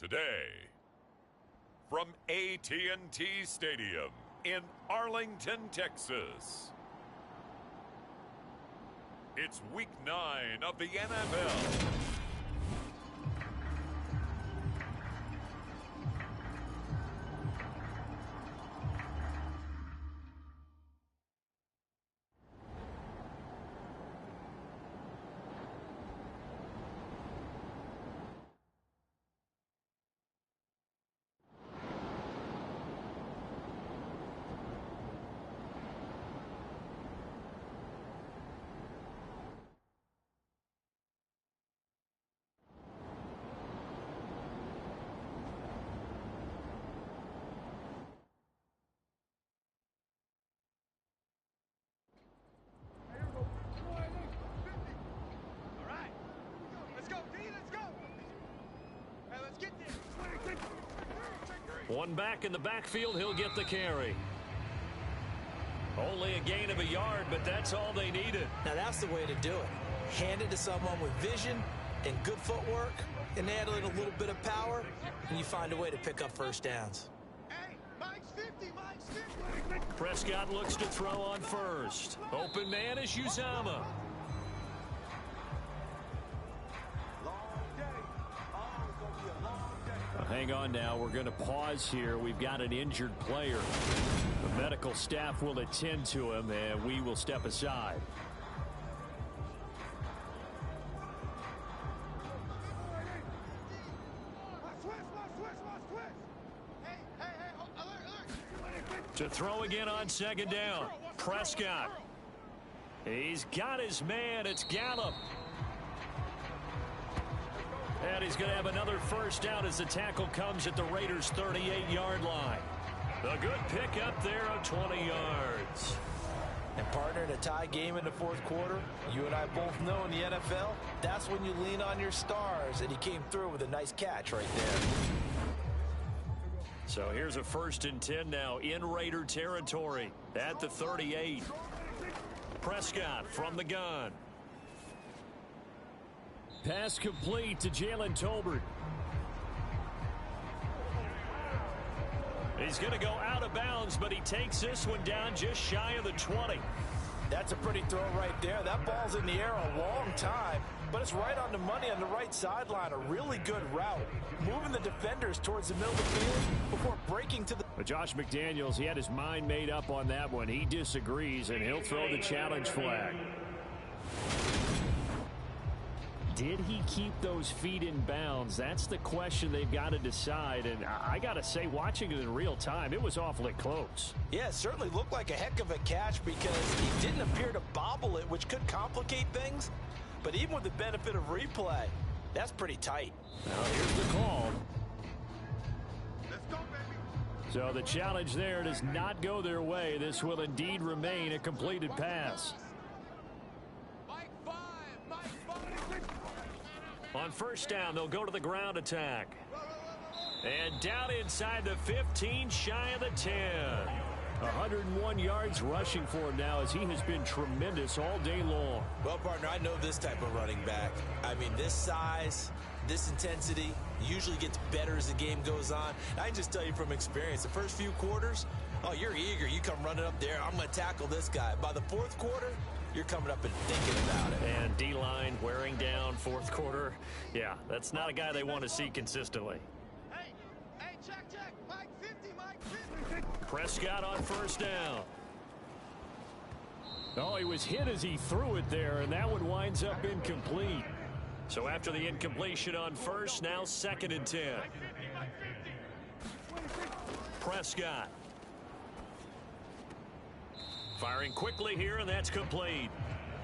Today, from AT&T Stadium in Arlington, Texas, it's Week 9 of the MFL. One back in the backfield, he'll get the carry. Only a gain of a yard, but that's all they needed. Now that's the way to do it. Hand it to someone with vision and good footwork, and add in a little bit of power, and you find a way to pick up first downs. Hey, Mike's 50, Mike's 50. Prescott looks to throw on first. Open man is Uzama. Hang on now. We're going to pause here. We've got an injured player. The medical staff will attend to him, and we will step aside. To throw again on second down. Prescott. He's got his man. It's Gallup. And he's going to have another first down as the tackle comes at the Raiders' 38-yard line. A good pick up there of 20 yards. And partner, in a tie game in the fourth quarter, you and I both know in the NFL, that's when you lean on your stars, and he came through with a nice catch right there. So here's a 1st and 10 now in Raider territory at the 38. Prescott from the gun. Pass complete to Jalen Tolbert. He's going to go out of bounds, but he takes this one down just shy of the 20. That's a pretty throw right there. That ball's in the air a long time, but it's right on the money on the right sideline. A really good route. Moving the defenders towards the middle of the field before breaking to the... But Josh McDaniels, he had his mind made up on that one. He disagrees, and he'll throw the challenge flag. Did he keep those feet in bounds? That's the question they've got to decide. And I got to say, watching it in real time, it was awfully close. Yeah, it certainly looked like a heck of a catch because he didn't appear to bobble it, which could complicate things. But even with the benefit of replay, that's pretty tight. Now here's the call. Let's go, baby. So the challenge there does not go their way. This will indeed remain a completed pass. On first down, they'll go to the ground attack. And down inside the 15, shy of the 10. 101 yards rushing for him now as he has been tremendous all day long. Well, partner, I know this type of running back. I mean, this size, this intensity usually gets better as the game goes on. I can just tell you from experience, the first few quarters, oh, you're eager. You come running up there, I'm going to tackle this guy. By the fourth quarter, you're coming up and thinking about it. And D-line wearing down fourth quarter. Yeah, that's not a guy they want to see consistently. Hey, check. Mike 50, Mike 50. Prescott on first down. Oh, he was hit as he threw it there, and that one winds up incomplete. So after the incompletion on first, now 2nd and 10. Prescott. Firing quickly here, and that's complete.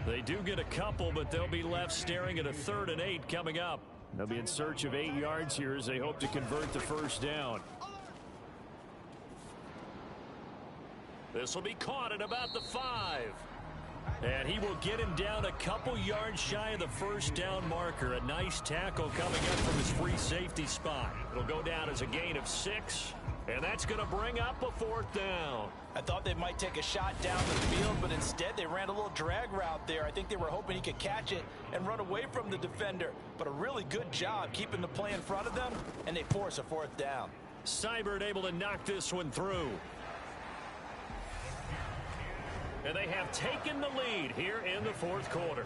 They do get a couple, but they'll be left staring at a 3rd and 8 coming up. They'll be in search of 8 yards here as they hope to convert the first down. This will be caught at about the 5. And he will get him down a couple yards shy of the first down marker. A nice tackle coming up from his free safety spot. It'll go down as a gain of 6. And that's going to bring up a 4th down. I thought they might take a shot down the field, but instead they ran a little drag route there. I think they were hoping he could catch it and run away from the defender. But a really good job keeping the play in front of them, and they force a 4th down. Seibert able to knock this one through. And they have taken the lead here in the 4th quarter.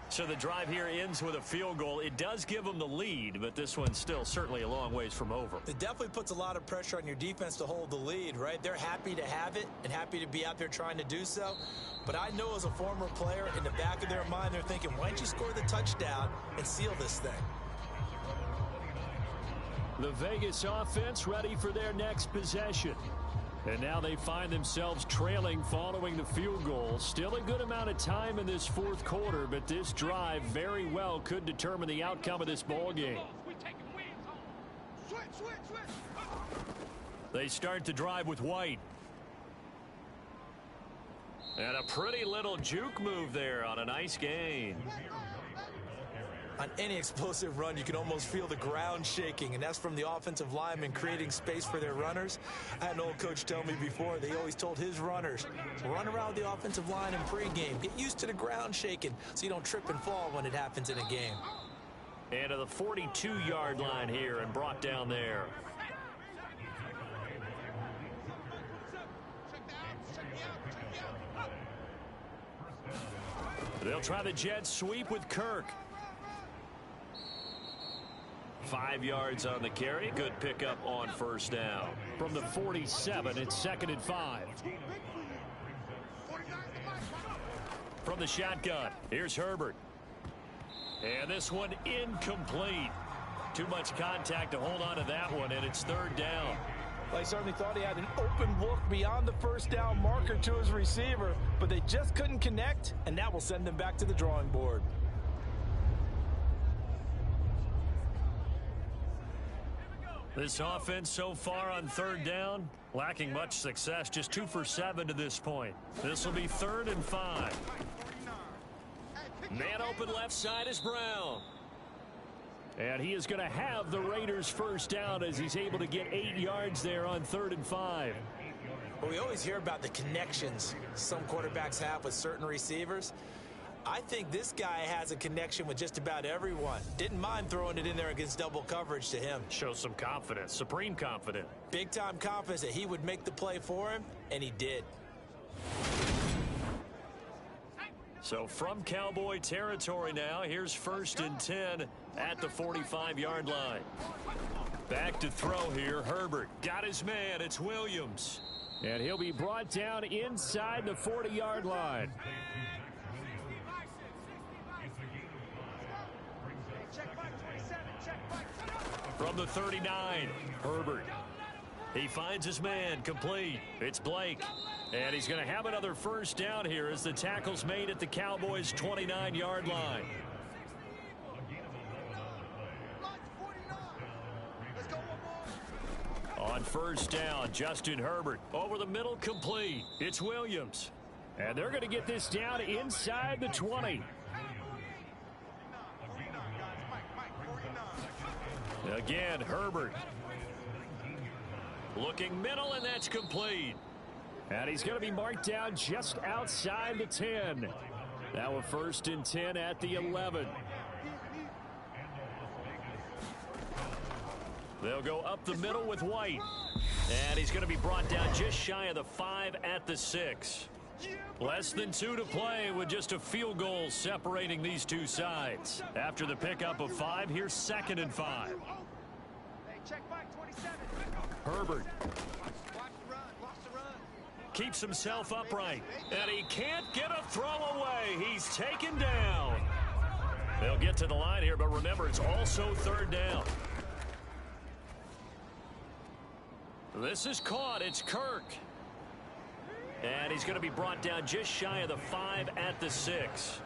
So the drive here ends with a field goal. It does give them the lead, but this one's still certainly a long ways from over. It definitely puts a lot of pressure on your defense to hold the lead, right? They're happy to have it and happy to be out there trying to do so. But I know as a former player, in the back of their mind, they're thinking, why don't you score the touchdown and seal this thing? The Vegas offense ready for their next possession. And now they find themselves trailing following the field goal. Still a good amount of time in this 4th quarter, but this drive very well could determine the outcome of this ball game. They start the drive with White. And a pretty little juke move there on a nice gain. On any explosive run, you can almost feel the ground shaking, and that's from the offensive linemen creating space for their runners. I had an old coach tell me before, they always told his runners, run around the offensive line in pregame. Get used to the ground shaking so you don't trip and fall when it happens in a game. And to the 42-yard line here and brought down there. They'll try the jet sweep with Kirk. 5 yards on the carry. Good pickup on 1st down. From the 47, it's 2nd and 5. From the shotgun, here's Herbert. And this one incomplete. Too much contact to hold on to that one, and it's 3rd down. Well, he certainly thought he had an open look beyond the 1st down marker to his receiver, but they just couldn't connect, and that will send them back to the drawing board. This offense so far on 3rd down, lacking much success, just 2 for 7 to this point. This will be 3rd and 5. Man open left side is Brown. And he is going to have the Raiders' 1st down as he's able to get 8 yards there on 3rd and 5. Well, we always hear about the connections some quarterbacks have with certain receivers. I think this guy has a connection with just about everyone. Didn't mind throwing it in there against double coverage to him. Shows some confidence, supreme confidence. Big-time confidence that he would make the play for him, and he did. So from Cowboy territory now, here's 1st and 10 at the 45-yard line. Back to throw here, Herbert. Got his man, it's Williams. And he'll be brought down inside the 40-yard line. From the 39, Herbert. He finds his man, complete. It's Blake. And he's going to have another 1st down here as the tackle's made at the Cowboys' 29-yard line. On 1st down, Justin Herbert over the middle, complete. It's Williams. And they're going to get this down inside the 20. Again, Herbert. Looking middle, and that's complete. And he's going to be marked down just outside the 10. Now a 1st and 10 at the 11. They'll go up the middle with White. And he's going to be brought down just shy of the 5 at the 6. Less than 2 to play with just a field goal separating these two sides. After the pickup of 5, here's 2nd and 5. Herbert keeps himself upright, and he can't get a throw away. He's taken down. They'll get to the line here, but remember, it's also 3rd down. This is caught. It's Kirk. And he's going to be brought down just shy of the 5 at the 6.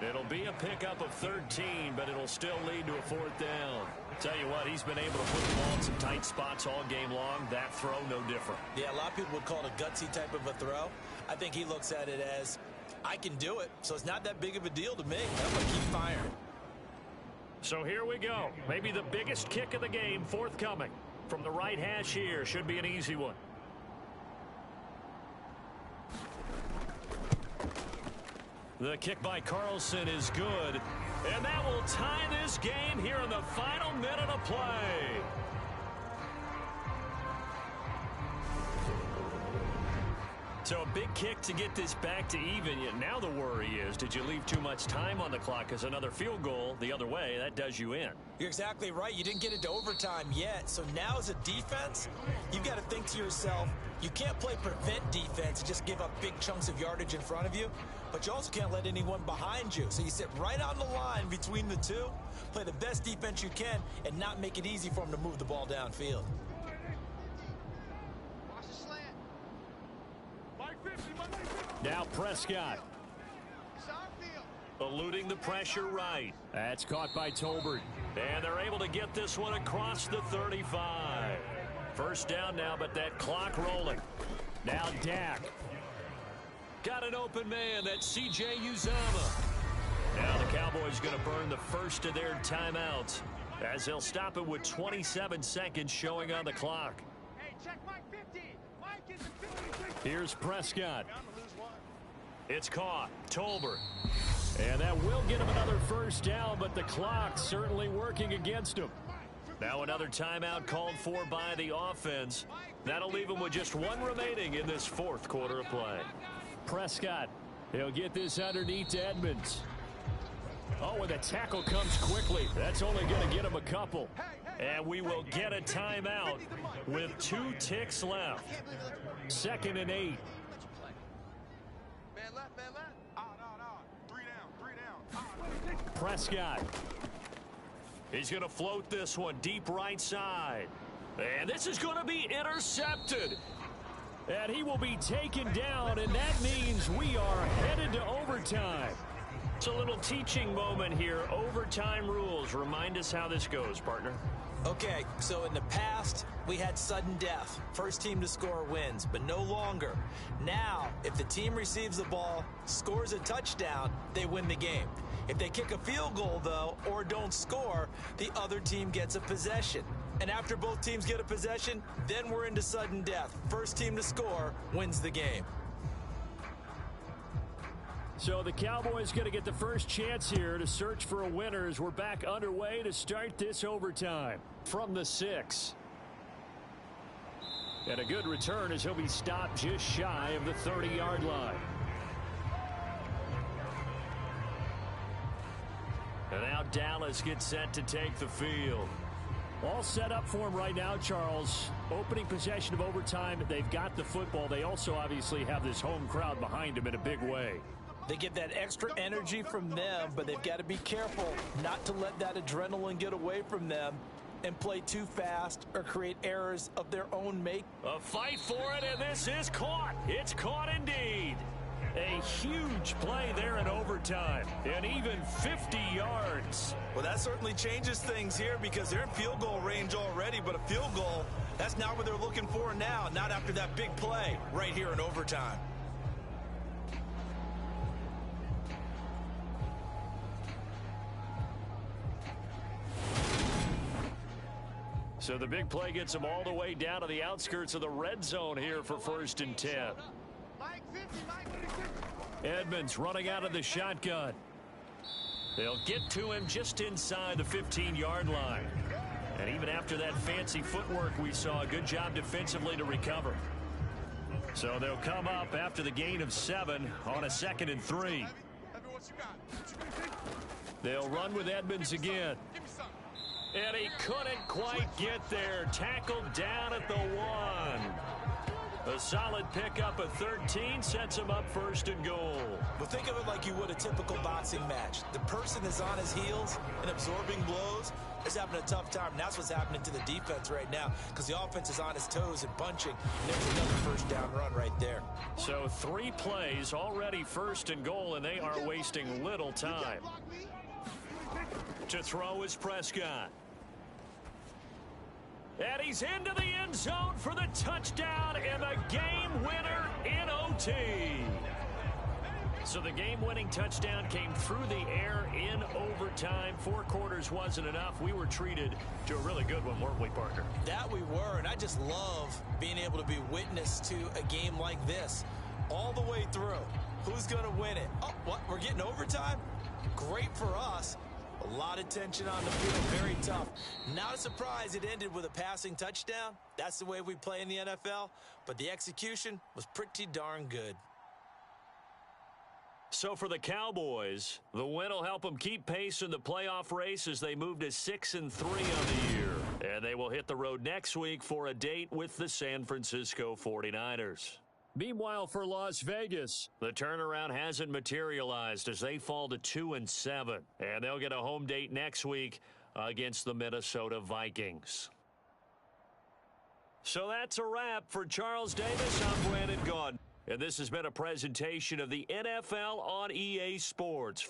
It'll be a pickup of 13, but it'll still lead to a 4th down. Tell you what, he's been able to put the ball in some tight spots all game long. That throw, no different. Yeah, a lot of people would call it a gutsy type of a throw. I think he looks at it as, I can do it, so it's not that big of a deal to me. I'm going to keep firing. So here we go. Maybe the biggest kick of the game forthcoming. From the right hash here, should be an easy one. The kick by Carlson is good. And that will tie this game here in the final minute of play. So a big kick to get this back to even. Yet now the worry is, did you leave too much time on the clock? Because another field goal the other way, that does you in. You're exactly right. You didn't get into overtime yet. So now as a defense, you've got to think to yourself, you can't play prevent defense and just give up big chunks of yardage in front of you. But you also can't let anyone behind you. So you sit right on the line between the two, play the best defense you can, and not make it easy for them to move the ball downfield. Now Prescott. Eluding the pressure right. That's caught by Tolbert. And they're able to get this one across the 35. First down now, but that clock rolling. Now Dak. Got an open man. That's C.J. Uzomah. Now the Cowboys going to burn the first of their timeouts as they'll stop it with 27 seconds showing on the clock. Hey, check Mike 50. Mike is at 50. Here's Prescott. It's caught. Tolbert. And that will get him another first down, but the clock certainly working against him. Now another timeout called for by the offense. That'll leave him with just one remaining in this fourth quarter of play. Prescott. He'll get this underneath to Edmonds. Oh, and the tackle comes quickly. That's only going to get him a couple. And we will get a timeout with 2 ticks left. 2nd and 8. Prescott. He's going to float this one deep right side. And this is going to be intercepted. And he will be taken down, and that means we are headed to overtime. It's a little teaching moment here. Overtime rules. Remind us how this goes, partner. Okay, so in the past, we had sudden death. First team to score wins, but no longer. Now, if the team receives the ball, scores a touchdown, they win the game. If they kick a field goal, though, or don't score, the other team gets a possession. And after both teams get a possession, then we're into sudden death. First team to score wins the game. So the Cowboys going to get the first chance here to search for a winner as we're back underway to start this overtime from the 6. And a good return as he'll be stopped just shy of the 30-yard line. And now Dallas gets set to take the field. All set up for him right now, Charles. Opening possession of overtime. They've got the football. They also obviously have this home crowd behind them in a big way. They get that extra energy from them, but they've got to be careful not to let that adrenaline get away from them and play too fast or create errors of their own make. A fight for it, and this is caught. It's caught indeed. A huge play there in overtime, and even 50 yards. Well, that certainly changes things here because they're in field goal range already, but a field goal, that's not what they're looking for now, not after that big play right here in overtime. So the big play gets them all the way down to the outskirts of the red zone here for 1st and 10. Edmonds running out of the shotgun. They'll get to him just inside the 15-yard line. And even after that fancy footwork we saw, a good job defensively to recover. So they'll come up after the gain of 7 on a 2nd and 3. They'll run with Edmonds again. And he couldn't quite get there. Tackled down at the 1. A solid pickup of 13 sets him up 1st and goal. Well, think of it like you would a typical boxing match. The person is on his heels and absorbing blows is having a tough time. And that's what's happening to the defense right now because the offense is on his toes and bunching. And there's another 1st down run right there. So 3 plays already 1st and goal, and they are wasting little time. To throw is Prescott. And he's into the end zone for the touchdown and the game winner in OT. So the game-winning touchdown came through the air in overtime. 4 quarters wasn't enough. We were treated to a really good one, weren't we, partner? That we were, and I just love being able to be witness to a game like this all the way through. Who's going to win it? Oh, what? We're getting overtime? Great for us. A lot of tension on the field, very tough. Not a surprise it ended with a passing touchdown. That's the way we play in the NFL, but the execution was pretty darn good. So for the Cowboys, the win will help them keep pace in the playoff race as they move to 6-3 on the year. And they will hit the road next week for a date with the San Francisco 49ers. Meanwhile, for Las Vegas, the turnaround hasn't materialized as they fall to 2-7. And they'll get a home date next week against the Minnesota Vikings. So that's a wrap for Charles Davis. I'm Brandon Gaudin. And this has been a presentation of the NFL on EA Sports.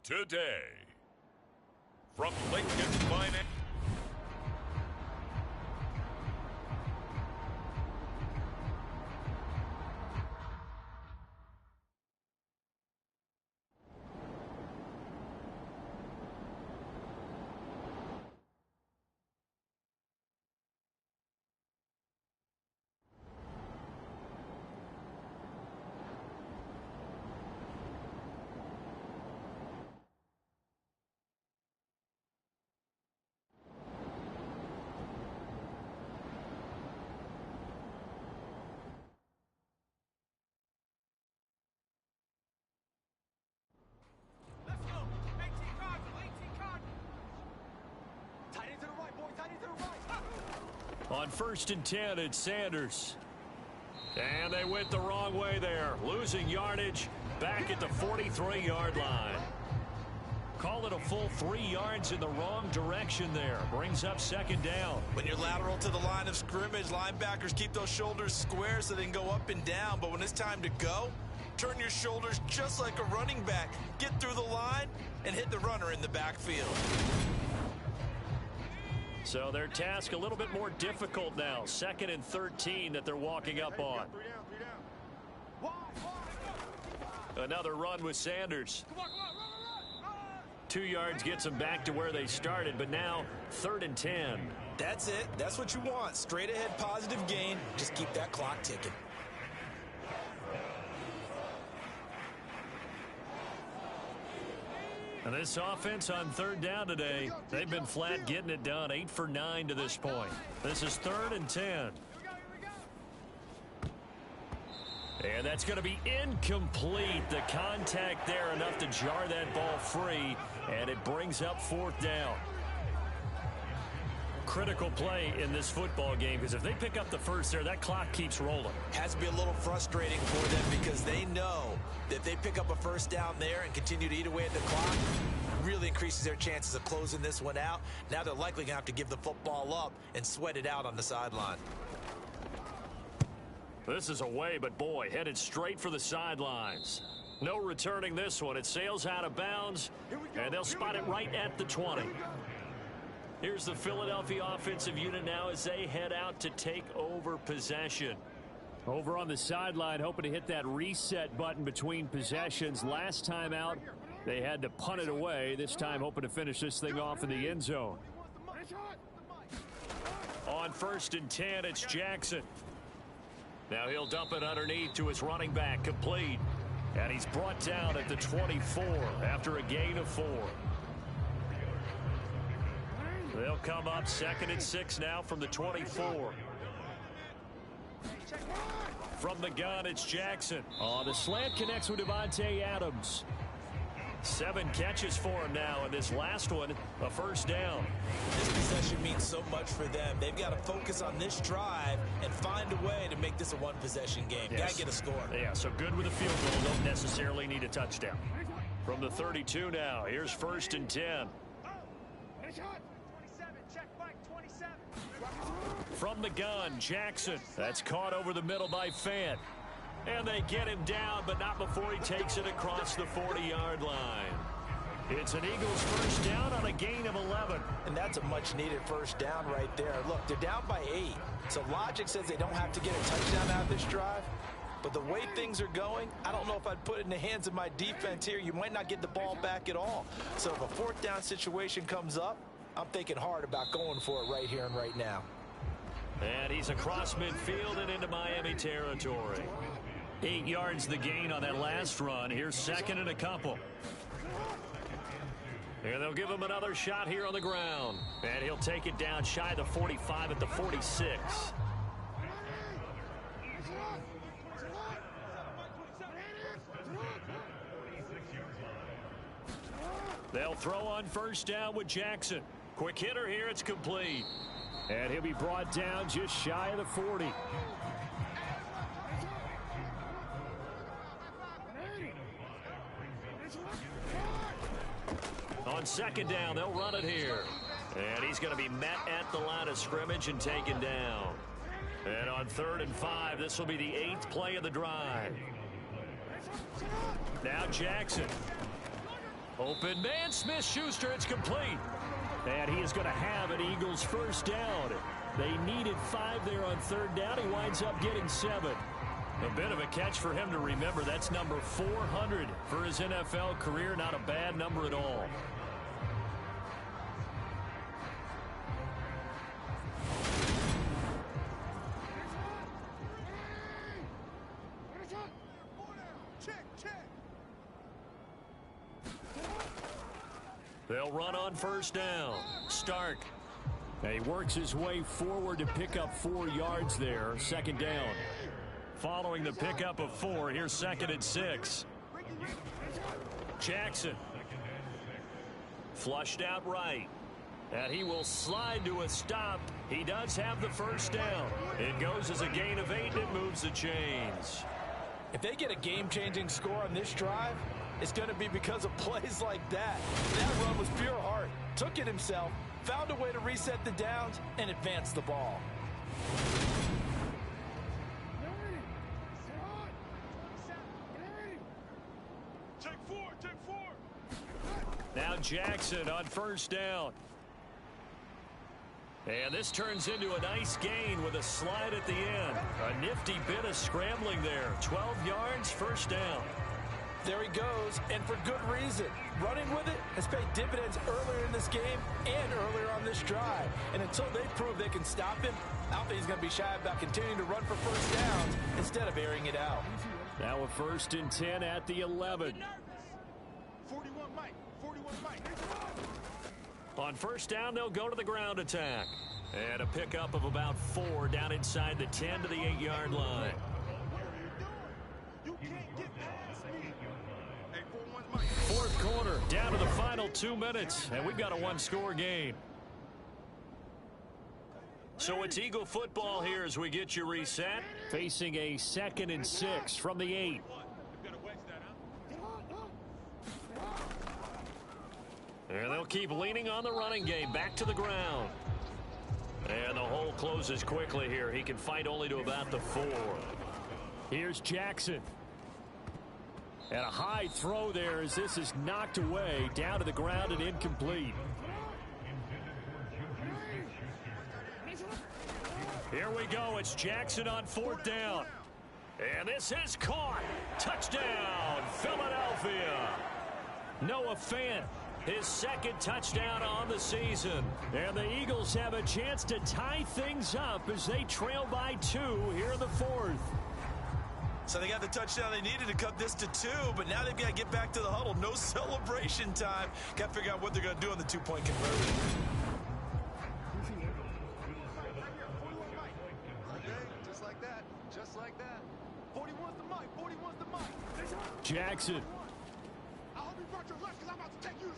Today, from Lincoln Finance. Let's go. 18 Cardinals, 18 Cardinals. Tight end to the right, boy. Tight end to the right. On 1st and 10, it's Sanders. And they went the wrong way there. Losing yardage back at the 43-yard line. Call it a full 3 yards in the wrong direction there. Brings up 2nd down. When you're lateral to the line of scrimmage, linebackers keep those shoulders square so they can go up and down. But when it's time to go, turn your shoulders just like a running back. Get through the line and hit the runner in the backfield. So their task a little bit more difficult now. 2nd and 13 that they're walking up on. Another run with Sanders. 2 yards gets them back to where they started, but now 3rd and 10. That's it. That's what you want. Straight ahead positive gain. Just keep that clock ticking. And this offense on 3rd down today, they've been flat getting it done. 8 for 9 to this point. This is 3rd and 10. And that's going to be incomplete. The contact there enough to jar that ball free, and it brings up 4th down. Critical play in this football game, because if they pick up the first there, that clock keeps rolling. Has to be a little frustrating for them because they know that if they pick up a first down there and continue to eat away at the clock, really increases their chances of closing this one out. Now they're likely going to have to give the football up and sweat it out on the sideline. This is away, but boy, headed straight for the sidelines. No returning this one. It sails out of bounds, and they'll spot it right at the 20. Here's the Philadelphia offensive unit now as they head out to take over possession. Over on the sideline, hoping to hit that reset button between possessions. Last time out, they had to punt it away. This time, hoping to finish this thing off in the end zone. On 1st and 10, it's Jackson. Now he'll dump it underneath to his running back, complete. And he's brought down at the 24 after a gain of 4. They'll come up 2nd and 6 now from the 24. From the gun, it's Jackson. Oh, the slant connects with Devontae Adams. 7 catches for him now, and this last one, a first down. This possession means so much for them. They've got to focus on this drive and find a way to make this a one-possession game. Yes. Got to get a score. Yeah, so good with a field goal. Don't necessarily need a touchdown. From the 32 now, here's 1st and 10. From the gun, Jackson. That's caught over the middle by Fant. And they get him down, but not before he takes it across the 40-yard line. It's an Eagles first down on a gain of 11. And that's a much-needed first down right there. Look, they're down by 8. So logic says they don't have to get a touchdown out of this drive. But the way things are going, I don't know if I'd put it in the hands of my defense here. You might not get the ball back at all. So if a 4th down situation comes up, I'm thinking hard about going for it right here and right now. And he's across midfield and into Miami territory. 8 yards the gain on that last run. Here's 2nd and a couple. And they'll give him another shot here on the ground. And he'll take it down shy of the 45 at the 46. They'll throw on first down with Jackson. Quick hitter here, it's complete. And he'll be brought down just shy of the 40. On 2nd down, they'll run it here. And he's going to be met at the line of scrimmage and taken down. And on 3rd and 5, this will be the 8th play of the drive. Now Jackson. Open man, Smith-Schuster, it's complete. And he is going to have an Eagles first down. They needed 5 there on 3rd down. He winds up getting 7. A bit of a catch for him to remember. That's number 400 for his NFL career. Not a bad number at all. They'll run on first down. Stark. And he works his way forward to pick up 4 yards there. 2nd down. Following the pickup of 4, here's 2nd and 6. Jackson. Flushed out right. And he will slide to a stop. He does have the first down. It goes as a gain of 8 and it moves the chains. If they get a game-changing score on this drive, it's going to be because of plays like that. That run was pure heart. Took it himself, found a way to reset the downs, and advance the ball. Now Jackson on first down. And this turns into a nice gain with a slide at the end. A nifty bit of scrambling there. 12 yards, first down. There he goes, and for good reason. Running with it has paid dividends earlier in this game and earlier on this drive. And until they prove they can stop him, I don't think he's going to be shy about continuing to run for first downs instead of airing it out. Now a 1st and 10 at the 11. 41 Mike. 41 Mike. On first down, they'll go to the ground attack. And a pickup of about 4 down inside the 10 to the 8-yard line. You can't get past me. Hey, 41 Mike. 4th quarter, down to the final 2 minutes, and we've got a 1-score game. So it's Eagle football here as we get you reset. Facing a 2nd and 6 from the 8. And they'll keep leaning on the running game. Back to the ground. And the hole closes quickly here. He can fight only to about the 4. Here's Jackson. And a high throw there as this is knocked away, down to the ground and incomplete. Here we go. It's Jackson on 4th down. And this is caught. Touchdown, Philadelphia. Noah Fant, his 2nd touchdown on the season. And the Eagles have a chance to tie things up as they trail by 2 here in the 4th. So they got the touchdown they needed to cut this to 2, but now they've got to get back to the huddle. No celebration time. Got to figure out what they're going to do on the 2-point conversion. Just like that. 41's the mic. 41's the mic. Jackson.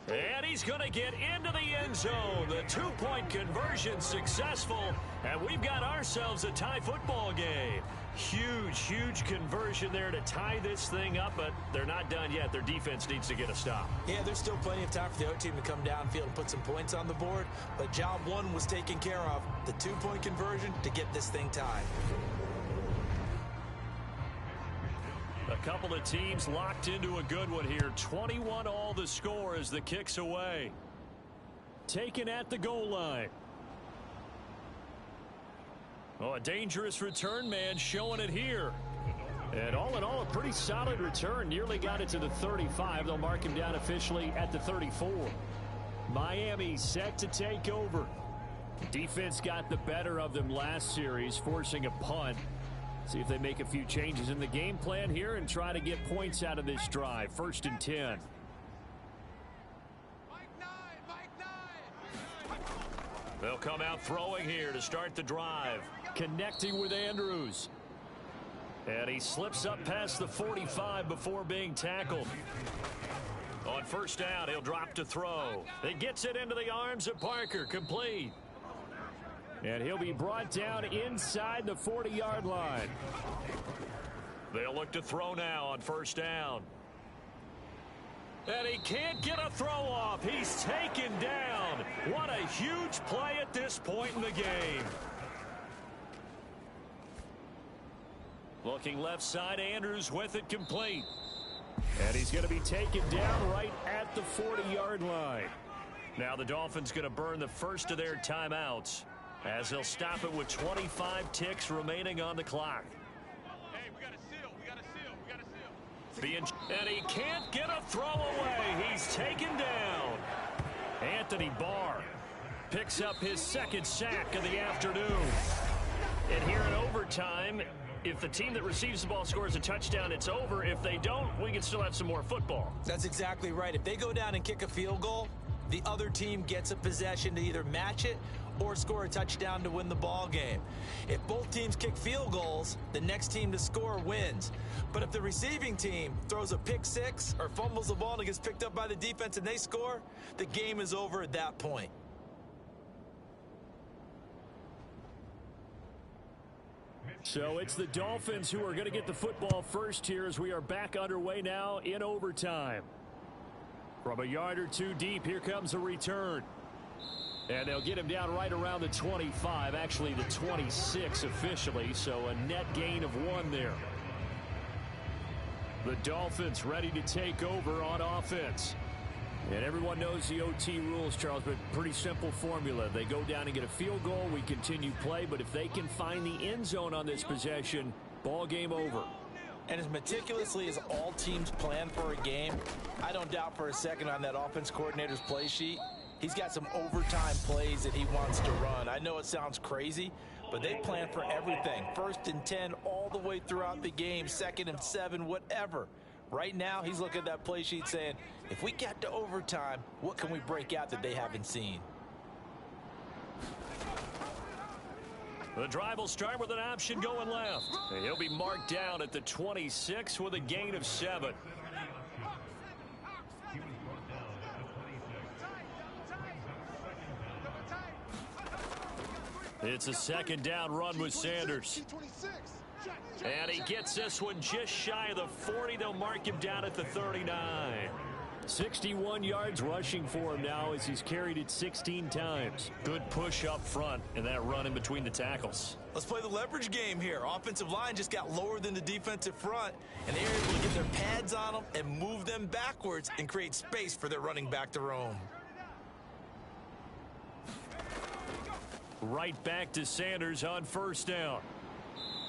And he's going to get into the end zone. The 2-point conversion successful. And we've got ourselves a tie football game. Huge conversion there to tie this thing up, but they're not done yet. Their defense needs to get a stop. Yeah, there's still plenty of time for the other team to come downfield and put some points on the board, but job 1 was taken care of. The 2-point conversion to get this thing tied. A couple of teams locked into a good one here. 21 all the score as the kick's away. Taken at the goal line. Oh, a dangerous return man showing it here. And all in all, a pretty solid return. Nearly got it to the 35. They'll mark him down officially at the 34. Miami set to take over. Defense got the better of them last series, forcing a punt. See if they make a few changes in the game plan here and try to get points out of this drive. 1st and 10. They'll come out throwing here to start the drive. Connecting with Andrews. And he slips up past the 45 before being tackled. On 1st down, he'll drop to throw. He gets it into the arms of Parker. Complete. And he'll be brought down inside the 40-yard line. They'll look to throw now on 1st down. And he can't get a throw off. He's taken down. What a huge play at this point in the game. Looking left side, Andrews with it complete. And he's going to be taken down right at the 40-yard line. Now the Dolphins going to burn the first of their timeouts as they'll stop it with 25 ticks remaining on the clock. Hey, we got a seal. We got a seal. We got a seal. And he can't get a throw away. He's taken down. Anthony Barr picks up his 2nd sack of the afternoon. And here in overtime, if the team that receives the ball scores a touchdown, it's over. If they don't, we can still have some more football. That's exactly right. If they go down and kick a field goal, the other team gets a possession to either match it or score a touchdown to win the ball game. If both teams kick field goals, the next team to score wins. But if the receiving team throws a pick 6 or fumbles the ball and it gets picked up by the defense and they score, the game is over at that point. So it's the Dolphins who are going to get the football first here as we are back underway now in overtime. From a yard or 2 deep, here comes a return. And they'll get him down right around the 25, actually the 26 officially, so a net gain of 1 there. The Dolphins ready to take over on offense. And everyone knows the OT rules, Charles, but pretty simple formula. They go down and get a field goal, we continue play, but if they can find the end zone on this possession, ball game over. And as meticulously as all teams plan for a game, I don't doubt for a second on that offense coordinator's play sheet, he's got some overtime plays that he wants to run. I know it sounds crazy, but they plan for everything. 1st and 10 all the way throughout the game, 2nd and 7, whatever. Right now, he's looking at that play sheet saying, if we get to overtime, what can we break out that they haven't seen? The drive will start with an option going left. And he'll be marked down at the 26 with a gain of 7. It's a 2nd down run with Sanders. And he gets this one just shy of the 40. They'll mark him down at the 39. 61 yards rushing for him now as he's carried it 16 times. Good push up front and that run in between the tackles. Let's play the leverage game here. Offensive line just got lower than the defensive front, and they were able to get their pads on them and move them backwards and create space for their running back to roam. Right back to Sanders on first down.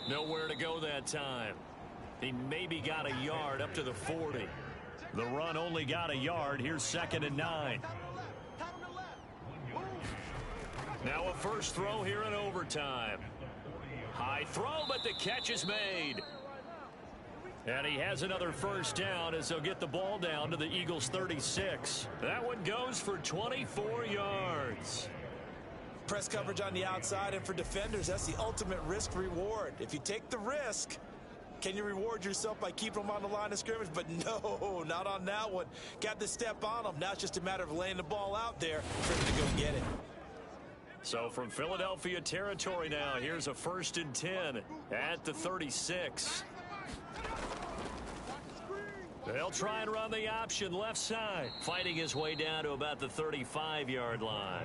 Nowhere to go that time. He maybe got a yard up to the 40. The run only got a yard. Here's 2nd and 9. Now a first throw here in overtime. High throw, but the catch is made. And he has another first down as they'll get the ball down to the Eagles' 36. That one goes for 24 yards. Press coverage on the outside, and for defenders, that's the ultimate risk reward. If you take the risk, can you reward yourself by keeping them on the line of scrimmage? But no, not on that one. Got to step on them. Now it's just a matter of laying the ball out there for him to go get it. So from Philadelphia territory now, here's a 1st and 10 at the 36. They'll try and run the option left side. Fighting his way down to about the 35-yard line.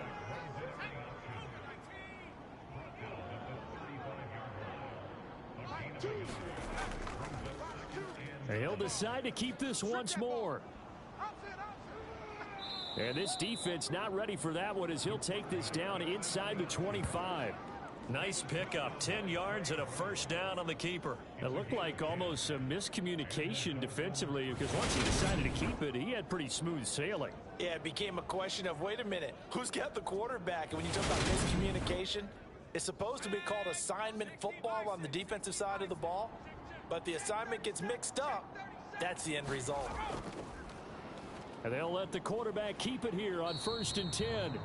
He'll decide to keep this once more. And this defense not ready for that one as he'll take this down inside the 25. Nice pickup, 10 yards and a first down on the keeper. It looked like almost a miscommunication defensively because once he decided to keep it, he had pretty smooth sailing. Yeah, it became a question of, wait a minute, who's got the quarterback? And when you talk about miscommunication, it's supposed to be called assignment football on the defensive side of the ball. But the assignment gets mixed up. That's the end result. And they'll let the quarterback keep it here on 1st and 10.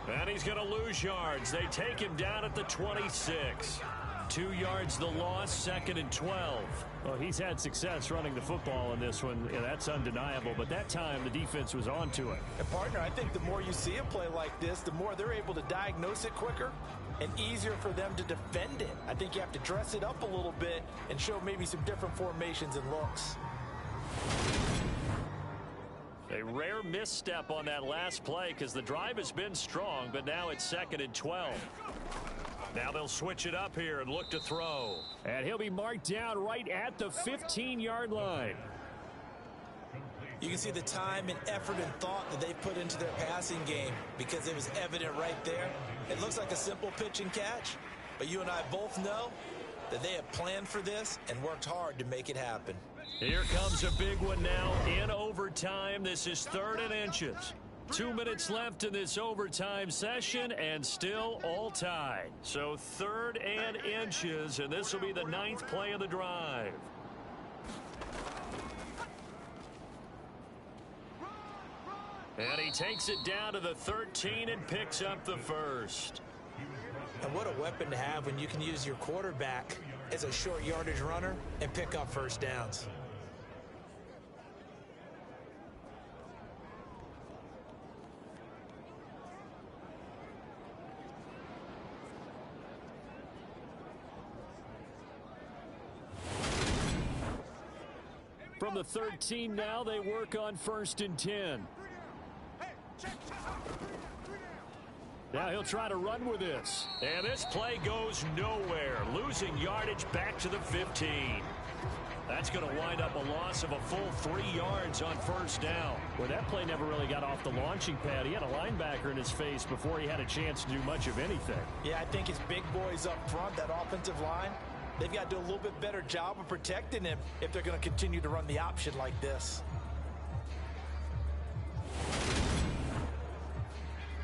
And he's going to lose yards. They take him down at the 26. 2 yards the loss, 2nd and 12. Well, he's had success running the football in this one. Yeah, that's undeniable. But that time, the defense was onto it. And, partner, I think the more you see a play like this, the more they're able to diagnose it quicker and easier for them to defend it. I think you have to dress it up a little bit and show maybe some different formations and looks. A rare misstep on that last play because the drive has been strong, but now it's 2nd and 12. Now they'll switch it up here and look to throw. And he'll be marked down right at the 15-yard line. You can see the time and effort and thought that they put into their passing game because it was evident right there. It looks like a simple pitch and catch, but you and I both know that they have planned for this and worked hard to make it happen. Here comes a big one now in overtime. This is 3rd and inches. 2 minutes left in this overtime session and still all tied. So 3rd and inches, and this will be the 9th play of the drive. And he takes it down to the 13 and picks up the first. And what a weapon to have when you can use your quarterback as a short yardage runner and pick up first downs. From the 13 now, they work on 1st and 10. Now he'll try to run with this. And this play goes nowhere. Losing yardage back to the 15. That's going to wind up a loss of a full 3 yards on first down. Well, that play never really got off the launching pad. He had a linebacker in his face before he had a chance to do much of anything. Yeah, I think his big boys up front, that offensive line, they've got to do a little bit better job of protecting him if they're going to continue to run the option like this.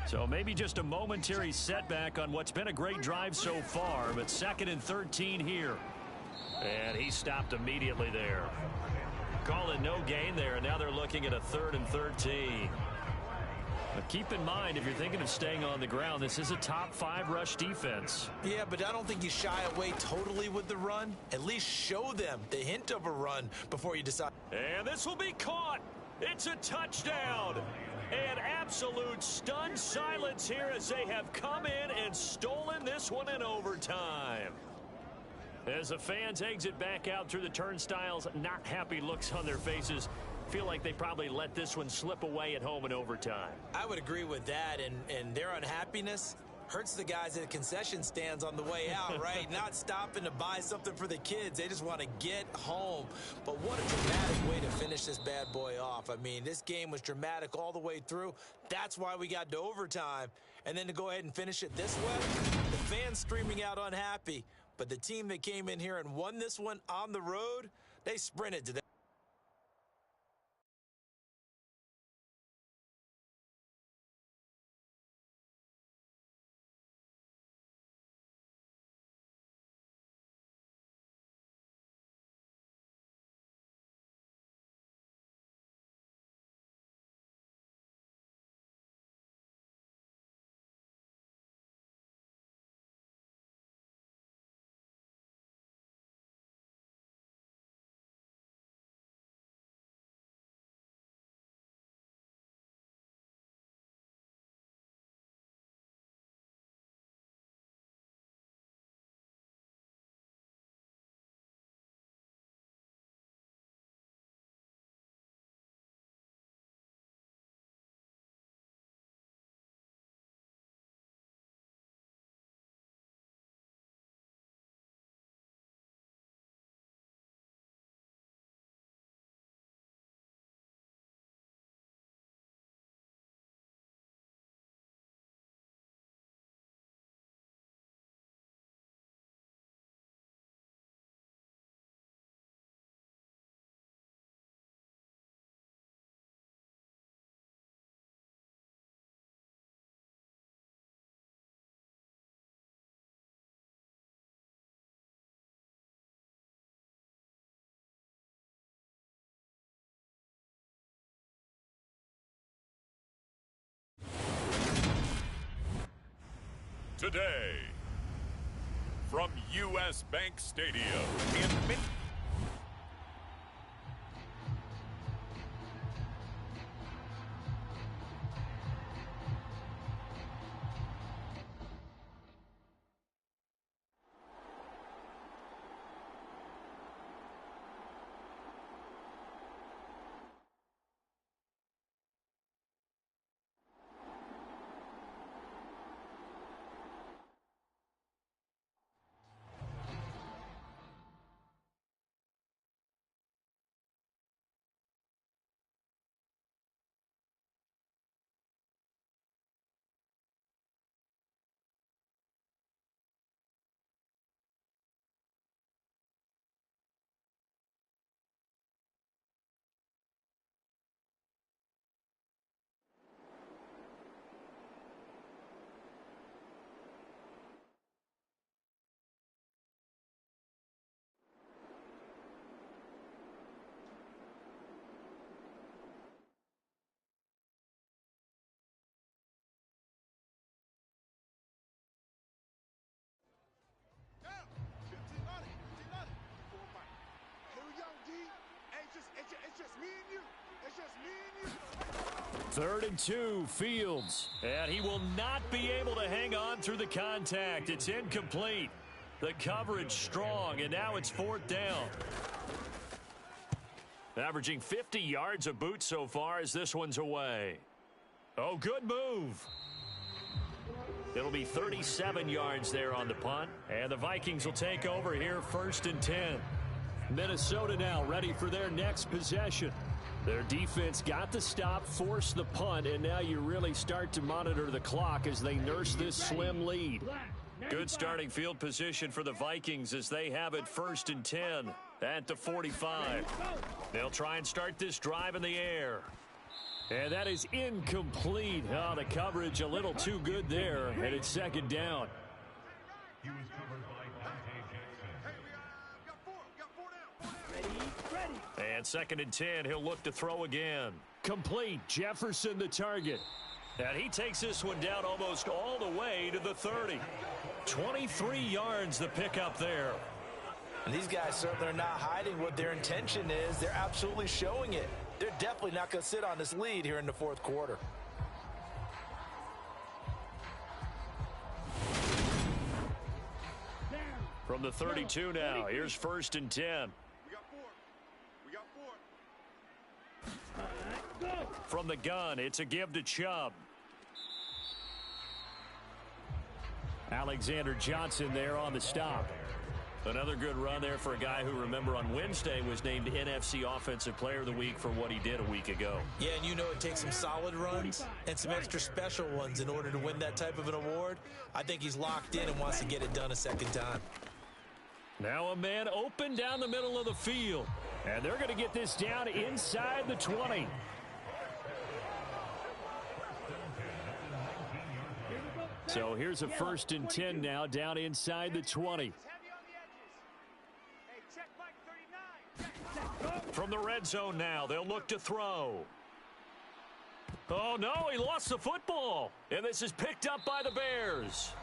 So maybe just a momentary setback on what's been a great drive so far, but 2nd and 13 here. And he stopped immediately there. Call it no gain there, and now they're looking at a 3rd and 13. But keep in mind, if you're thinking of staying on the ground, this is a top 5 rush defense. Yeah, but I don't think you shy away totally with the run. At least show them the hint of a run before you decide. And this will be caught. It's a touchdown. And absolute stunned silence here as they have come in and stolen this one in overtime. As the fans exit back out through the turnstiles, not happy looks on their faces. feel like they probably let this one slip away at home in overtime. I would agree with that, and their unhappiness hurts the guys at the concession stands on the way out, right? Not stopping to buy something for the kids. They just want to get home. But what a dramatic way to finish this bad boy off. I mean, this game was dramatic all the way through. That's why we got to overtime. And then to go ahead and finish it this way, the fans streaming out unhappy. But the team that came in here and won this one on the road, they sprinted to the Today, from U.S. Bank Stadium in Mid. It's just me and you. It's just me and you. 3rd and 2, Fields. And he will not be able to hang on through the contact. It's incomplete. The coverage strong, and now it's 4th down. Averaging 50 yards a boot so far as this one's away. Oh, good move. It'll be 37 yards there on the punt, and the Vikings will take over here 1st and 10. Minnesota now ready for their next possession. Their defense got the stop, forced the punt, and now you really start to monitor the clock as they nurse this slim lead. Good starting field position for the Vikings as they have it 1st and 10 at the 45. They'll try and start this drive in the air. And that is incomplete. Oh, the coverage a little too good there, and it's 2nd down. And 2nd and 10, he'll look to throw again. Complete. Jefferson the target. And he takes this one down almost all the way to the 30. 23 yards the pickup there. And these guys certainly are not hiding what their intention is. They're absolutely showing it. They're definitely not going to sit on this lead here in the 4th quarter. From the 32 now, here's 1st and 10. We got 4. We got 4. From the gun, it's a give to Chubb. Alexander Johnson there on the stop. Another good run there for a guy who, remember, on Wednesday was named NFC Offensive Player of the Week for what he did a week ago. Yeah, and you know it takes some solid runs and some extra special ones in order to win that type of an award. I think he's locked in and wants to get it done a second time. Now a man open down the middle of the field. And they're going to get this down inside the 20. So here's a 1st and 10 now down inside the 20. From the red zone now, they'll look to throw. Oh, no, he lost the football. And this is picked up by the Bears.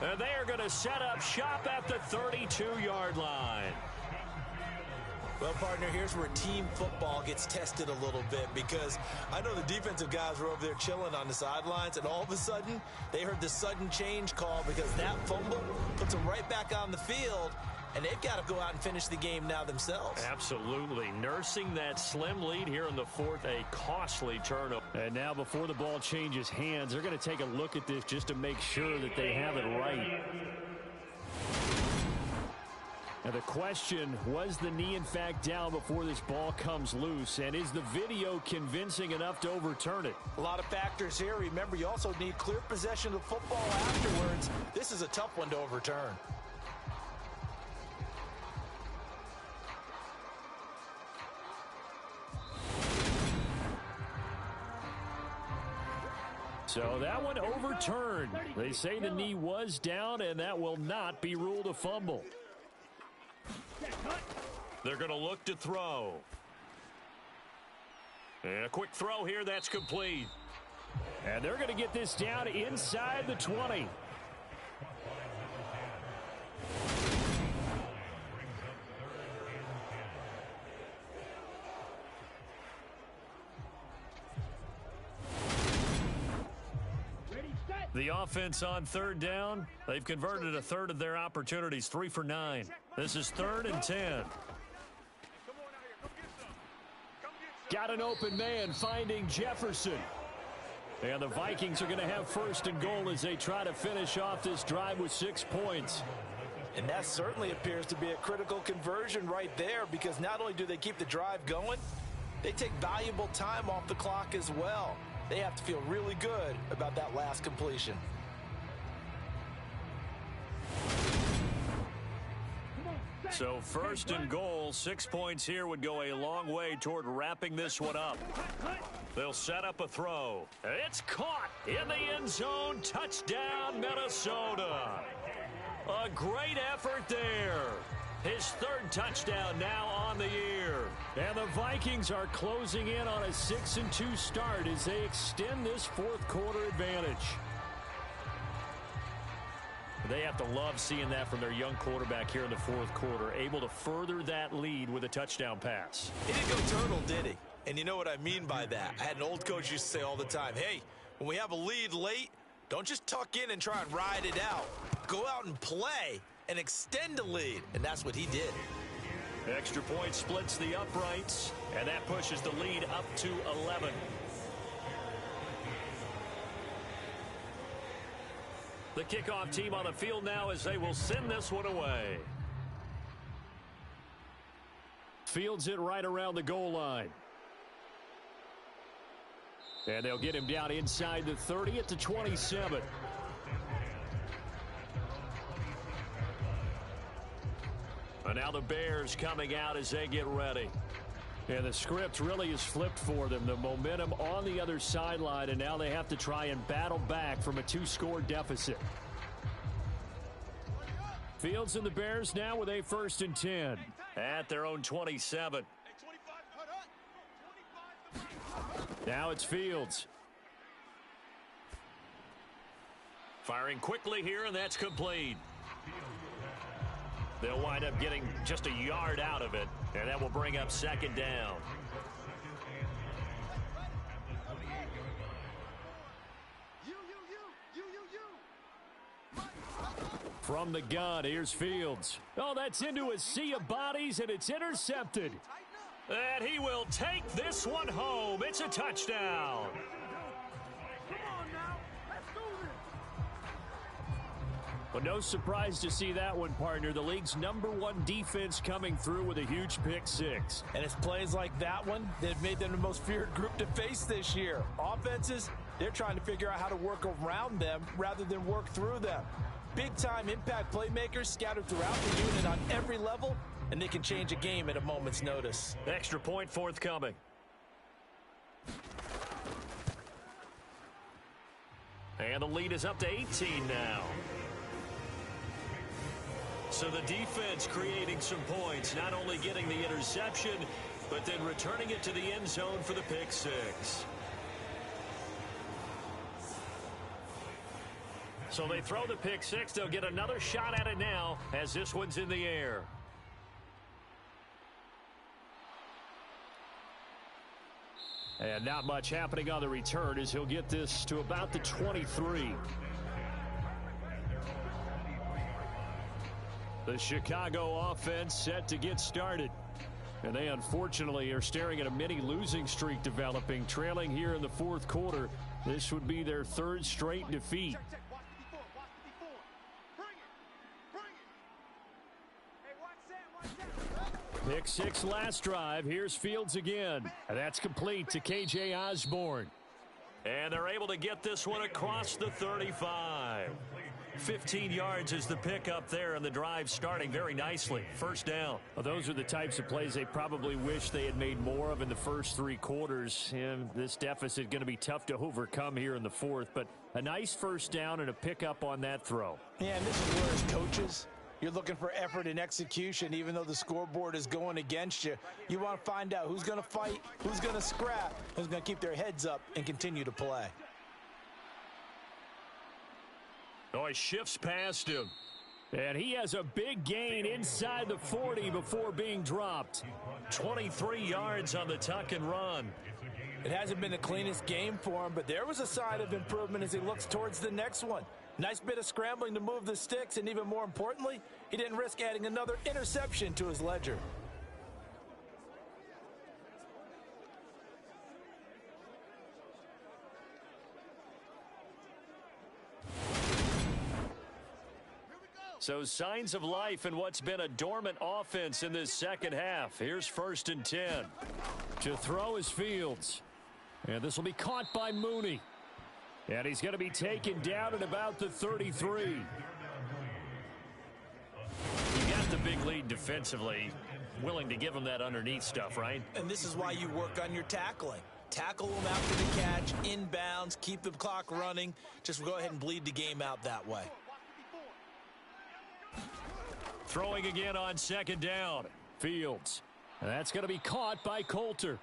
And they are going to set up shop at the 32-yard line. Well, partner, here's where team football gets tested a little bit, because I know the defensive guys were over there chilling on the sidelines, and all of a sudden, they heard the sudden change call because that fumble puts them right back on the field, and they've got to go out and finish the game now themselves. Absolutely. Nursing that slim lead here in the 4th, a costly turnover. And now before the ball changes hands, they're going to take a look at this just to make sure that they have it right. Now the question, was the knee in fact down before this ball comes loose? And is the video convincing enough to overturn it? A lot of factors here. Remember, you also need clear possession of the football afterwards. This is a tough one to overturn. So that one overturned. They say the knee was down, and that will not be ruled a fumble. They're going to look to throw. And a quick throw here, that's complete. And they're going to get this down inside the 20. The offense on 3rd down, they've converted a third of their opportunities, 3 for 9. This is 3rd and 10. Got an open man finding Jefferson. And the Vikings are going to have 1st and goal as they try to finish off this drive with 6 points. And that certainly appears to be a critical conversion right there, because not only do they keep the drive going, they take valuable time off the clock as well. They have to feel really good about that last completion. So 1st and goal, 6 points here would go a long way toward wrapping this one up. They'll set up a throw. It's caught in the end zone. Touchdown, Minnesota. A great effort there. His 3rd touchdown now on the year. And the Vikings are closing in on a 6-2 start as they extend this 4th quarter advantage. They have to love seeing that from their young quarterback here in the 4th quarter, able to further that lead with a touchdown pass. He didn't go turtle, did he? And you know what I mean by that. I had an old coach used to say all the time, hey, when we have a lead late, don't just tuck in and try and ride it out. Go out and play and extend the lead, and that's what he did. Extra point splits the uprights, and that pushes the lead up to 11. The kickoff team on the field now as they will send this one away. Fields it right around the goal line. And they'll get him down inside the 30 at the 27. And now the Bears coming out as they get ready. And the script really is flipped for them. The momentum on the other sideline, and now they have to try and battle back from a 2-score deficit. Fields and the Bears now with a 1st and 10 at their own 27. Now it's Fields. Firing quickly here, and that's complete. They'll wind up getting just a yard out of it, and that will bring up 2nd down. From the gun, here's Fields. Oh, that's into a sea of bodies, and it's intercepted. And he will take this one home. It's a touchdown. Come on now. Let's do this. Well, no surprise to see that one, partner. The league's #1 defense coming through with a huge pick six. And it's plays like that one that have made them the most feared group to face this year. Offenses, they're trying to figure out how to work around them rather than work through them. Big-time impact playmakers scattered throughout the unit on every level, and they can change a game at a moment's notice. Extra point forthcoming. And the lead is up to 18 now. So the defense creating some points, not only getting the interception, but then returning it to the end zone for the pick six. So they throw the pick six. They'll get another shot at it now as this one's in the air. And not much happening on the return as he'll get this to about the 23. The Chicago offense set to get started. And they unfortunately are staring at a mini losing streak developing, trailing here in the fourth quarter. This would be their third straight defeat. Check, check. Watch the D4. Watch the D4. Bring it. Bring it. Hey, watch that. Pick six last drive. Here's Fields again. And that's complete to K.J. Osborne. And they're able to get this one across the 35. 15 yards is the pickup there, and the drive starting very nicely. First down. Well, those are the types of plays they probably wish they had made more of in the first three quarters. And this deficit going to be tough to overcome here in the fourth, but a nice first down and a pickup on that throw. Yeah, and this is where, as coaches, you're looking for effort and execution. Even though the scoreboard is going against you, you want to find out who's going to fight, who's going to scrap, who's going to keep their heads up and continue to play. Oh, he shifts past him. And he has a big gain inside the 40 before being dropped. 23 yards on the tuck and run. It hasn't been the cleanest game for him, but there was a sign of improvement as he looks towards the next one. Nice bit of scrambling to move the sticks, and even more importantly, he didn't risk adding another interception to his ledger. So signs of life in what's been a dormant offense in this second half. Here's 1st and 10. To throw is Fields. And this will be caught by Mooney. And he's going to be taken down at about the 33. You got the big lead defensively. Willing to give him that underneath stuff, right? And this is why you work on your tackling. Tackle them after the catch, inbounds, keep the clock running. Just go ahead and bleed the game out that way. Throwing again on 2nd down. Fields. And that's going to be caught by Coulter.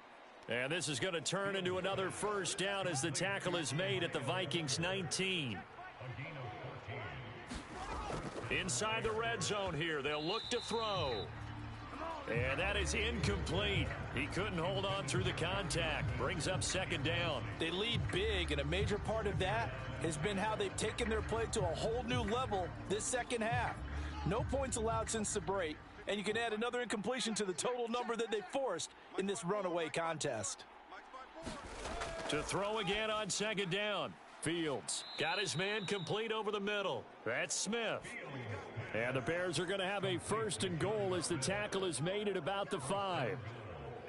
And this is going to turn into another first down as the tackle is made at the Vikings 19. Inside the red zone here. They'll look to throw. And that is incomplete. He couldn't hold on through the contact. Brings up 2nd down. They lead big, and a major part of that has been how they've taken their play to a whole new level this second half. No points allowed since the break, and you can add another incompletion to the total number that they forced in this runaway contest. To throw again on 2nd down. Fields got his man complete over the middle. That's Smith. And the Bears are going to have a 1st and goal as the tackle is made at about the 5.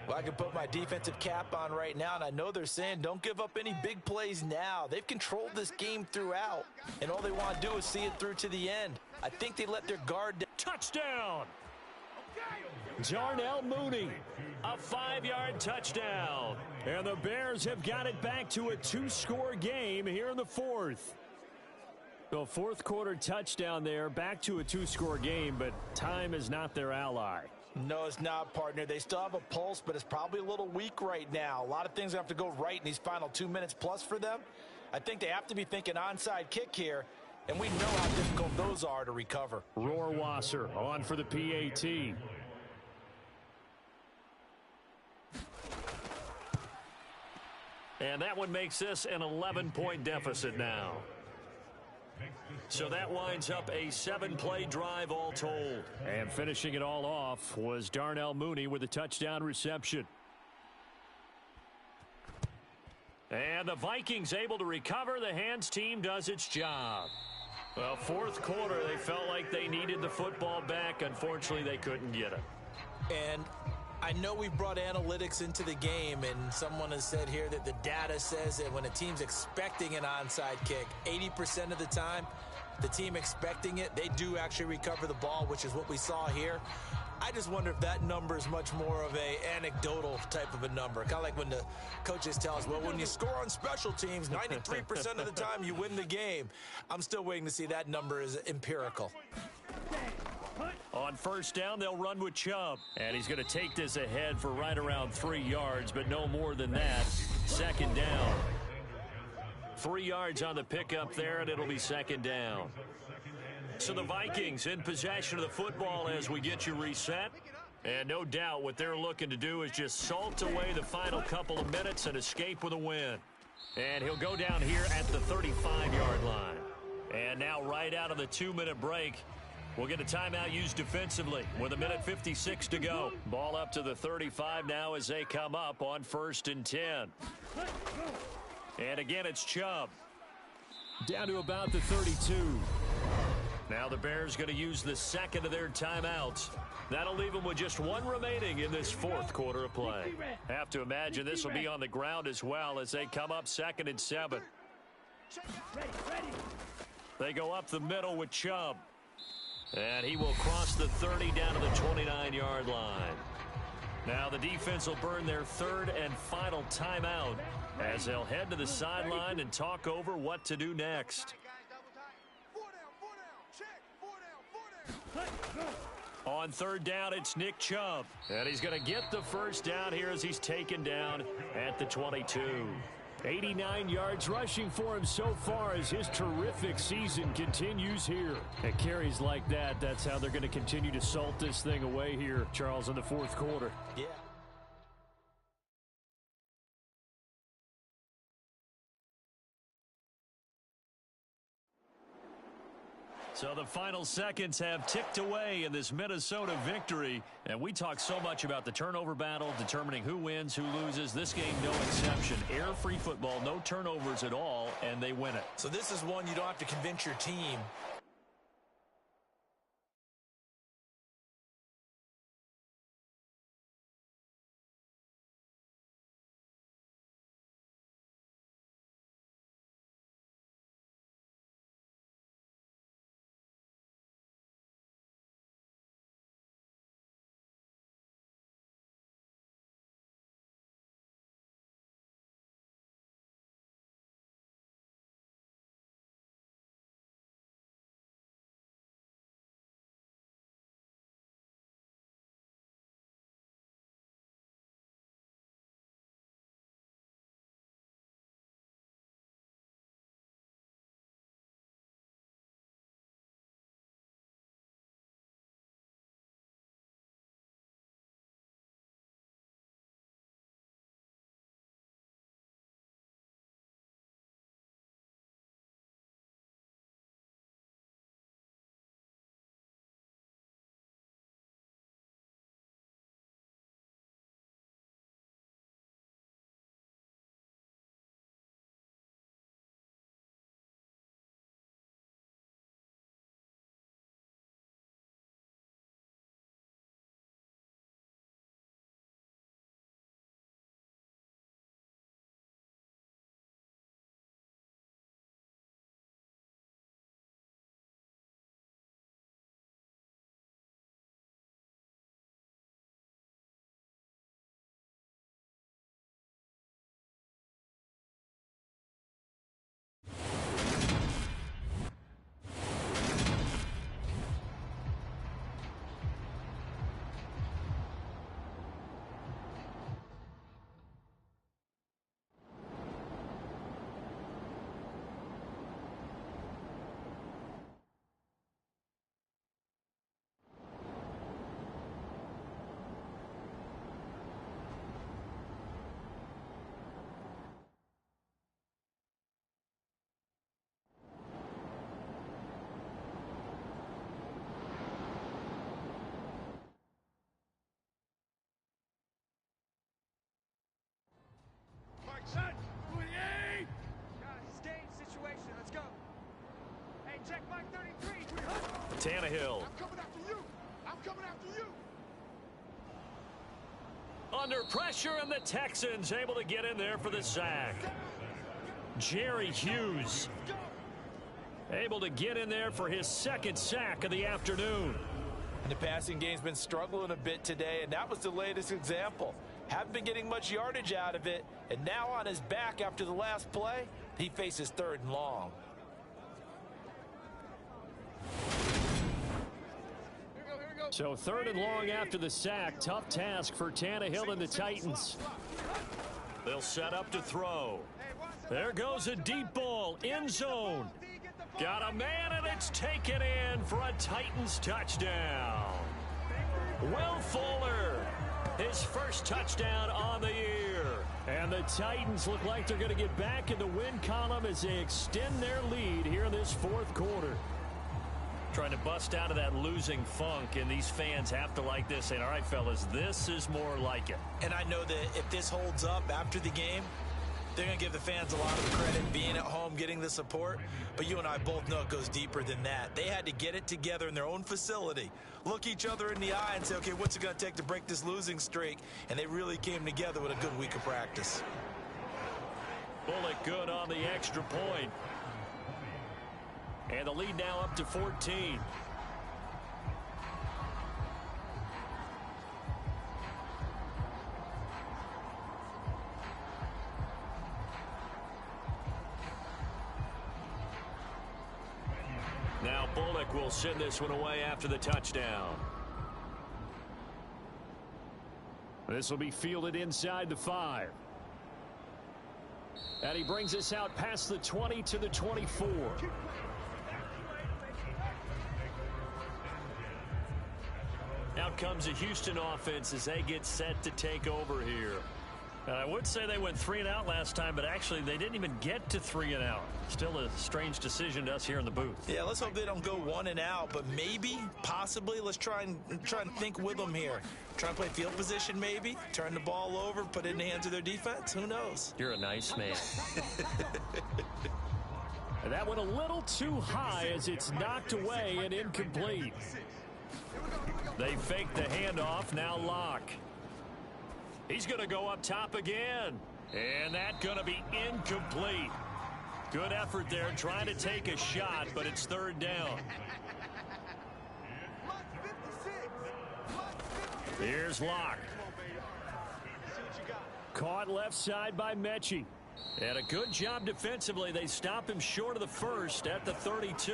Well, I can put my defensive cap on right now, and I know they're saying don't give up any big plays now. They've controlled this game throughout, and all they want to do is see it through to the end. I think they let their guard down. Touchdown! Darnell Mooney, a 5-yard touchdown. And the Bears have got it back to a 2-score game here in the fourth. The fourth quarter touchdown there, back to a 2-score game, but time is not their ally. No, it's not, partner. They still have a pulse, but it's probably a little weak right now. A lot of things have to go right in these final 2 minutes plus for them. I think they have to be thinking onside kick here, and we know how difficult those are to recover. Rohrwasser on for the PAT. And that one makes this an 11-point deficit now. So that winds up a 7-play drive all told. And finishing it all off was Darnell Mooney with a touchdown reception. And the Vikings able to recover. The hands team does its job. Well, fourth quarter, they felt like they needed the football back. Unfortunately, they couldn't get it. And I know we've brought analytics into the game, and someone has said here that the data says that when a team's expecting an onside kick, 80% of the time, the team expecting it, they do actually recover the ball, which is what we saw here. I just wonder if that number is much more of a anecdotal type of a number. Kind of like when the coaches tell us, well, when you score on special teams, 93% of the time you win the game. I'm still waiting to see that number is empirical. On first down, they'll run with Chubb. And he's going to take this ahead for right around 3 yards, but no more than that. Second down. 3 yards on the pickup there, and it'll be second down. So the Vikings in possession of the football as we get you reset. And no doubt what they're looking to do is just salt away the final couple of minutes and escape with a win. And he'll go down here at the 35-yard line. And now right out of the 2-minute break, we'll get a timeout used defensively with 1:56 to go. Ball up to the 35 now as they come up on 1st and 10. And again, it's Chubb. Down to about the 32. Now the Bears going to use the second of their timeouts. That'll leave them with just one remaining in this fourth quarter of play. Have to imagine this will be on the ground as well as they come up 2nd and 7. They go up the middle with Chubb. And he will cross the 30 down to the 29-yard line. Now the defense will burn their third and final timeout as they'll head to the sideline and talk over what to do next. On third down, it's Nick Chubb. And he's going to get the first down here as he's taken down at the 22. 89 yards rushing for him so far as his terrific season continues here. At carries like that, that's how they're going to continue to salt this thing away here, Charles, in the fourth quarter. Yeah. So the final seconds have ticked away in this Minnesota victory. And we talk so much about the turnover battle, determining who wins, who loses. This game, no exception. Air-free football, no turnovers at all, and they win it. So this is one you don't have to convince your team Tannehill. I'm coming after you. I'm coming after you. Under pressure, and the Texans able to get in there for the sack. Jerry Hughes able to get in there for his second sack of the afternoon. And the passing game's been struggling a bit today, and that was the latest example. Haven't been getting much yardage out of it, and now on his back after the last play, he faces 3rd and long. So 3rd and long after the sack. Tough task for Tannehill and the Titans. They'll set up to throw. There goes a deep ball, end zone. Got a man, and it's taken in for a Titans touchdown. Will Fuller, his first touchdown on the year. And the Titans look like they're going to get back in the win column as they extend their lead here in this 4th quarter. Trying to bust out of that losing funk, and these fans have to like this, saying, all right, fellas, this is more like it. And I know that if this holds up after the game, they're going to give the fans a lot of credit being at home, getting the support. But you and I both know it goes deeper than that. They had to get it together in their own facility, look each other in the eye and say, okay, what's it going to take to break this losing streak? And they really came together with a good week of practice. Bullock good on the extra point. And the lead now up to 14. Now Bullock will send this one away after the touchdown. This will be fielded inside the 5. And he brings us out past the 20 to the 24. Out comes the Houston offense as they get set to take over here. And I would say they went 3 and out last time, but actually they didn't even get to 3 and out. Still a strange decision to us here in the booth. Yeah, let's hope they don't go 1 and out, but maybe, possibly, let's try and think with them here. Try and play field position maybe, turn the ball over, put it in the hands of their defense. Who knows? You're a nice man. And that went a little too high as it's knocked away and incomplete. They fake the handoff, now Locke. He's going to go up top again. And that's going to be incomplete. Good effort there trying to take a shot, but it's 3rd down. Here's Locke. Caught left side by Mechie. And a good job defensively. They stop him short of the first at the 32.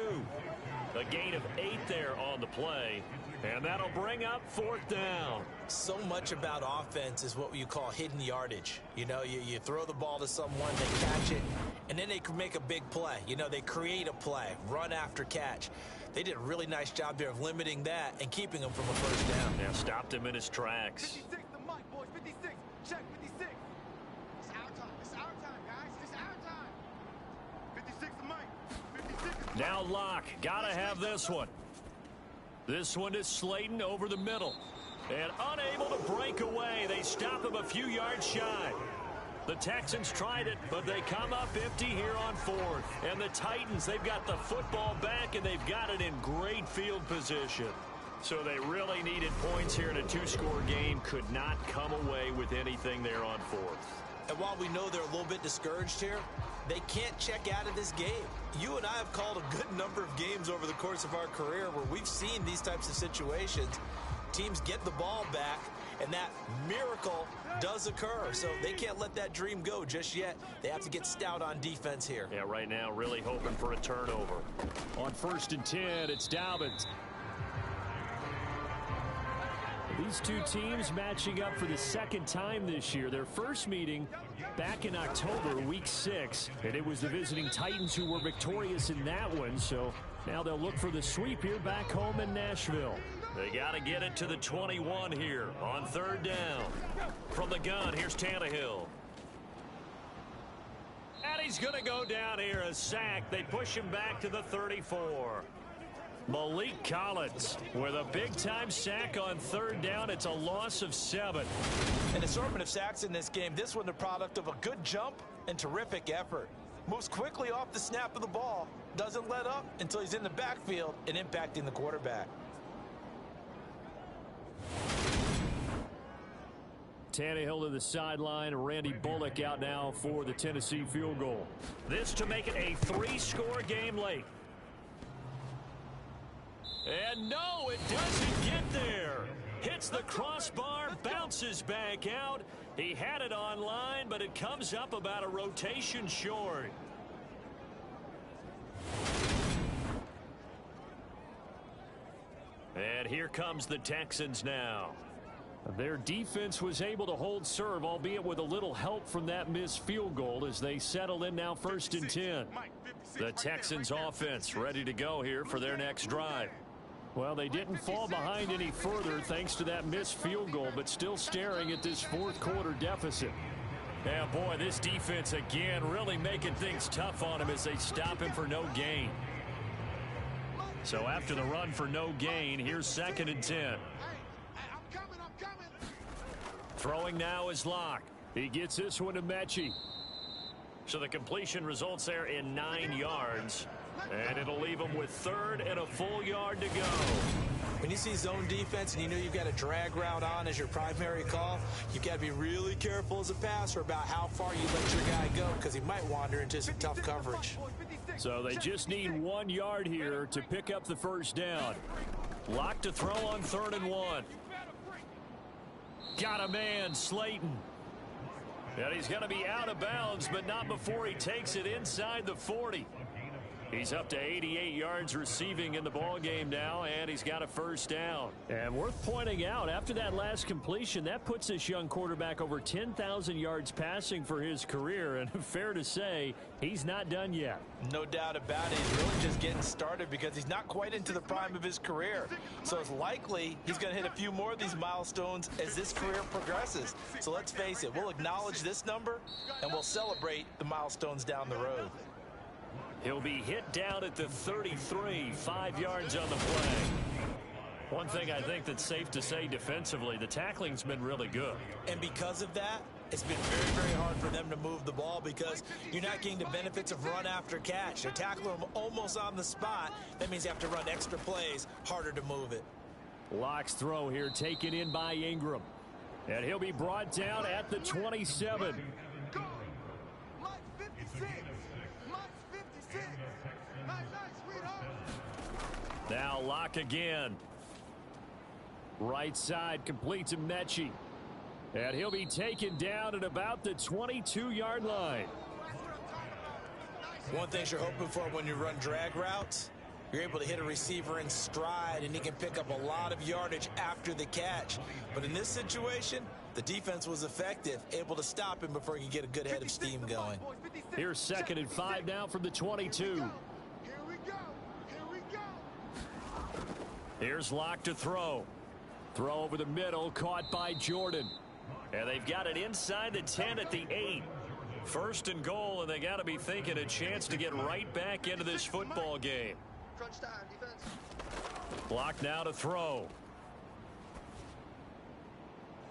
A gain of 8 there on the play. And that'll bring up 4th down. So much about offense is what you call hidden yardage. You know, you throw the ball to someone, they catch it, and then they can make a big play. You know, they create a play, run after catch. They did a really nice job there of limiting that and keeping him from a 1st down. Yeah, stopped him in his tracks. 56, the mic, boys. 56. Check 56. It's our time. It's our time, guys. It's our time. 56, the mic. 56. Now Locke. Gotta have this one. This one is Slayton over the middle. And unable to break away. They stop him a few yards shy. The Texans tried it, but they come up empty here on 4th. And the Titans, they've got the football back, and they've got it in great field position. So they really needed points here in a 2-score game. Could not come away with anything there on 4th. And while we know they're a little bit discouraged here, they can't check out of this game. You and I have called a good number of games over the course of our career where we've seen these types of situations. Teams get the ball back, and that miracle does occur. So they can't let that dream go just yet. They have to get stout on defense here. Yeah, right now really hoping for a turnover. On 1st and 10, it's Dobbins. These two teams matching up for the 2nd time this year. Their first meeting back in October, week 6. And it was the visiting Titans who were victorious in that one. So now they'll look for the sweep here back home in Nashville. They got to get it to the 21 here on 3rd down. From the gun, here's Tannehill. And he's going to go down here, a sack. They push him back to the 34. Malik Collins with a big-time sack on 3rd down. It's a loss of 7. An assortment of sacks in this game. This one the product of a good jump and terrific effort. moves quickly off the snap of the ball, doesn't let up until he's in the backfield and impacting the quarterback. Tannehill to the sideline. Randy Bullock out now for the Tennessee field goal. This to make it a 3-score game late. And no, it doesn't get there. Hits the crossbar, bounces back out. He had it on line, but it comes up about a rotation short. And here comes the Texans now. Their defense was able to hold serve, albeit with a little help from that missed field goal as they settle in now 1st and 10. The Texans offense ready to go here for their next drive. Well, they didn't fall behind any further thanks to that missed field goal, but still staring at this 4th quarter deficit. Yeah, boy, this defense again really making things tough on him as they stop him for no gain. So after the run for no gain, here's 2nd and 10. Throwing now is Locke. He gets this one to Mechie. So the completion results there in 9 yards. And it'll leave him with 3rd and a full yard to go. When you see zone defense and you know you've got a drag route on as your primary call, you've got to be really careful as a passer about how far you let your guy go because he might wander into some tough coverage. So they just need 1 yard here to pick up the 1st down. Locke to throw on 3rd and 1. Got a man, Slayton. And he's going to be out of bounds, but not before he takes it inside the 40. He's up to 88 yards receiving in the ball game now, and he's got a 1st down. And worth pointing out, after that last completion, that puts this young quarterback over 10,000 yards passing for his career. And fair to say, he's not done yet. No doubt about it. He's really just getting started because he's not quite into the prime of his career. So it's likely he's going to hit a few more of these milestones as this career progresses. So let's face it, we'll acknowledge this number, and we'll celebrate the milestones down the road. He'll be hit down at the 33, 5 yards on the play. One thing I think that's safe to say defensively, the tackling's been really good. And because of that, it's been very, very hard for them to move the ball because you're not getting the benefits of run after catch. They're tackling them almost on the spot. That means you have to run extra plays, harder to move it. Locke's throw here taken in by Ingram. And he'll be brought down at the 27. Now Locke again. Right side complete to Mechie. And he'll be taken down at about the 22-yard line. One thing you're hoping for when you run drag routes, you're able to hit a receiver in stride and he can pick up a lot of yardage after the catch. But in this situation, the defense was effective, able to stop him before he could get a good head of steam going. Here's 2nd and 5 now from the 22. Here's Locke to throw. Throw over the middle, caught by Jordan. And they've got it inside the 10 at the 8. 1st and goal, and they got to be thinking a chance to get right back into this football game. Locke now to throw.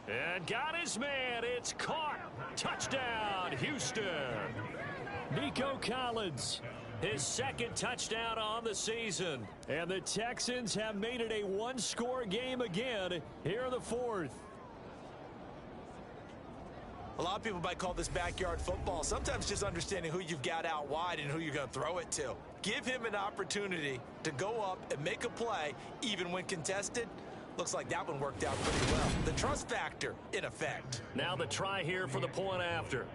And got his man. It's caught. Touchdown, Houston. Nico Collins. His 2nd touchdown on the season. And the Texans have made it a 1-score game again here in the 4th. A lot of people might call this backyard football. Sometimes just understanding who you've got out wide and who you're going to throw it to. Give him an opportunity to go up and make a play, even when contested. Looks like that one worked out pretty well. The trust factor in effect. Now the try here for the point after.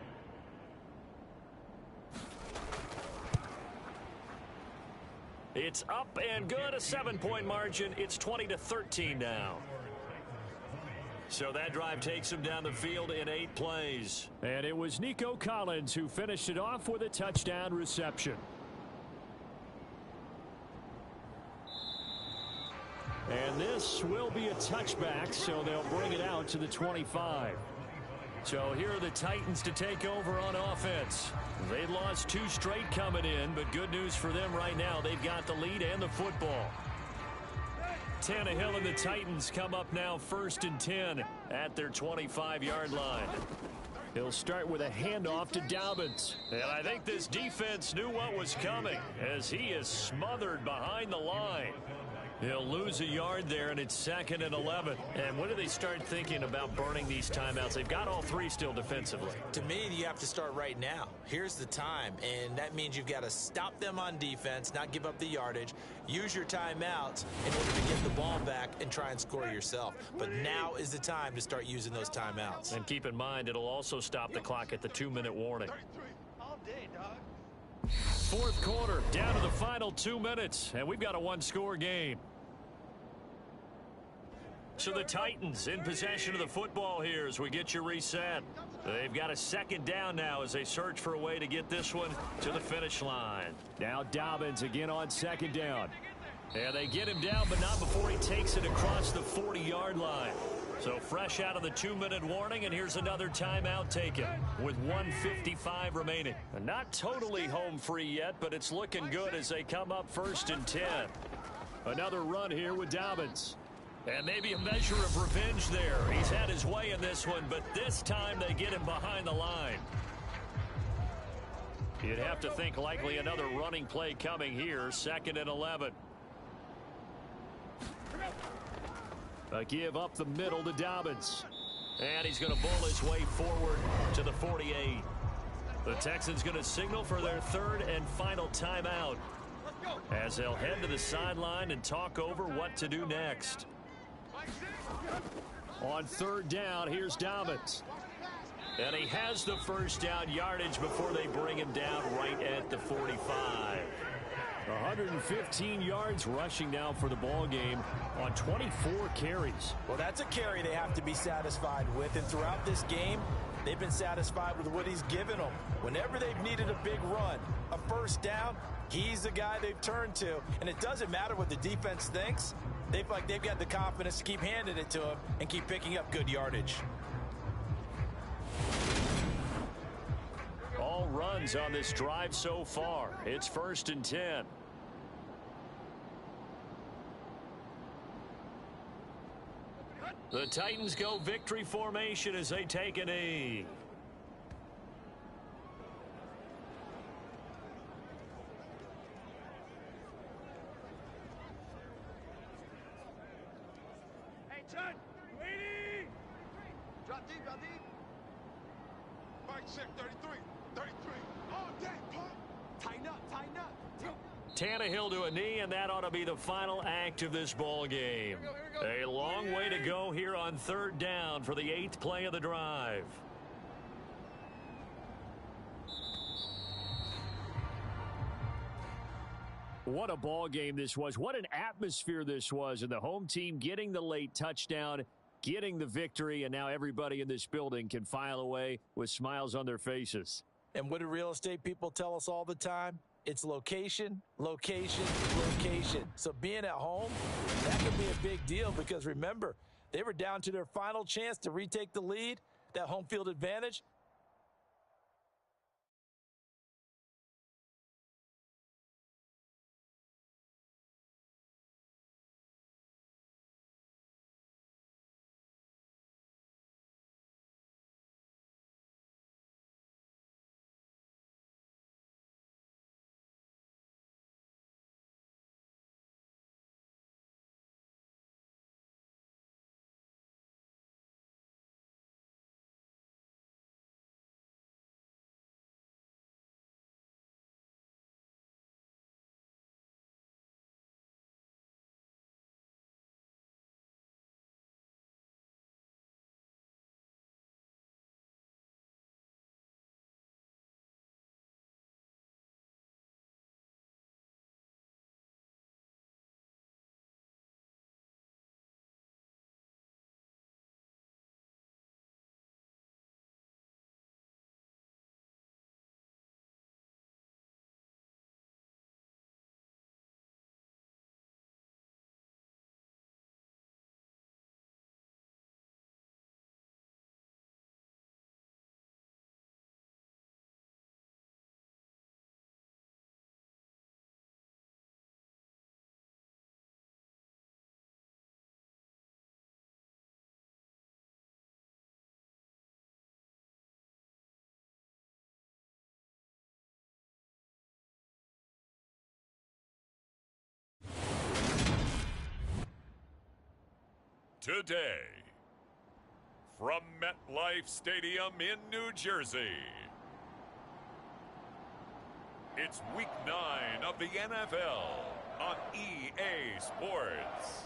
It's up and good, a 7-point margin. It's 20-13 now. So that drive takes him down the field in 8 plays. And it was Nico Collins who finished it off with a touchdown reception. And this will be a touchback, so they'll bring it out to the 25. So here are the Titans to take over on offense. They lost 2 straight coming in, but good news for them right now. They've got the lead and the football. Tannehill and the Titans come up now 1st and 10 at their 25-yard line. He'll start with a handoff to Dobbins. And I think this defense knew what was coming as he is smothered behind the line. He'll lose a yard there, and it's 2nd and 11. And when do they start thinking about burning these timeouts? They've got all three still defensively. To me, you have to start right now. Here's the time, and that means you've got to stop them on defense, not give up the yardage, use your timeouts in order to get the ball back and try and score yourself. But now is the time to start using those timeouts. And keep in mind, it'll also stop the clock at the 2-minute warning. All day, dog. 4th quarter, down to the final 2 minutes, and we've got a one-score game. So the Titans in possession of the football here as we get you reset. They've got a 2nd down now as they search for a way to get this one to the finish line. Now Dobbins again on 2nd down. And they get him down, but not before he takes it across the 40-yard line. So fresh out of the 2-minute warning, and here's another timeout taken with 1:55 remaining. And not totally home free yet, but it's looking good as they come up 1st and 10. Another run here with Dobbins. And maybe a measure of revenge there. He's had his way in this one, but this time they get him behind the line. You'd have to think likely another running play coming here, 2nd and 11. A give up the middle to Dobbins. And he's going to bull his way forward to the 48. The Texans going to signal for their 3rd and final timeout as they'll head to the sideline and talk over what to do next. On 3rd down, here's Dobbins. And he has the 1st down yardage before they bring him down right at the 45. 115 yards rushing now for the ball game on 24 carries. Well, that's a carry they have to be satisfied with, and throughout this game, they've been satisfied with what he's given them. Whenever they've needed a big run, a 1st down, he's the guy they've turned to, and it doesn't matter what the defense thinks. They've got the confidence to keep handing it to him and keep picking up good yardage. All runs on this drive so far. It's 1st and 10. The Titans go victory formation as they take a knee. Drop deep, drop deep. Mike check 33. 33. All day, pump. Tighten up, tighten up. Tannehill to a knee, and that ought to be the final act of this ball game. A long way to go here on 3rd down for the 8th play of the drive. What a ball game this was. What an atmosphere this was. And the home team getting the late touchdown, getting the victory, and now everybody in this building can file away with smiles on their faces. And what do real estate people tell us all the time? It's location, location, location. So being at home, that could be a big deal because remember, they were down to their final chance to retake the lead, that home field advantage. today. From MetLife Stadium in New Jersey, it's Week 9 of the NFL on EA Sports.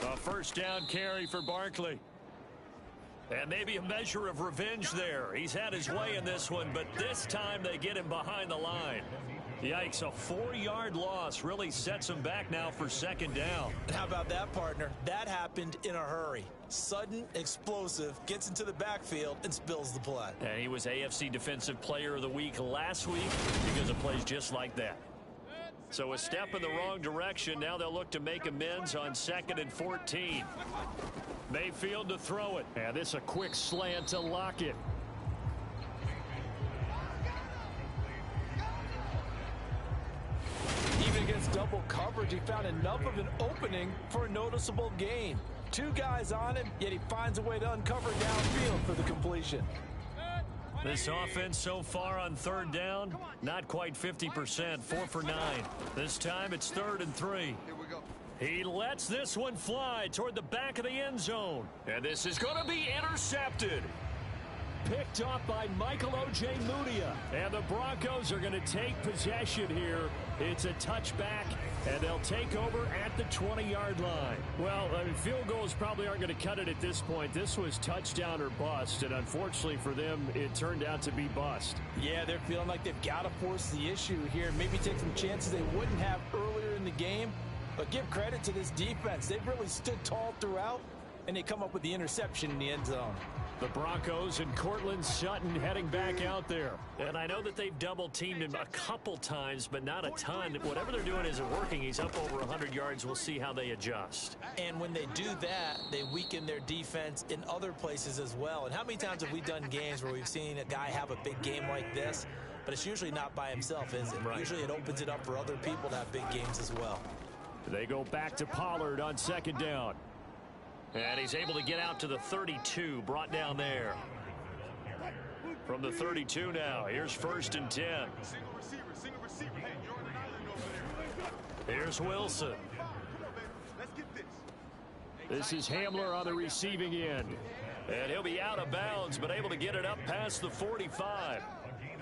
A first down carry for Barkley. And maybe a measure of revenge there. He's had his way in this one, but this time they get him behind the line. Yikes, a 4-yard loss really sets him back now for second down. And how about that, partner? That happened in a hurry. Sudden, explosive, gets into the backfield and spills the play. And he was AFC Defensive Player of the Week last week because of plays just like that. So a step in the wrong direction. Now they'll look to make amends on 2nd and 14. Mayfield to throw it. And this a quick slant to Lockett. Even against double coverage, he found enough of an opening for a noticeable gain. 2 guys on him, yet he finds a way to uncover downfield for the completion. This offense so far on 3rd down, not quite 50%, 4 for 9. This time it's 3rd and 3. Here we go. He lets this one fly toward the back of the end zone. And this is going to be intercepted. Picked off by Michael Ojemudia. And the Broncos are going to take possession here. It's a touchback, and they'll take over at the 20-yard line. Well, I mean, field goals probably aren't going to cut it at this point. This was touchdown or bust, and unfortunately for them, it turned out to be bust. Yeah, they're feeling like they've got to force the issue here. Maybe take some chances they wouldn't have earlier in the game. But give credit to this defense. They've really stood tall throughout, and they come up with the interception in the end zone. The Broncos and Cortland Sutton heading back out there. And I know that they've double-teamed him a couple times, but not a ton. Whatever they're doing isn't working. He's up over 100 yards. We'll see how they adjust. And when they do that, they weaken their defense in other places as well. And how many times have we done games where we've seen a guy have a big game like this, but it's usually not by himself, is it? Right. Usually it opens it up for other people to have big games as well. They go back to Pollard on 2nd down. And he's able to get out to the 32, brought down there. From the 32 now, here's 1st and 10. Single receiver. Hey, you're on an island over there. Here's Wilson. Come on, baby. Let's get this. This is Hamler on the receiving end. And he'll be out of bounds, but able to get it up past the 45.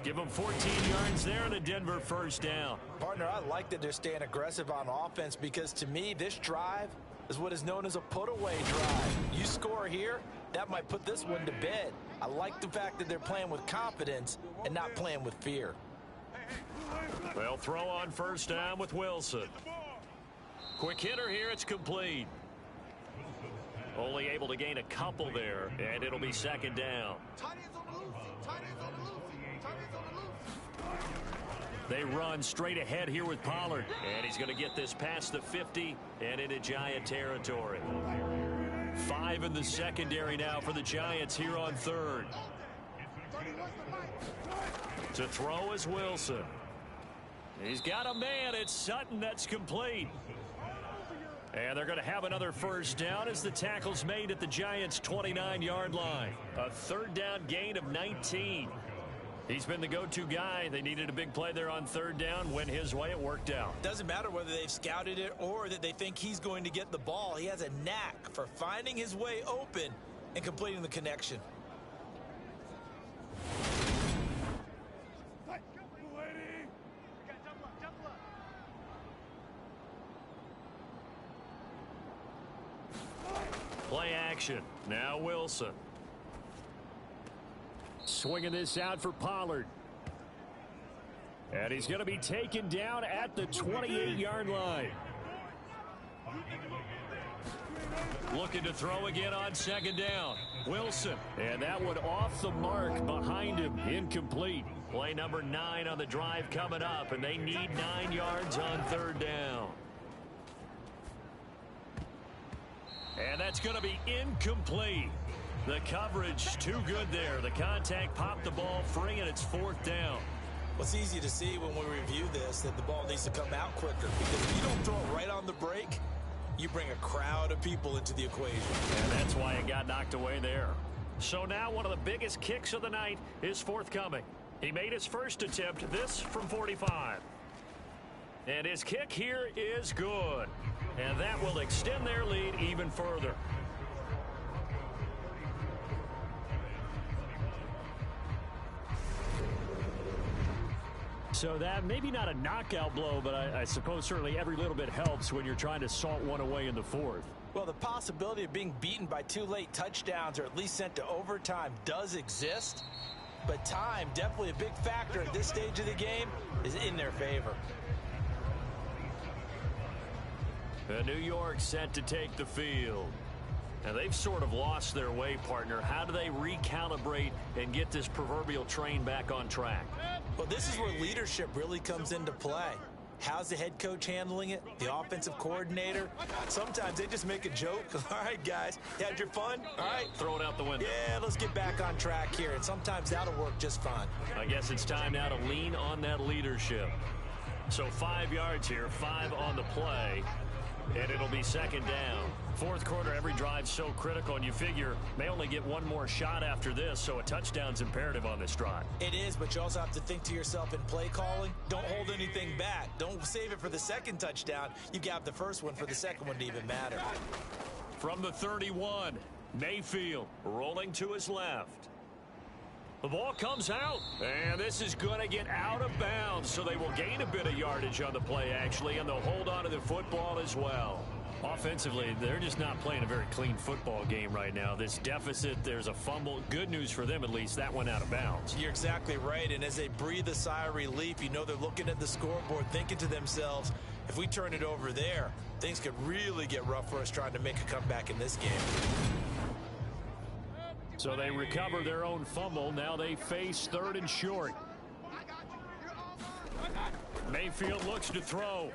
Give him 14 yards there and a Denver first down. Partner, I like that they're staying aggressive on offense because, to me, this drive is what is known as a put-away drive. You score here, that might put this one to bed. I like the fact that they're playing with confidence and not playing with fear. They'll throw on 1st down with Wilson. Quick hitter here, it's complete. Only able to gain a couple there, and it'll be 2nd down. Tight ends on the loose. Tight ends on the loose. Tight ends on the loose. They run straight ahead here with Pollard. And he's going to get this past the 50 and into Giant territory. 5 in the secondary now for the Giants here on 3rd. To throw is Wilson. He's got a man. It's Sutton. That's complete. And they're going to have another first down as the tackle's made at the Giants' 29-yard line. A 3rd down gain of 19. He's been the go-to guy. They needed a big play there on 3rd down. Went his way. It worked out. Doesn't matter whether they've scouted it or that they think he's going to get the ball. He has a knack for finding his way open and completing the connection. Play action. Now Wilson. Swinging this out for Pollard. And he's going to be taken down at the 28-yard line. Looking to throw again on second down. Wilson. And that one off the mark behind him. Incomplete. Play number 9 on the drive coming up, and they need 9 yards on third down. And that's going to be incomplete. The coverage too good there. The contact popped the ball free, and it's fourth down. Well, it's easy to see when we review this that the ball needs to come out quicker, because if you don't throw it right on the break, you bring a crowd of people into the equation. And that's why it got knocked away there. So now one of the biggest kicks of the night is forthcoming. He made his first attempt, this from 45. And his kick here is good. And that will extend their lead even further. So that maybe not a knockout blow, but I suppose certainly every little bit helps when you're trying to salt one away in the fourth. Well, the possibility of being beaten by 2 late touchdowns or at least sent to overtime does exist. But time, definitely a big factor at this stage of the game, is in their favor. New York set to take the field. And they've sort of lost their way, partner. How do they recalibrate and get this proverbial train back on track? Well, this is where leadership really comes into play. How's the head coach handling it? The offensive coordinator? Sometimes they just make a joke. All right, guys, you had your fun? All right. Throw it out the window. Yeah, let's get back on track here. And sometimes that'll work just fine. I guess it's time now to lean on that leadership. So 5 yards here, 5 on the play. And it'll be second down. Fourth quarter, every drive's so critical, and you figure may only get one more shot after this, so a touchdown's imperative on this drive. It is, but you also have to think to yourself in play calling, don't hold anything back. Don't save it for the second touchdown. You got the first one for the second one to even matter. From the 31, Mayfield rolling to his left. The ball comes out, and this is going to get out of bounds, so they will gain a bit of yardage on the play, actually, and they'll hold on to the football as well. Offensively, they're just not playing a very clean football game right now. This deficit, there's a fumble. Good news for them, at least. That went out of bounds. You're exactly right, and as they breathe a sigh of relief, you know they're looking at the scoreboard, thinking to themselves, if we turn it over there, things could really get rough for us trying to make a comeback in this game. So they recover their own fumble. Now they face third and short. Mayfield looks to throw.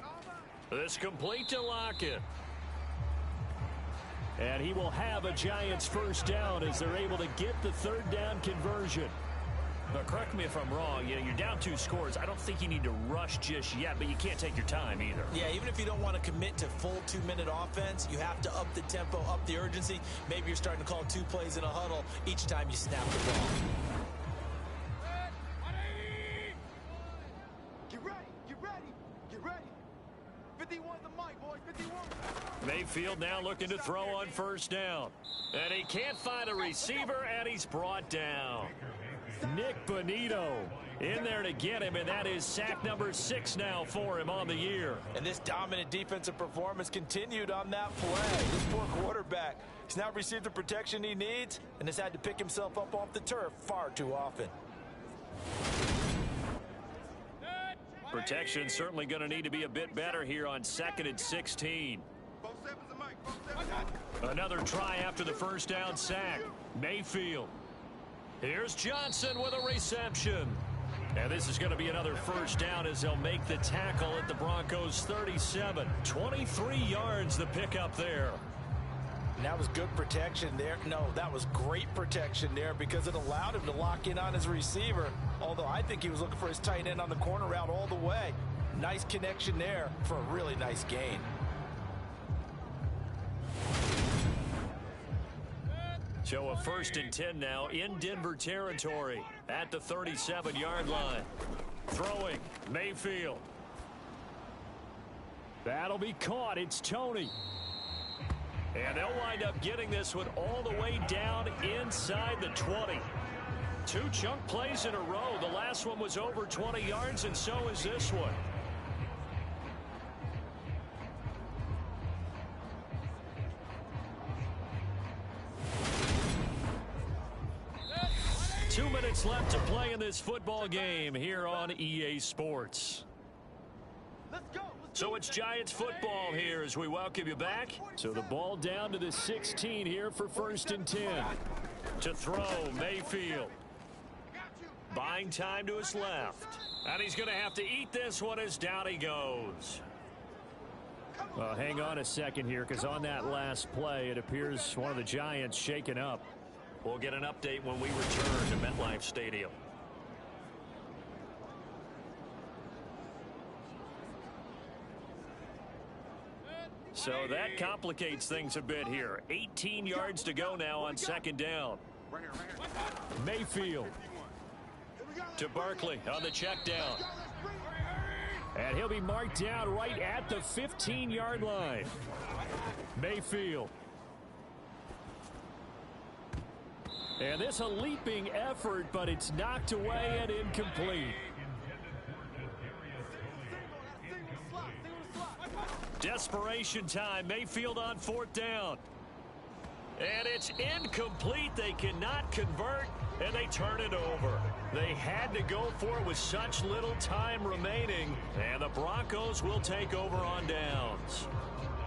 This complete to Lockett. And he will have a Giants first down as they're able to get the third down conversion. But correct me if I'm wrong, you're down 2 scores. I don't think you need to rush just yet, but you can't take your time either. Yeah, even if you don't want to commit to full 2-minute offense, you have to up the tempo, up the urgency. Maybe you're starting to call 2 plays in a huddle each time you snap the ball. Get ready, get ready, get ready. 51 the mic, boys, 51. Mayfield now looking to throw on first down. And he can't find a receiver, and he's brought down. Nick Bonito in there to get him, and that is sack number 6 now for him on the year. And this dominant defensive performance continued on that play. This poor quarterback, he's not received the protection he needs and has had to pick himself up off the turf far too often. Protection certainly going to need to be a bit better here on 2nd and 16. Another try after the first down sack. Mayfield. Here's Johnson with a reception. And this is going to be another first down as they'll make the tackle at the Broncos 37. 23 yards the pickup there. And that was good protection there. No, that was great protection there because it allowed him to lock in on his receiver. Although I think he was looking for his tight end on the corner route all the way. Nice connection there for a really nice gain. So a 1st and 10 now in Denver territory at the 37-yard line. Throwing, Mayfield. That'll be caught. It's Tony. And they'll wind up getting this one all the way down inside the 20. 2 chunk plays in a row. The last one was over 20 yards, and so is this one. 2 minutes left to play in this football game here on EA Sports. Let's go. So it's Giants football here as we welcome you back. So the ball down to the 16 here for 1st and 10. To throw, Mayfield. Buying time to his left. And he's going to have to eat this one as down he goes. Hang on a second here, because on that last play, it appears one of the Giants shaken up. We'll get an update when we return to MetLife Stadium. So that complicates things a bit here. 18 yards to go now on 2nd down. Mayfield to Barkley on the check down. And he'll be marked down right at the 15-yard line. Mayfield. And this a leaping effort, but it's knocked away and incomplete. Desperation time. Mayfield on 4th down. And it's incomplete. They cannot convert, and they turn it over. They had to go for it with such little time remaining, and the Broncos will take over on downs.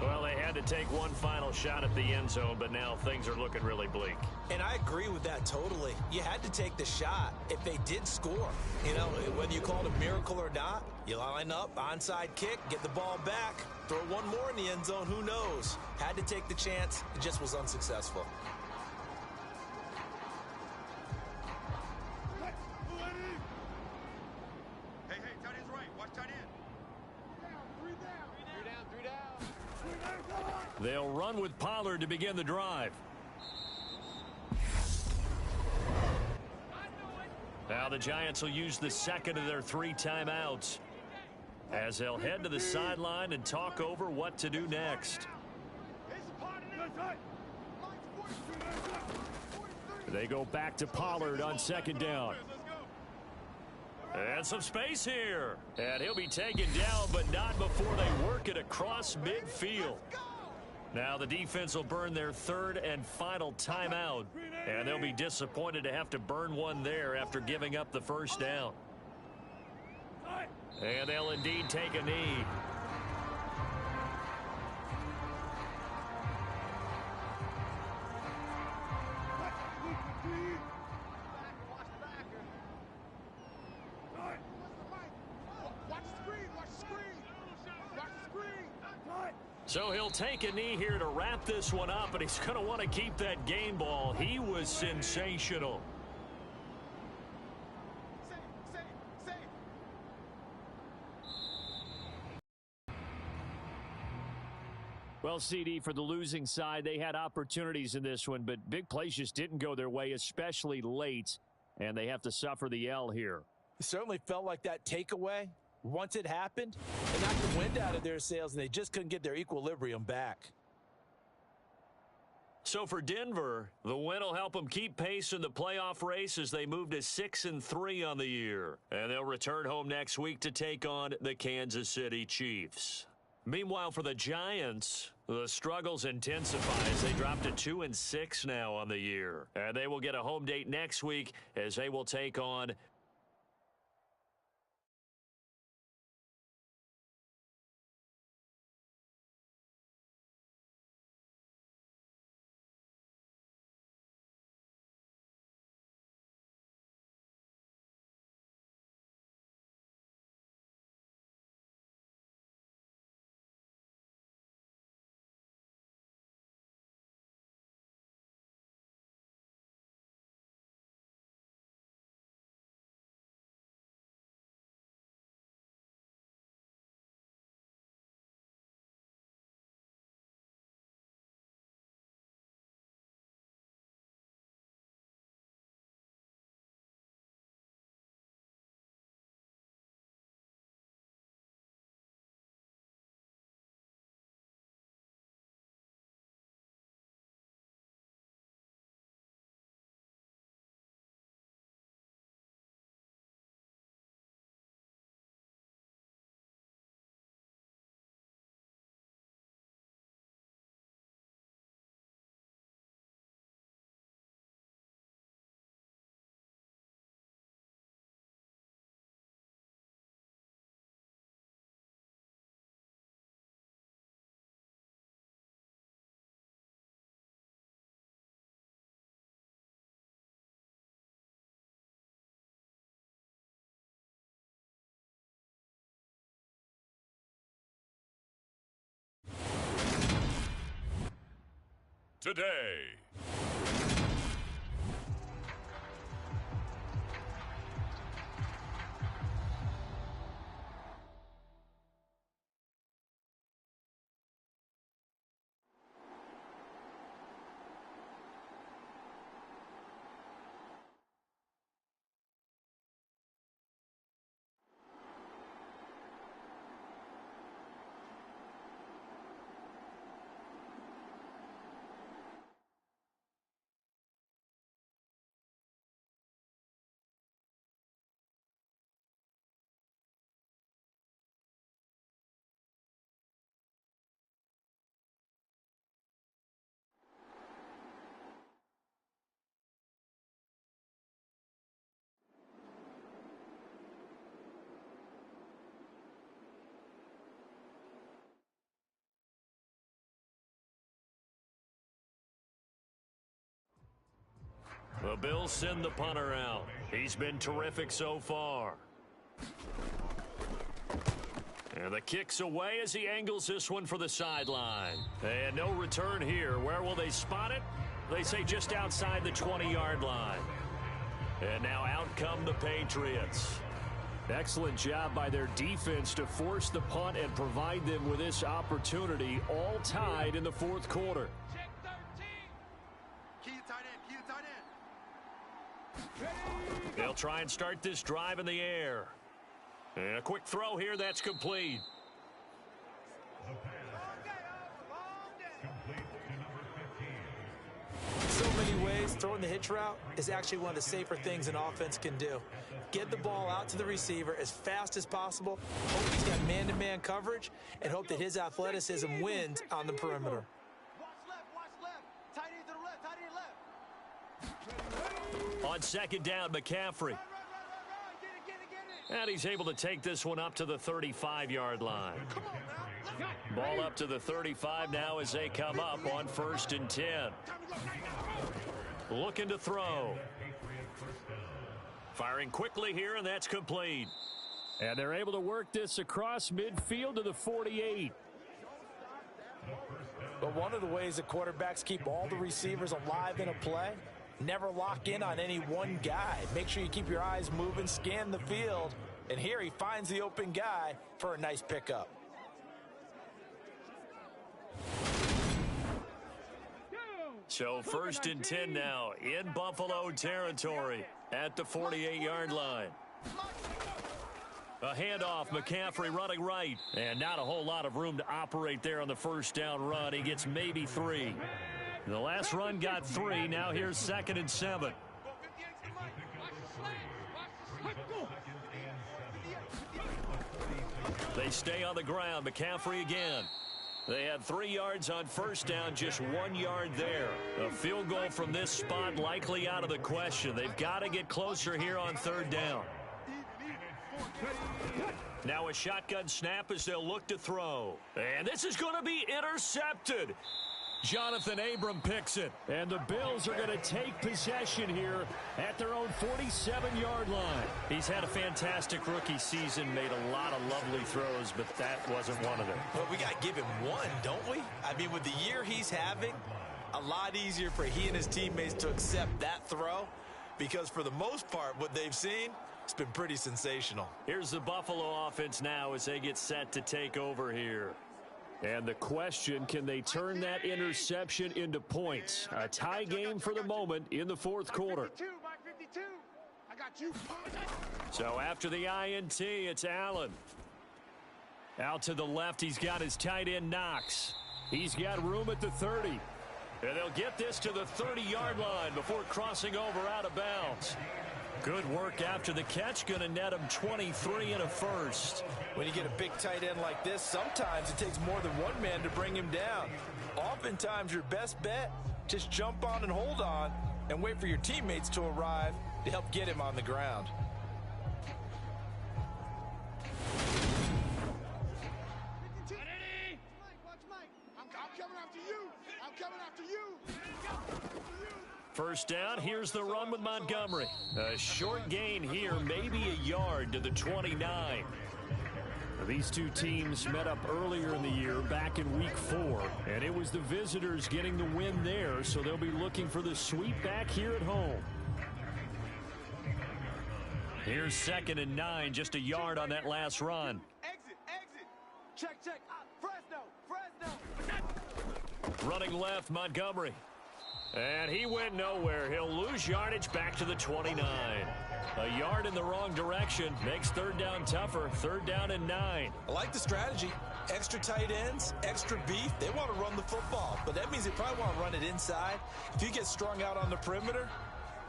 Well, they had to take one final shot at the end zone, but now things are looking really bleak. And I agree with that totally. You had to take the shot if they did score. You know, whether you call it a miracle or not, you line up, onside kick, get the ball back, throw one more in the end zone, who knows? Had to take the chance, it just was unsuccessful. Hey, tight end's right. Watch tight end. Three down. They'll run with Pollard to begin the drive. Now the Giants will use the second of their 3 timeouts as they'll head to the sideline and talk over what to do next. They go back to Pollard on 2nd down. And some space here. And he'll be taken down, but not before they work it across midfield. Now the defense will burn their 3rd and final timeout. And they'll be disappointed to have to burn one there after giving up the 1st down. And they'll indeed take a knee. So he'll take a knee here to wrap this one up, and he's going to want to keep that game ball. He was sensational. Well, CD, for the losing side, they had opportunities in this one, but big plays just didn't go their way, especially late, and they have to suffer the L here. It certainly felt like that takeaway, once it happened, it knocked the wind out of their sails, and they just couldn't get their equilibrium back. So for Denver, the win will help them keep pace in the playoff race as they move to 6-3 on the year. And they'll return home next week to take on the Kansas City Chiefs. Meanwhile, for the Giants, the struggles intensify as they drop to 2-6 now on the year. And they will get a home date next week as they will take on today. The Bills send the punter out. He's been terrific so far. And the kick's away as he angles this one for the sideline. And no return here. Where will they spot it? They say just outside the 20-yard line. And now out come the Patriots. Excellent job by their defense to force the punt and provide them with this opportunity, all tied in the fourth quarter. Check 13. Key tight end. Key tight end. They'll try and start this drive in the air. And a quick throw here, that's complete. In so many ways, throwing the hitch route is actually one of the safer things an offense can do. Get the ball out to the receiver as fast as possible, hope he's got man-to-man coverage, and hope that his athleticism wins on the perimeter. Watch left. Tight end to the left. Tight end left. On second down, McCaffrey. Right. Get it. And he's able to take this one up to the 35-yard line. Come on now. Ball up to the 35 now as they come up on 1st and 10. Looking to throw. Firing quickly here, and that's complete. And they're able to work this across midfield to the 48. But one of the ways that quarterbacks keep all the receivers alive in a play, never lock in on any one guy. Make sure you keep your eyes moving, scan the field. And here he finds the open guy for a nice pickup. So 1st and 10 now in Buffalo territory at the 48-yard line. A handoff, McCaffrey running right. And not a whole lot of room to operate there on the first down run. He gets maybe 3. The last run got 3. Now here's 2nd and 7. They stay on the ground. McCaffrey again. They had 3 yards on first down, just 1 yard there. A field goal from this spot likely out of the question. They've got to get closer here on 3rd down. Now a shotgun snap as they'll look to throw. And this is going to be intercepted. Jonathan Abram picks it. And the Bills are going to take possession here at their own 47-yard line. He's had a fantastic rookie season, made a lot of lovely throws, but that wasn't one of them. Well, we got to give him one, don't we? I mean, with the year he's having, a lot easier for he and his teammates to accept that throw because for the most part, what they've seen, it's been pretty sensational. Here's the Buffalo offense now as they get set to take over here. And the question, can they turn that interception into points? A tie game for the moment in the fourth quarter. Mike 52. I got you. So after the INT, it's Allen. Out to the left, he's got his tight end Knox. He's got room at the 30. And they'll get this to the 30-yard line before crossing over out of bounds. Good work after the catch, going to net him 23 and a first. When you get a big tight end like this, sometimes it takes more than one man to bring him down. Oftentimes, your best bet, just jump on and hold on and wait for your teammates to arrive to help get him on the ground. Watch Mike. I'm coming after you. I'm coming after you. First down, here's the run with Montgomery. A short gain here, maybe a yard to the 29. These two teams met up earlier in the year, back in week 4, and it was the visitors getting the win there, so they'll be looking for the sweep back here at home. Here's 2nd and 9, just a yard on that last run. Exit. Check. Fresno. Running left, Montgomery. And he went nowhere. He'll lose yardage back to the 29. A yard in the wrong direction makes 3rd down tougher. 3rd down and 9. I like the strategy. Extra tight ends, extra beef. They want to run the football, but that means they probably want to run it inside. If you get strung out on the perimeter,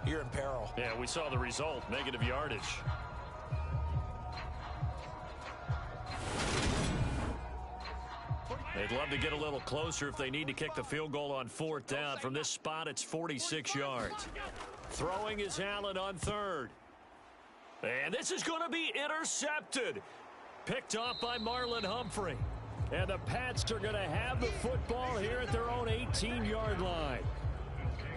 you're in peril. Yeah, we saw the result, negative yardage. They'd love to get a little closer if they need to kick the field goal on 4th down. From this spot, it's 46 yards. Throwing is Allen on 3rd. And this is going to be intercepted. Picked off by Marlon Humphrey. And the Pats are going to have the football here at their own 18-yard line.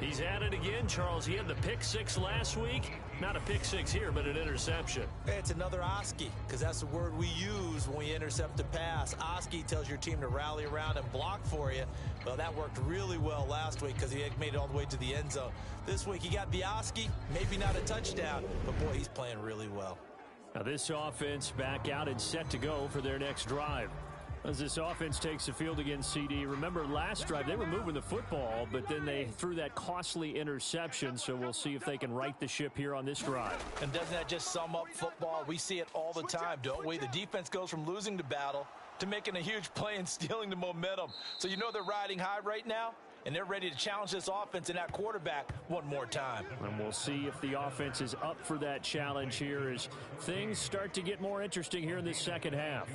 He's at it again, Charles. He had the pick 6 last week. Not a pick 6 here, but an interception. Hey, it's another Oski, because that's the word we use when we intercept a pass. Oski tells your team to rally around and block for you. Well, that worked really well last week because he made it all the way to the end zone. This week, he got the Oski, maybe not a touchdown, but boy, he's playing really well. Now this offense back out and set to go for their next drive. As this offense takes the field against CD, remember last drive they were moving the football, but then they threw that costly interception, so we'll see if they can right the ship here on this drive. And doesn't that just sum up football? We see it all the time, don't we? The defense goes from losing the battle to making a huge play and stealing the momentum. So you know they're riding high right now, and they're ready to challenge this offense and that quarterback one more time. And we'll see if the offense is up for that challenge here as things start to get more interesting here in this second half.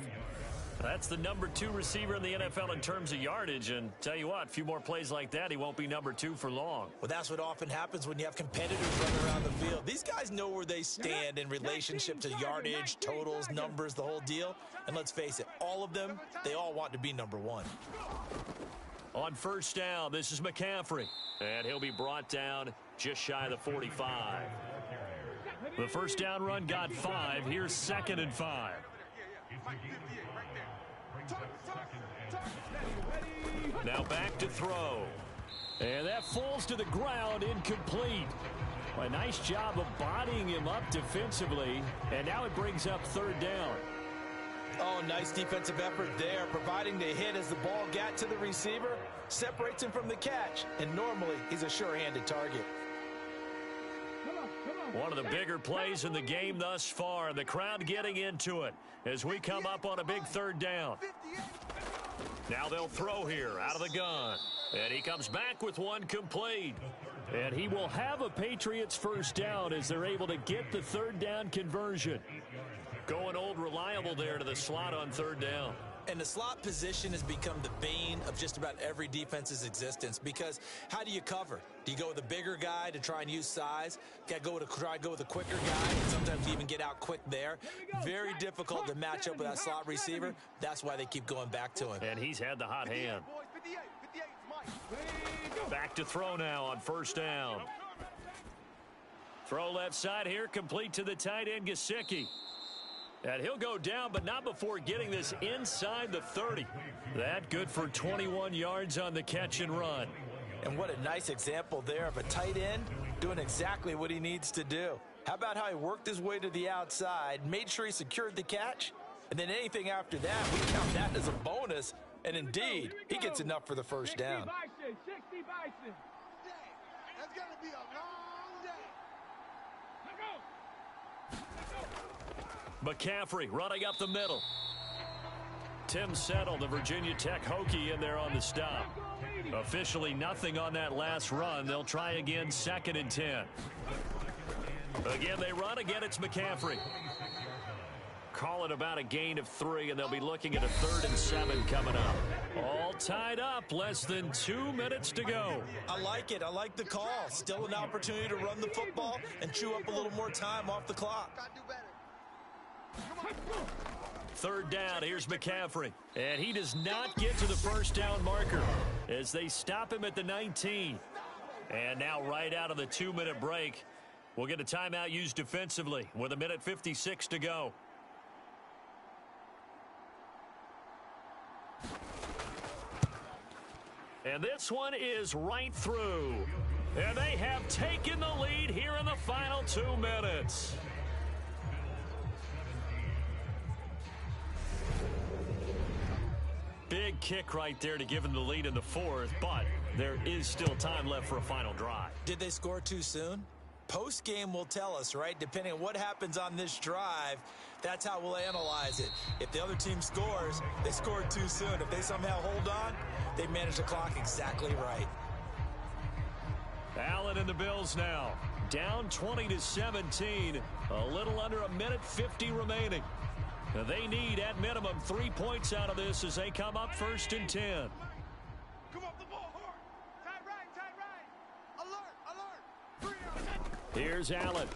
That's the number 2 receiver in the NFL in terms of yardage, and tell you what, a few more plays like that, he won't be number 2 for long. Well, that's what often happens when you have competitors running around the field. These guys know where they stand in relationship to yardage, totals, numbers, the whole deal. And let's face it, all of them, they all want to be number 1. On 1st down, this is McCaffrey, and he'll be brought down just shy of the 45. The 1st down run got 5. Here's 2nd and 5. Now back to throw. And that falls to the ground, incomplete. A nice job of bodying him up defensively. And now it brings up 3rd down. Oh, nice defensive effort there, providing the hit as the ball got to the receiver, separates him from the catch. And normally, he's a sure-handed target. One of the bigger plays in the game thus far. The crowd getting into it as we come up on a big 3rd down. Now they'll throw here out of the gun. And he comes back with one complete. And he will have a Patriots 1st down as they're able to get the 3rd down conversion. Going old reliable there to the slot on 3rd down. And the slot position has become the bane of just about every defense's existence, because how do you cover? Do you go with a bigger guy to try and use size? Got to try and go with a quicker guy, and sometimes you even get out quick there. Very difficult to match up with that slot receiver. That's why they keep going back to him. And he's had the hot hand. Back to throw now on 1st down. Throw left side here, complete to the tight end, Gesicki. And he'll go down, but not before getting this inside the 30. That good for 21 yards on the catch and run. And what a nice example there of a tight end doing exactly what he needs to do. How about how he worked his way to the outside, made sure he secured the catch, and then anything after that, we count that as a bonus. And indeed, he gets enough for the 1st down. 60 Bison. That's going to be a long day. McCaffrey running up the middle. Tim Settle, the Virginia Tech Hokie, in there on the stop. Officially nothing on that last run. They'll try again, 2nd and 10. Again, they run. Again, it's McCaffrey. Call it about a gain of 3, and they'll be looking at a 3rd and 7 coming up. All tied up, less than 2 minutes to go. I like it. I like the call. Still an opportunity to run the football and chew up a little more time off the clock. 3rd down, here's McCaffrey. And he does not get to the 1st down marker as they stop him at the 19. And now right out of the 2-minute break, we'll get a timeout used defensively with 1:56 to go. And this one is right through. And they have taken the lead here in the final 2 minutes. Big kick right there to give them the lead in the fourth, but there is still time left for a final drive. Did they score too soon? Post-game will tell us, right? Depending on what happens on this drive, that's how we'll analyze it. If the other team scores, they scored too soon. If they somehow hold on, they manage the clock exactly right. Allen and the Bills now down 20-17. A little under a minute 50 remaining. They need at minimum 3 points out of this as they come up 1st and 10. Come off the ball hard. Tight right. Alert. 3 out. Here's Allen.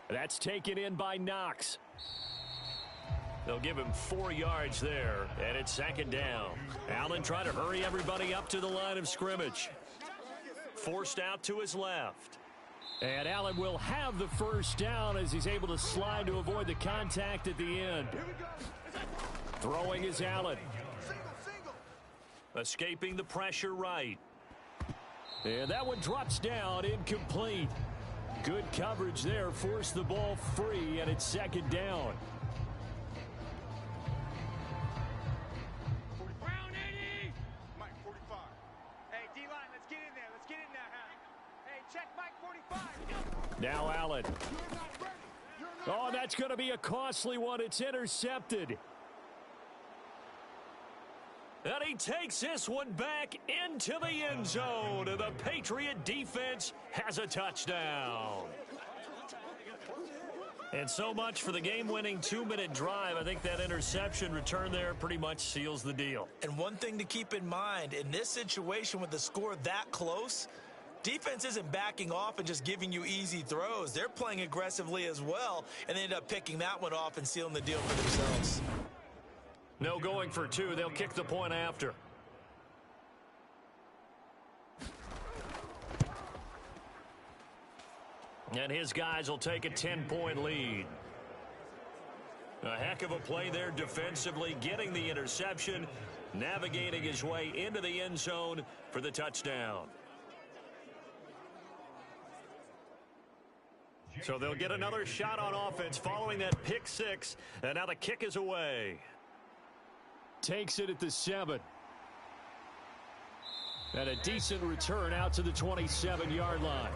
That's taken in by Knox. They'll give him 4 yards there, and it's 2nd down. Allen trying to hurry everybody up to the line of scrimmage. Forced out to his left. And Allen will have the 1st down as he's able to slide to avoid the contact at the end. Throwing is Allen. Escaping the pressure right. And that one drops down, incomplete. Good coverage there, forced the ball free, and it's 2nd down. Mike 45. Hey, D-line, let's get in there. Let's get in there, huh? Hey, check Mike 45. Now Allen. Oh, that's going to be a costly one. It's intercepted. And he takes this one back into the end zone. And the Patriot defense has a touchdown. And so much for the game-winning 2-minute drive. I think that interception return there pretty much seals the deal. And one thing to keep in mind, in this situation with the score that close, defense isn't backing off and just giving you easy throws. They're playing aggressively as well, and they end up picking that one off and sealing the deal for themselves. No going for 2. They'll kick the point after. And his guys will take a 10-point lead. A heck of a play there defensively, getting the interception, navigating his way into the end zone for the touchdown. So they'll get another shot on offense following that pick 6, and now the kick is away. Takes it at the 7. And a decent return out to the 27-yard line.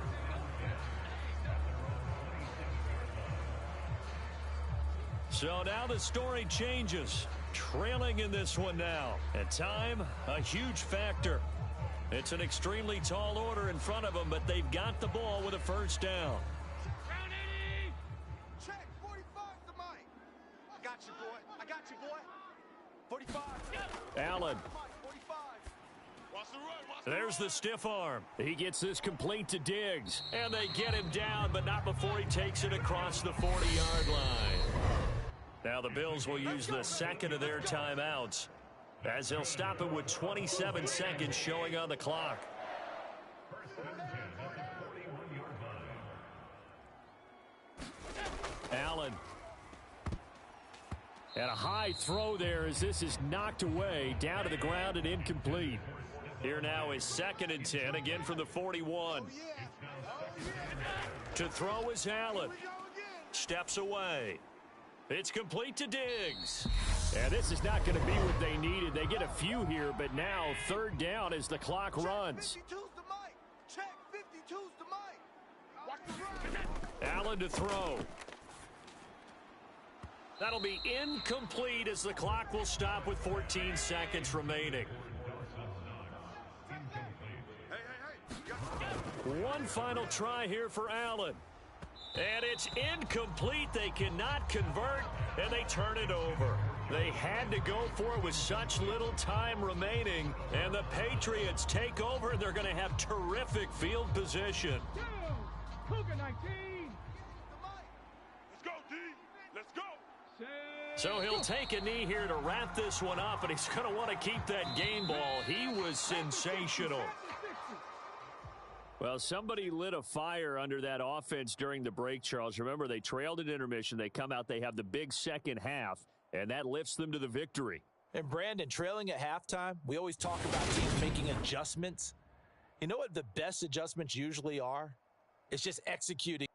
So now the story changes. Trailing in this one now. And time, a huge factor. It's an extremely tall order in front of them, but they've got the ball with a 1st down. Round 80. Check 45 to Mike. I got you, boy. 45. Allen. 45. Watch the run. There's the stiff arm. He gets this complete to Diggs. And they get him down, but not before he takes it across the 40-yard line. Now the Bills will use the 2nd of their timeouts as they'll stop it with 27 seconds showing on the clock. Allen. And a high throw there as this is knocked away, down to the ground and incomplete. Here now is 2nd and 10, again from the 41. To throw is Allen. Steps away. It's complete to Diggs. And this is not going to be what they needed. They get a few here, but now 3rd down as the clock runs. 52's to Mike. Check 52's to Mike. Watch the run. Allen to throw. That'll be incomplete as the clock will stop with 14 seconds remaining. One final try here for Allen. And it's incomplete. They cannot convert, and they turn it over. They had to go for it with such little time remaining, and the Patriots take over, and they're going to have terrific field position. Cougar 19. Let's go, D. Let's go. So he'll take a knee here to wrap this one up, and he's going to want to keep that game ball. He was sensational. Well, somebody lit a fire under that offense during the break, Charles. Remember, they trailed at intermission. They come out, they have the big second half, and that lifts them to the victory. And Brandon, trailing at halftime, we always talk about teams making adjustments. You know what the best adjustments usually are? It's just executing.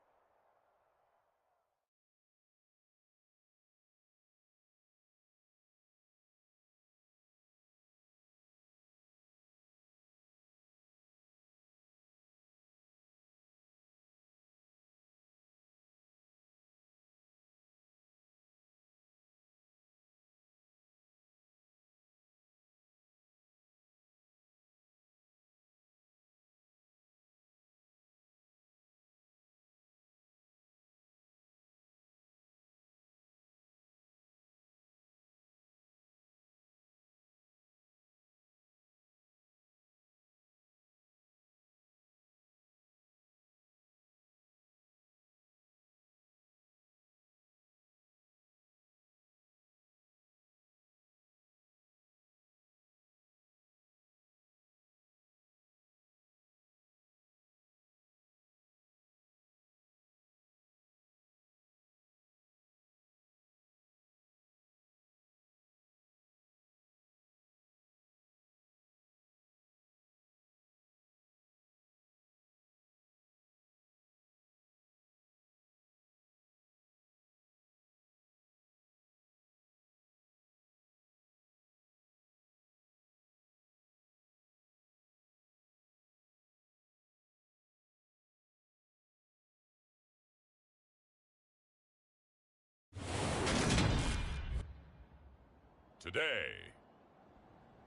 Today,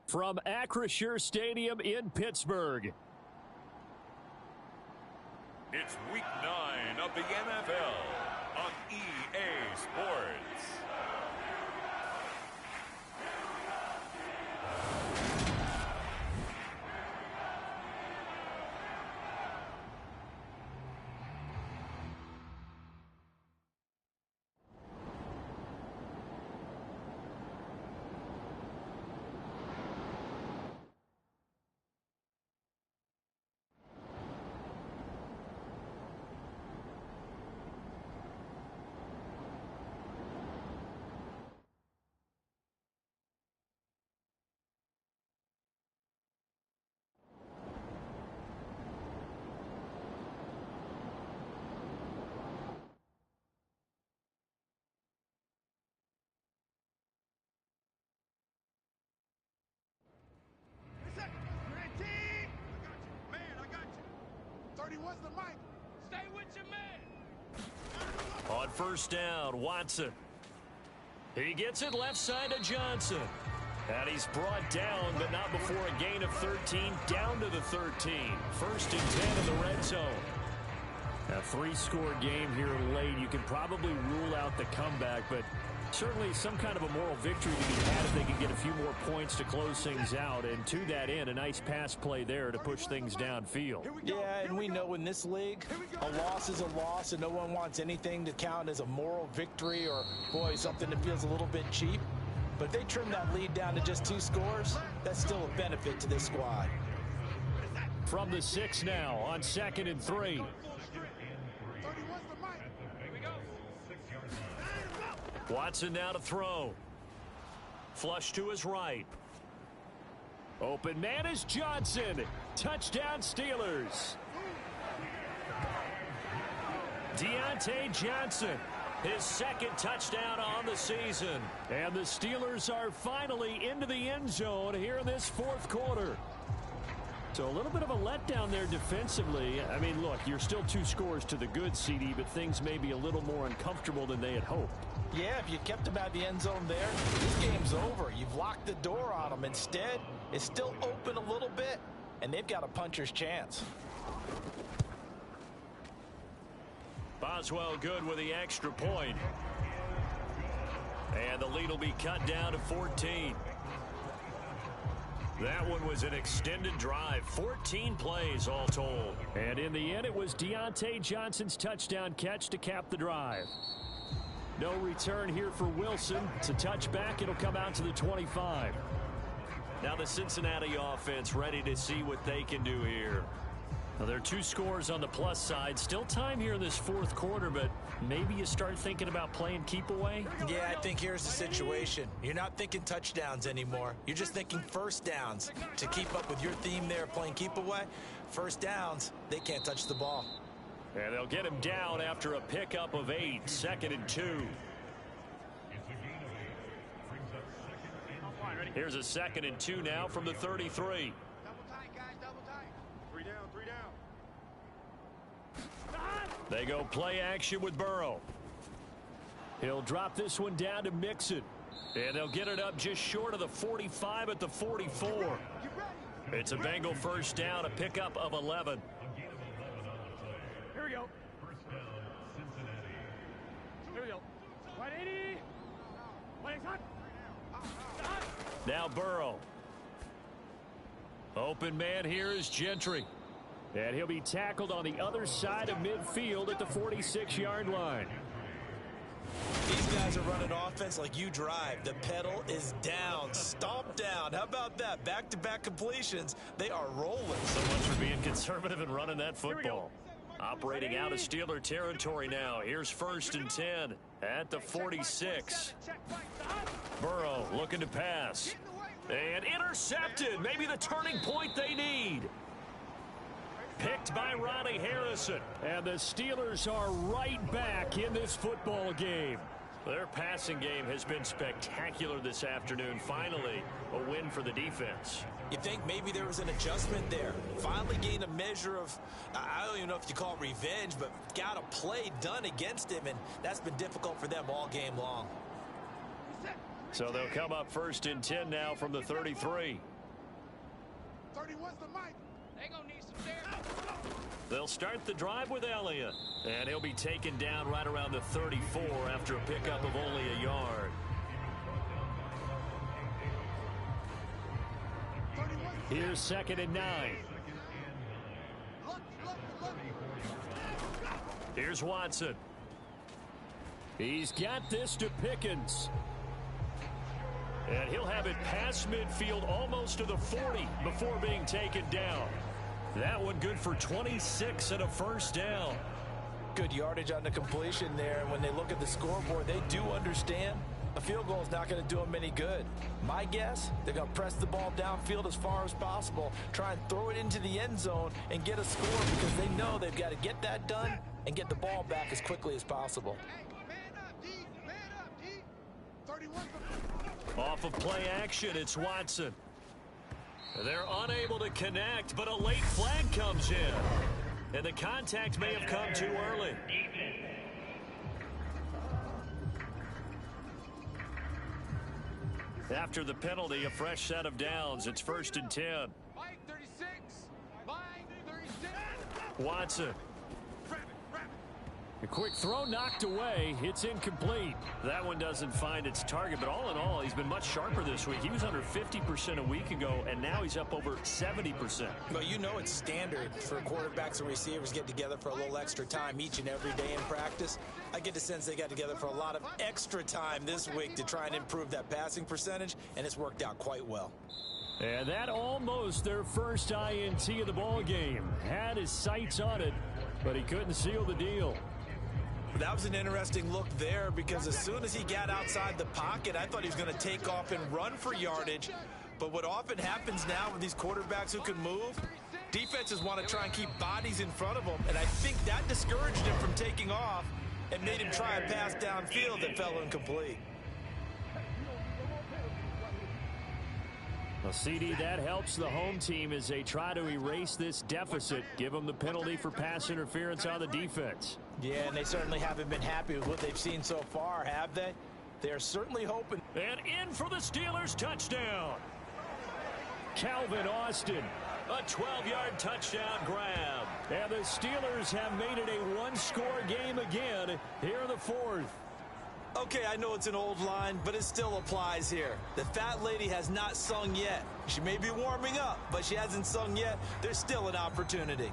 from Acrisure Stadium in Pittsburgh, it's Week 9 of the NFL on EA Sports. on first down, Watson. He gets it left side to Johnson. And he's brought down, but not before a gain of 13, down to the 13. First and 10 in the red zone. A three-score game here late. You can probably rule out the comeback, but certainly some kind of a moral victory to be had if they can get a few more points to close things out. And to that end, a nice pass play there to push things downfield. Yeah, and we know in this league, a loss is a loss, and no one wants anything to count as a moral victory or, boy, something that feels a little bit cheap. But if they trim that lead down to just 2 scores, that's still a benefit to this squad. From the 6 now on 2nd and 3. Watson now to throw. Flush to his right. Open man is Johnson. Touchdown Steelers. Deontay Johnson, his 2nd touchdown on the season. And the Steelers are finally into the end zone here in this 4th quarter. So a little bit of a letdown there defensively. I mean, look, you're still 2 scores to the good, CD, but things may be a little more uncomfortable than they had hoped. Yeah, if you kept them out of the end zone there, this game's over. You've locked the door on them. Instead, it's still open a little bit, and they've got a puncher's chance. Boswell good with the extra point. And the lead will be cut down to 14. That one was an extended drive, 14 plays all told. And in the end, it was Deontay Johnson's touchdown catch to cap the drive. No return here for Wilson. It's a touchback. It'll come out to the 25. Now the Cincinnati offense ready to see what they can do here. Well, there are 2 scores on the plus side. Still time here in this fourth quarter, but maybe you start thinking about playing keep away? Yeah, I think here's the situation. You're not thinking touchdowns anymore. You're just thinking first downs. To keep up with your theme there, playing keep away, first downs, they can't touch the ball. And they'll get him down after a pickup of 8, 2nd and 2. Here's a 2nd and 2 now from the 33. Double tight, guys, double tight. 3 down, 3 down. They go play action with Burrow. He'll drop this one down to Mixon. And they'll get it up just short of the 45 at the 44. It's a Bengal first down, a pickup of 11. Here we go. Here we go. 180. 180. Now Burrow. Open man here is Gentry. And he'll be tackled on the other side of midfield at the 46-yard line. These guys are running offense like you drive. The pedal is down, stomp down. How about that? Back-to-back completions. They are rolling. So much for being conservative and running that football. Operating out of Steeler territory now. Here's 1st and 10 at the 46. Burrow looking to pass. And intercepted. Maybe the turning point they need. Picked by Ronnie Harrison. And the Steelers are right back in this football game. Their passing game has been spectacular this afternoon. Finally, a win for the defense. You think maybe there was an adjustment there. Finally gained a measure of, I don't even know if you call it revenge, but got a play done against him, and that's been difficult for them all game long. So they'll come up 1st and 10 now from the 33. 31's the mic. They gonna need some there. They'll start the drive with Elliott. And he'll be taken down right around the 34 after a pickup of only a yard. Here's 2nd and 9. Here's Watson. He's got this to Pickens. And he'll have it past midfield almost to the 40 before being taken down. That one good for 26 and a first down. Good yardage on the completion there. And when they look at the scoreboard, they do understand a field goal is not going to do them any good. My guess, they're going to press the ball downfield as far as possible, try and throw it into the end zone and get a score because they know they've got to get that done and get the ball back as quickly as possible. Off of play action, it's Watson. They're unable to connect, but a late flag comes in. And the contact may have come too early. After the penalty, a fresh set of downs. It's 1st and 10. Mike 36. Mike 36. Watson. A quick throw knocked away. It's incomplete. That one doesn't find its target, but all in all, he's been much sharper this week. He was under 50% a week ago, and now he's up over 70%. Well, you know it's standard for quarterbacks and receivers get together for a little extra time each and every day in practice. I get the sense they got together for a lot of extra time this week to try and improve that passing percentage, and it's worked out quite well. And that almost their first INT of the ball game. Had his sights on it, but he couldn't seal the deal. That was an interesting look there because as soon as he got outside the pocket, I thought he was going to take off and run for yardage. But what often happens now with these quarterbacks who can move, defenses want to try and keep bodies in front of them. And I think that discouraged him from taking off and made him try a pass downfield that fell incomplete. Well, CD, that helps the home team as they try to erase this deficit. Give them the penalty for pass interference on the defense. Yeah, and they certainly haven't been happy with what they've seen so far, have they? They're certainly hoping. And in for the Steelers touchdown. Calvin Austin, a 12-yard touchdown grab. And the Steelers have made it a one-score game again here in the fourth. Okay, I know it's an old line, but it still applies here. The fat lady has not sung yet. She may be warming up, but she hasn't sung yet. There's still an opportunity.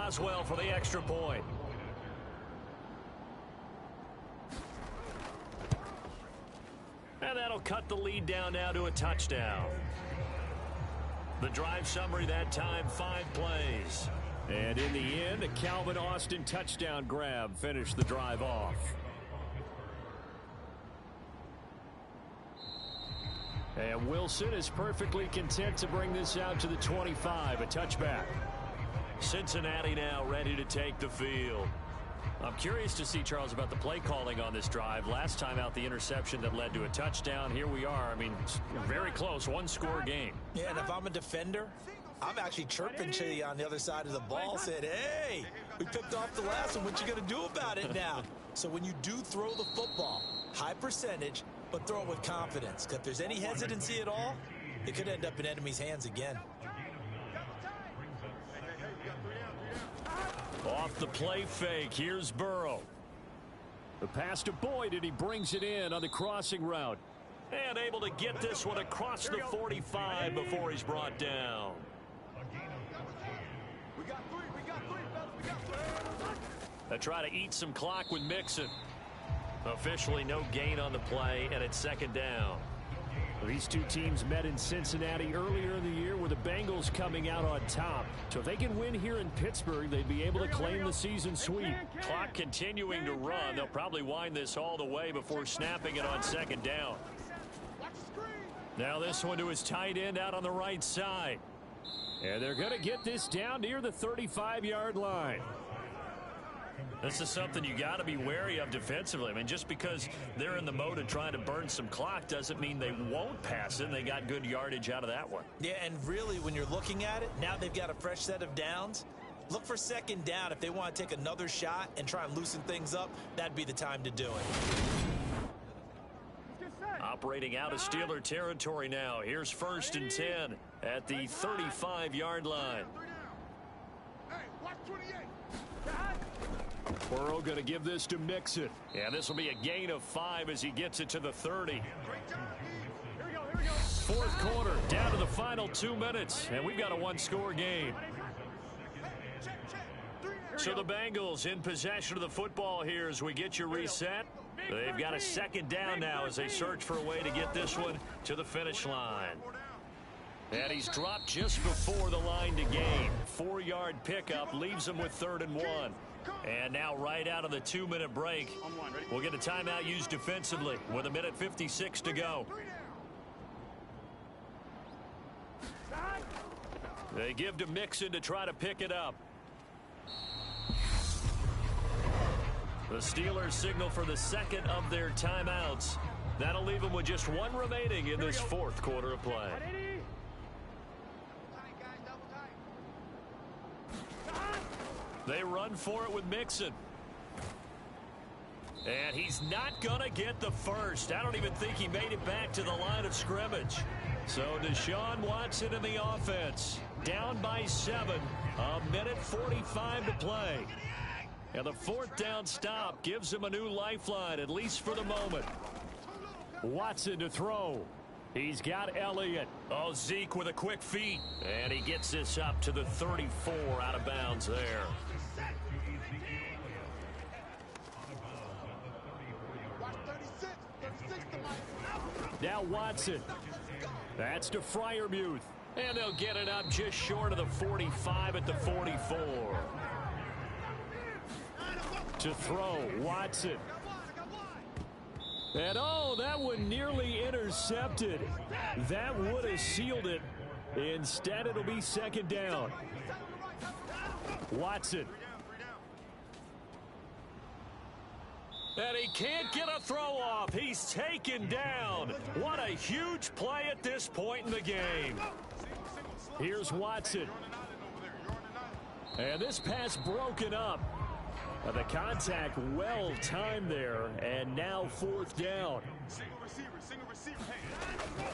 Boswell for the extra point. And that'll cut the lead down now to a touchdown. The drive summary that time, 5 plays. And in the end, a Calvin Austin touchdown grab finished the drive off. And Wilson is perfectly content to bring this out to the 25, a touchback. Cincinnati now ready to take the field. I'm curious to see, Charles, about the play calling on this drive. Last time out, the interception that led to a touchdown. Here we are. I mean, very close, 1-score game. Yeah, and if I'm a defender, I'm actually chirping to you on the other side of the ball, saying, hey, we picked off the last one. What you going to do about it now? So when you do throw the football, high percentage, but throw it with confidence. Because if there's any hesitancy at all, it could end up in enemy's hands again. Off the play fake, here's Burrow. The pass to Boyd, and he brings it in on the crossing route. And able to get this one across the 45 before he's brought down. They try to eat some clock with Mixon. Officially no gain on the play, and it's 2nd down. These two teams met in Cincinnati earlier in the year with the Bengals coming out on top. So if they can win here in Pittsburgh, they'd be able to claim the season sweep. Clock continuing to run. They'll probably wind this all the way before snapping it on 2nd down. Now this one to his tight end out on the right side. And they're going to get this down near the 35-yard line. This is something you got to be wary of defensively. I mean, just because they're in the mode of trying to burn some clock doesn't mean they won't pass it. And they got good yardage out of that one. Yeah, and really, when you're looking at it, now they've got a fresh set of downs. Look for 2nd down. If they want to take another shot and try and loosen things up, that'd be the time to do it. Operating out of Steeler territory now. Here's 1st and 10 at the 35-yard line. Burrow going to give this to Mixon. Yeah, this will be a gain of 5 as he gets it to the 30. 4th quarter, down to the final 2 minutes, and we've got a 1-score game. So the Bengals in possession of the football here as we get you reset. They've got a 2nd down now as they search for a way to get this one to the finish line. And he's dropped just before the line to gain. 4-yard pickup leaves him with 3rd and 1. And now right out of the 2-minute break, we'll get a timeout used defensively with 1:56 to go. They give to Mixon to try to pick it up. The Steelers signal for the 2nd of their timeouts. That'll leave them with just 1 remaining in this 4th quarter of play. They run for it with Mixon. And he's not going to get the first. I don't even think he made it back to the line of scrimmage. So Deshaun Watson in the offense. Down by 7. 1:45 to play. And the 4th down stop gives him a new lifeline, at least for the moment. Watson to throw. He's got Elliott. Oh, Zeke with a quick feet. And he gets this up to the 34 out of bounds there. Now Watson. That's to Freiermuth. And they'll get it up just short of the 45 at the 44. To throw, Watson. And oh, that one nearly intercepted. That would have sealed it. Instead, it'll be 2nd down. Watson. And he can't get a throw off. He's taken down. What a huge play at this point in the game. Here's Watson. And this pass broken up. The contact well timed there, and now 4th down.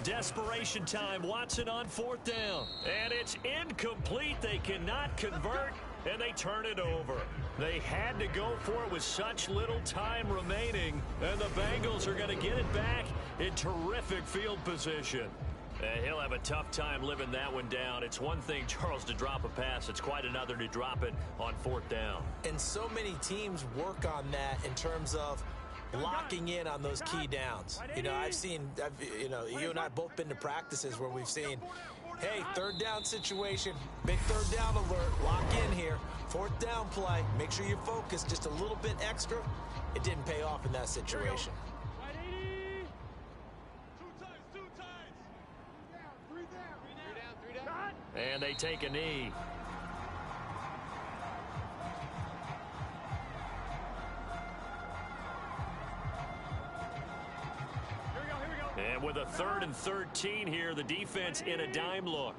Desperation time. Watson on 4th down. And it's incomplete. They cannot convert, and they turn it over. They had to go for it with such little time remaining, and the Bengals are going to get it back in terrific field position. And he'll have a tough time living that one down. It's one thing, Charles, to drop a pass. It's quite another to drop it on 4th down. And so many teams work on that in terms of locking in on those key downs. You know, you and I have both been to practices where we've seen, hey, 3rd down situation, big 3rd down alert, lock in here, 4th down play, make sure you focus just a little bit extra. It didn't pay off in that situation. And they take a knee. And with a 3rd and 13 here, the defense in a dime look.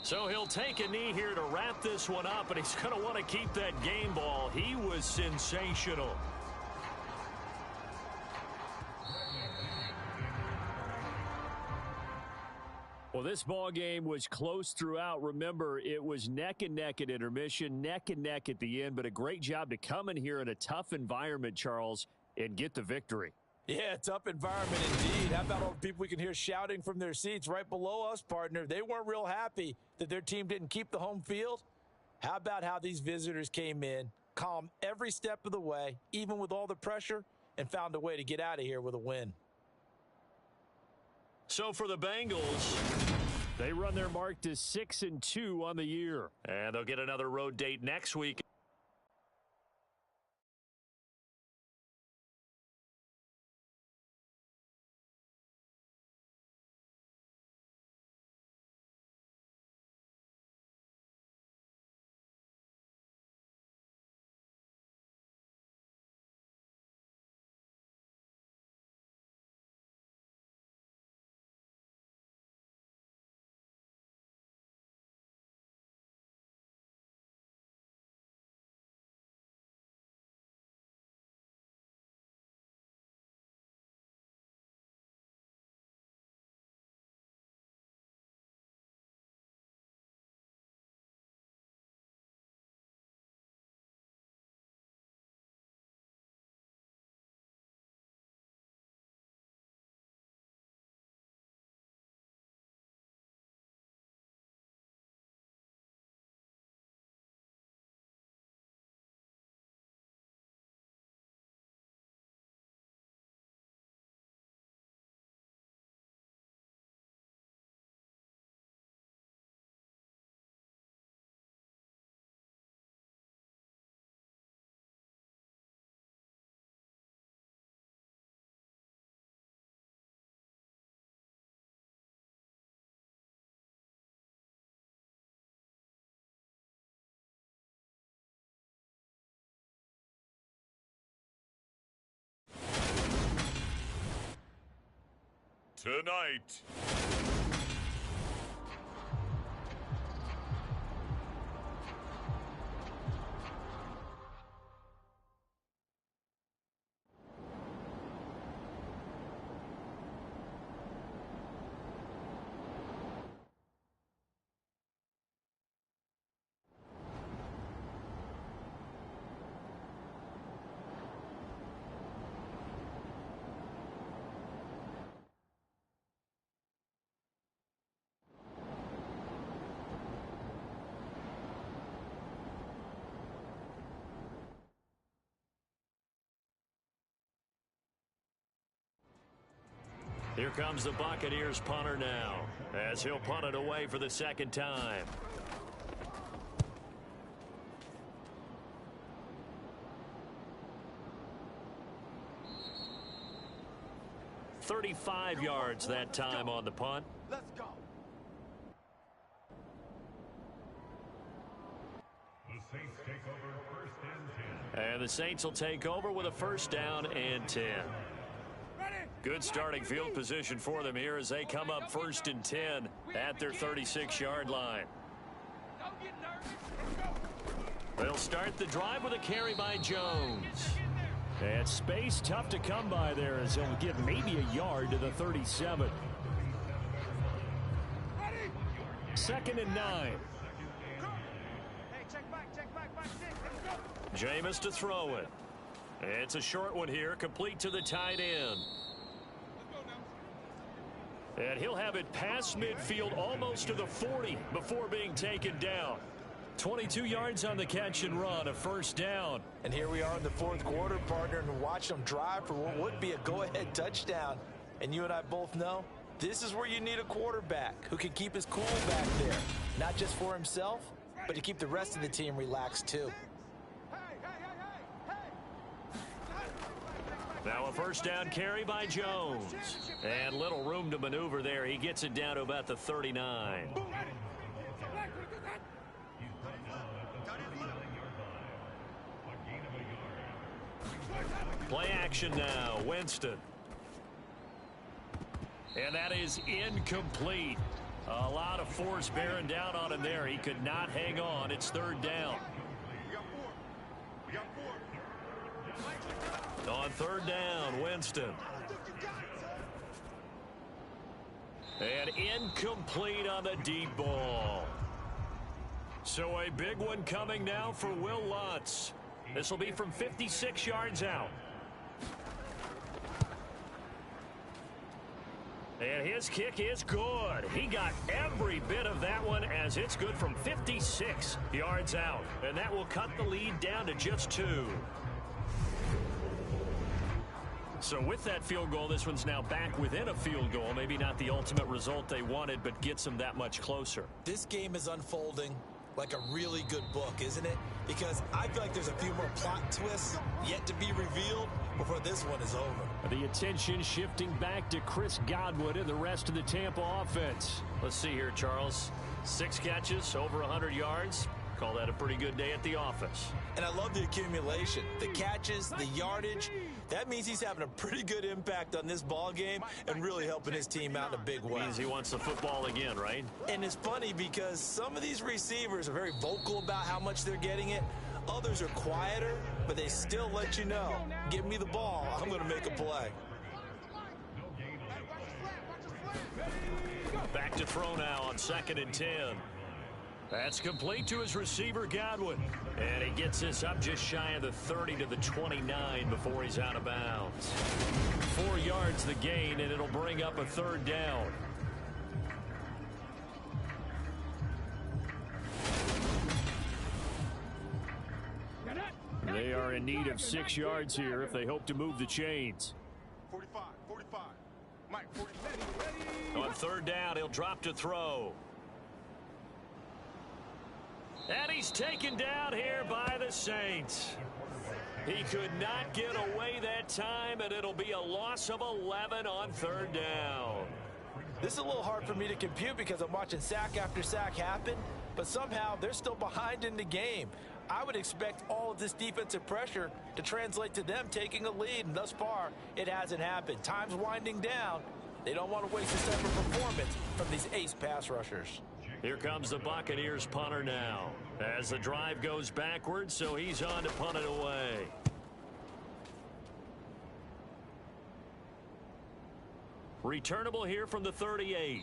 So he'll take a knee here to wrap this one up, and he's going to want to keep that game ball. He was sensational. Well, this ball game was close throughout. Remember, it was neck and neck at intermission, neck and neck at the end, but a great job to come in here in a tough environment, Charles, and get the victory. Yeah, tough environment indeed. How about all the people we can hear shouting from their seats right below us, partner? They weren't real happy that their team didn't keep the home field. How about how these visitors came in, calm every step of the way, even with all the pressure, and found a way to get out of here with a win. So for the Bengals, they run their mark to 6-2 on the year. And they'll get another road date next week. Tonight, here comes the Buccaneers punter now, as he'll punt it away for the 2nd time. "35 yards that time on the punt." Let's go. And the Saints will take over with a 1st down and 10. Good starting field position for them here as they come up 1st and 10 at their 36-yard line. They'll start the drive with a carry by Jones. And space tough to come by there as he'll get maybe a yard to the 37. 2nd and 9. Hey, check back, 6. Let's go. Jameis to throw it. It's a short one here, complete to the tight end. And he'll have it past midfield almost to the 40 before being taken down. 22 yards on the catch and run, a first down. And here we are in the fourth quarter, partner, and watch them drive for what would be a go-ahead touchdown. And you and I both know this is where you need a quarterback who can keep his cool back there. Not just for himself, but to keep the rest of the team relaxed too. Now a first down carry by Jones. And little room to maneuver there. He gets it down to about the 39. Play action now. Winston. And that is incomplete. A lot of force bearing down on him there. He could not hang on. It's third down. On third down, Winston. And incomplete on the deep ball. So a big one coming now for Will Lutz. This will be from 56 yards out. And his kick is good. He got every bit of that one as it's good from 56 yards out. And that will cut the lead down to just 2. So with that field goal, this one's now back within a field goal. Maybe not the ultimate result they wanted, but gets them that much closer. This game is unfolding like a really good book, isn't it? Because I feel like there's a few more plot twists yet to be revealed before this one is over. The attention shifting back to Chris Godwin and the rest of the Tampa offense. Let's see here, Charles. 6 catches, over 100 yards. Call that a pretty good day at the office. And I love the accumulation, the catches, the yardage. That means he's having a pretty good impact on this ball game and really helping his team out in a big way. Means he wants the football again, right? And it's funny because some of these receivers are very vocal about how much they're getting it. Others are quieter, but they still let you know, give me the ball, I'm going to make a play. Back to throw now on 2nd and 10. That's complete to his receiver, Godwin. And he gets this up just shy of the 30 to the 29 before he's out of bounds. 4 yards the gain, and it'll bring up a third down. They are in need of 6 yards here if they hope to move the chains. 45. Mike, 40. On third down, he'll drop to throw. And he's taken down here by the Saints. He could not get away that time, and it'll be a loss of 11 on third down. This is a little hard for me to compute because I'm watching sack after sack happen, but somehow they're still behind in the game. I would expect all of this defensive pressure to translate to them taking a lead, and thus far, it hasn't happened. Time's winding down. They don't want to waste this type of performance from these ace pass rushers. Here comes the Buccaneers punter now as the drive goes backwards, so he's on to punt it away. Returnable here from the 38.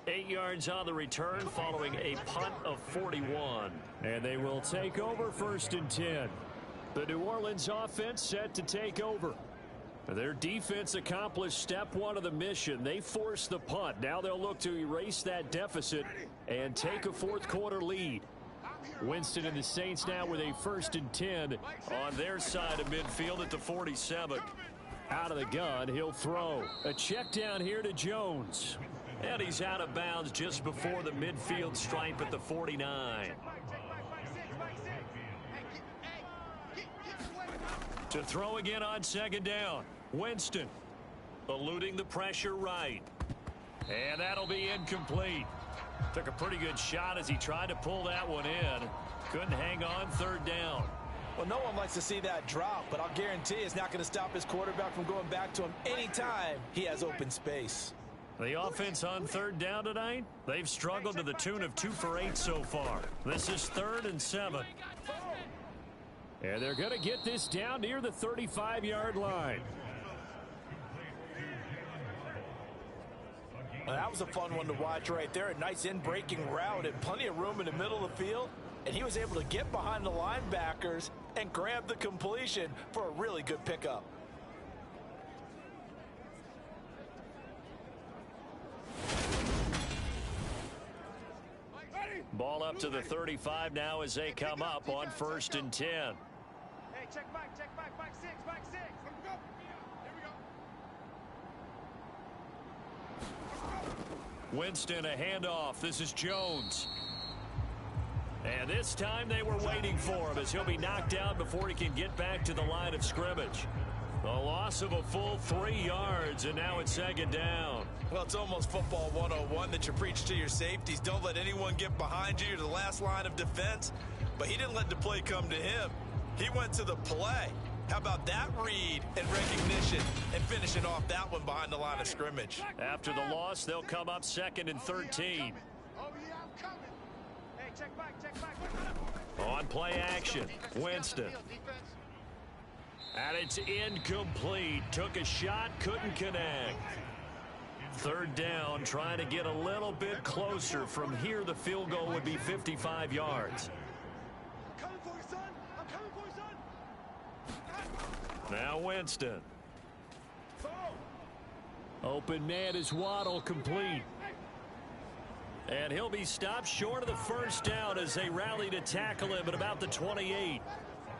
8 yards on the return following a punt of 41. And they will take over 1st and 10. The New Orleans offense set to take over. Their defense accomplished step 1 of the mission. They forced the punt. Now they'll look to erase that deficit and take a fourth quarter lead. Winston and the Saints now with a 1st and 10 on their side of midfield at the 47. Out of the gun, he'll throw. A check down here to Jones. And he's out of bounds just before the midfield stripe at the 49. To throw again on 2nd down. Winston eluding the pressure right. And that'll be incomplete. Took a pretty good shot as he tried to pull that one in. Couldn't hang on 3rd down. Well, no one likes to see that drop, but I'll guarantee it's not going to stop his quarterback from going back to him anytime he has open space. The offense on 3rd down tonight, they've struggled to the tune of 2 for 8 so far. This is 3rd and 7. And they're going to get this down near the 35-yard line. Well, that was a fun one to watch right there. A nice in-breaking route and plenty of room in the middle of the field. And he was able to get behind the linebackers and grabbed the completion for a really good pickup. Ball up to the 35 now as they come up on 1st and 10. Hey, check back, back six, back six. Here we go. Winston, a handoff. This is Jones. And this time they were waiting for him as he'll be knocked down before he can get back to the line of scrimmage. A loss of a full 3 yards, and now it's 2nd down. Well, it's almost football 101 that you preach to your safeties. Don't let anyone get behind you. You're the last line of defense. But he didn't let the play come to him. He went to the play. How about that read and recognition and finishing off that one behind the line of scrimmage? After the loss, they'll come up 2nd and 13. Oh, yeah, I'm coming. Hey, check back. On play action, Winston. And it's incomplete. Took a shot, couldn't connect. 3rd down, trying to get a little bit closer. From here, the field goal would be 55 yards. I'm coming for you, son. I'm coming for you, son. Now Winston. Open man is Waddle, complete. And he'll be stopped short of the 1st down as they rally to tackle him at about the 28.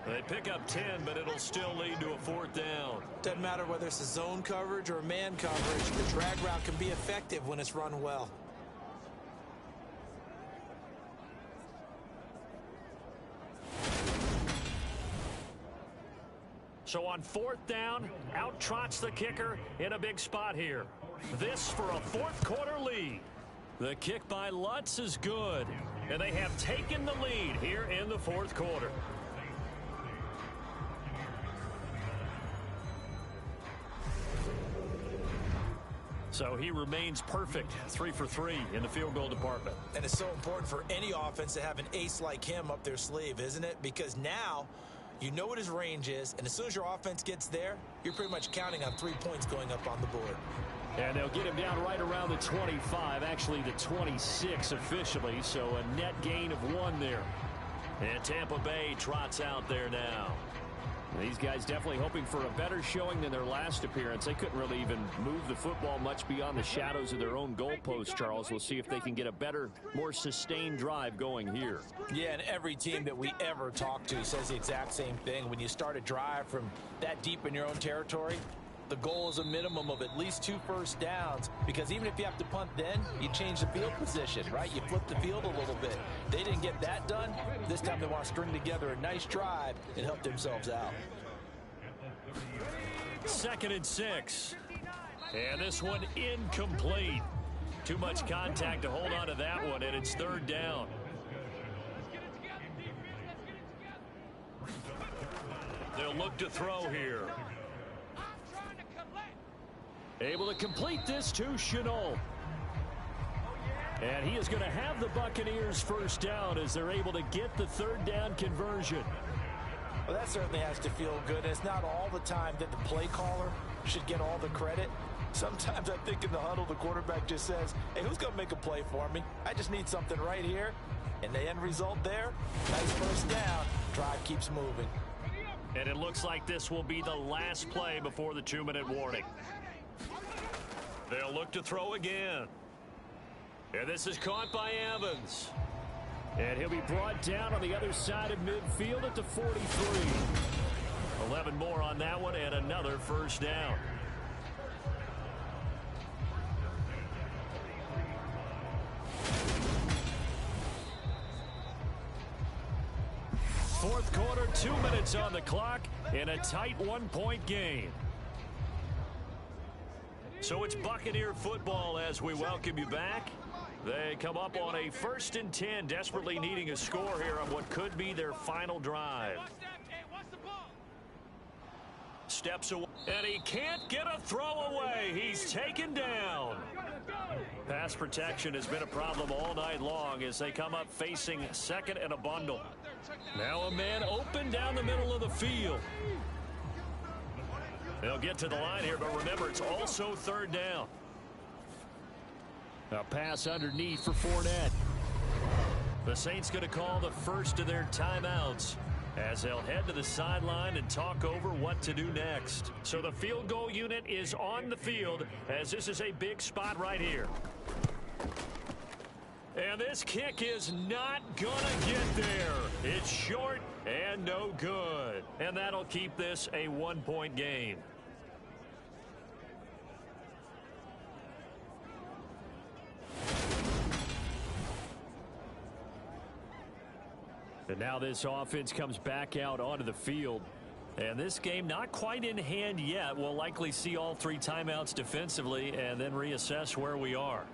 They pick up 10, but it'll still lead to a 4th down. Doesn't matter whether it's a zone coverage or a man coverage. The drag route can be effective when it's run well. So on 4th down, out trots the kicker in a big spot here. This for a 4th quarter lead. The kick by Lutz is good, and they have taken the lead here in the 4th quarter. So he remains perfect, 3 for 3 in the field goal department. And it's so important for any offense to have an ace like him up their sleeve, isn't it? Because now you know what his range is, and as soon as your offense gets there, you're pretty much counting on 3 points going up on the board. And they'll get him down right around the 25, actually the 26 officially, so a net gain of 1 there. And Tampa Bay trots out there now. These guys definitely hoping for a better showing than their last appearance. They couldn't really even move the football much beyond the shadows of their own goalposts, Charles. We'll see if they can get a better, more sustained drive going here. Yeah, and every team that we ever talk to says the exact same thing. When you start a drive from that deep in your own territory, the goal is a minimum of at least 2 first downs, because even if you have to punt then, you change the field position, right? You flip the field a little bit. They didn't get that done. This time they want to string together a nice drive and help themselves out. 2nd and 6. And this one incomplete. Too much contact to hold on to that one, and it's 3rd down. They'll look to throw here. Able to complete this to Chenault. And he is going to have the Buccaneers 1st down as they're able to get the 3rd down conversion. Well, that certainly has to feel good. It's not all the time that the play caller should get all the credit. Sometimes I think in the huddle, the quarterback just says, hey, who's going to make a play for me? I just need something right here. And the end result there, nice 1st down. Drive keeps moving. And it looks like this will be the last play before the 2-minute warning. They'll look to throw again. And this is caught by Evans. And he'll be brought down on the other side of midfield at the 43. 11 more on that one and another 1st down. Fourth quarter, 2 minutes on the clock in a tight 1-point game. So it's Buccaneer football as we welcome you back. They come up on a 1st and 10, desperately needing a score here on what could be their final drive. Steps away, and he can't get a throw away. He's taken down. Pass protection has been a problem all night long as they come up facing 2nd and a bundle. Now a man open down the middle of the field. They'll get to the line here, but remember, it's also 3rd down. A pass underneath for Fournette. The Saints going to call the first of their timeouts. as they'll head to the sideline and talk over what to do next. So the field goal unit is on the field as this is a big spot right here. And this kick is not going to get there. It's short and no good. And that'll keep this a one-point game. And now this offense comes back out onto the field. And this game not quite in hand yet. We'll likely see all three timeouts defensively and then reassess where we are.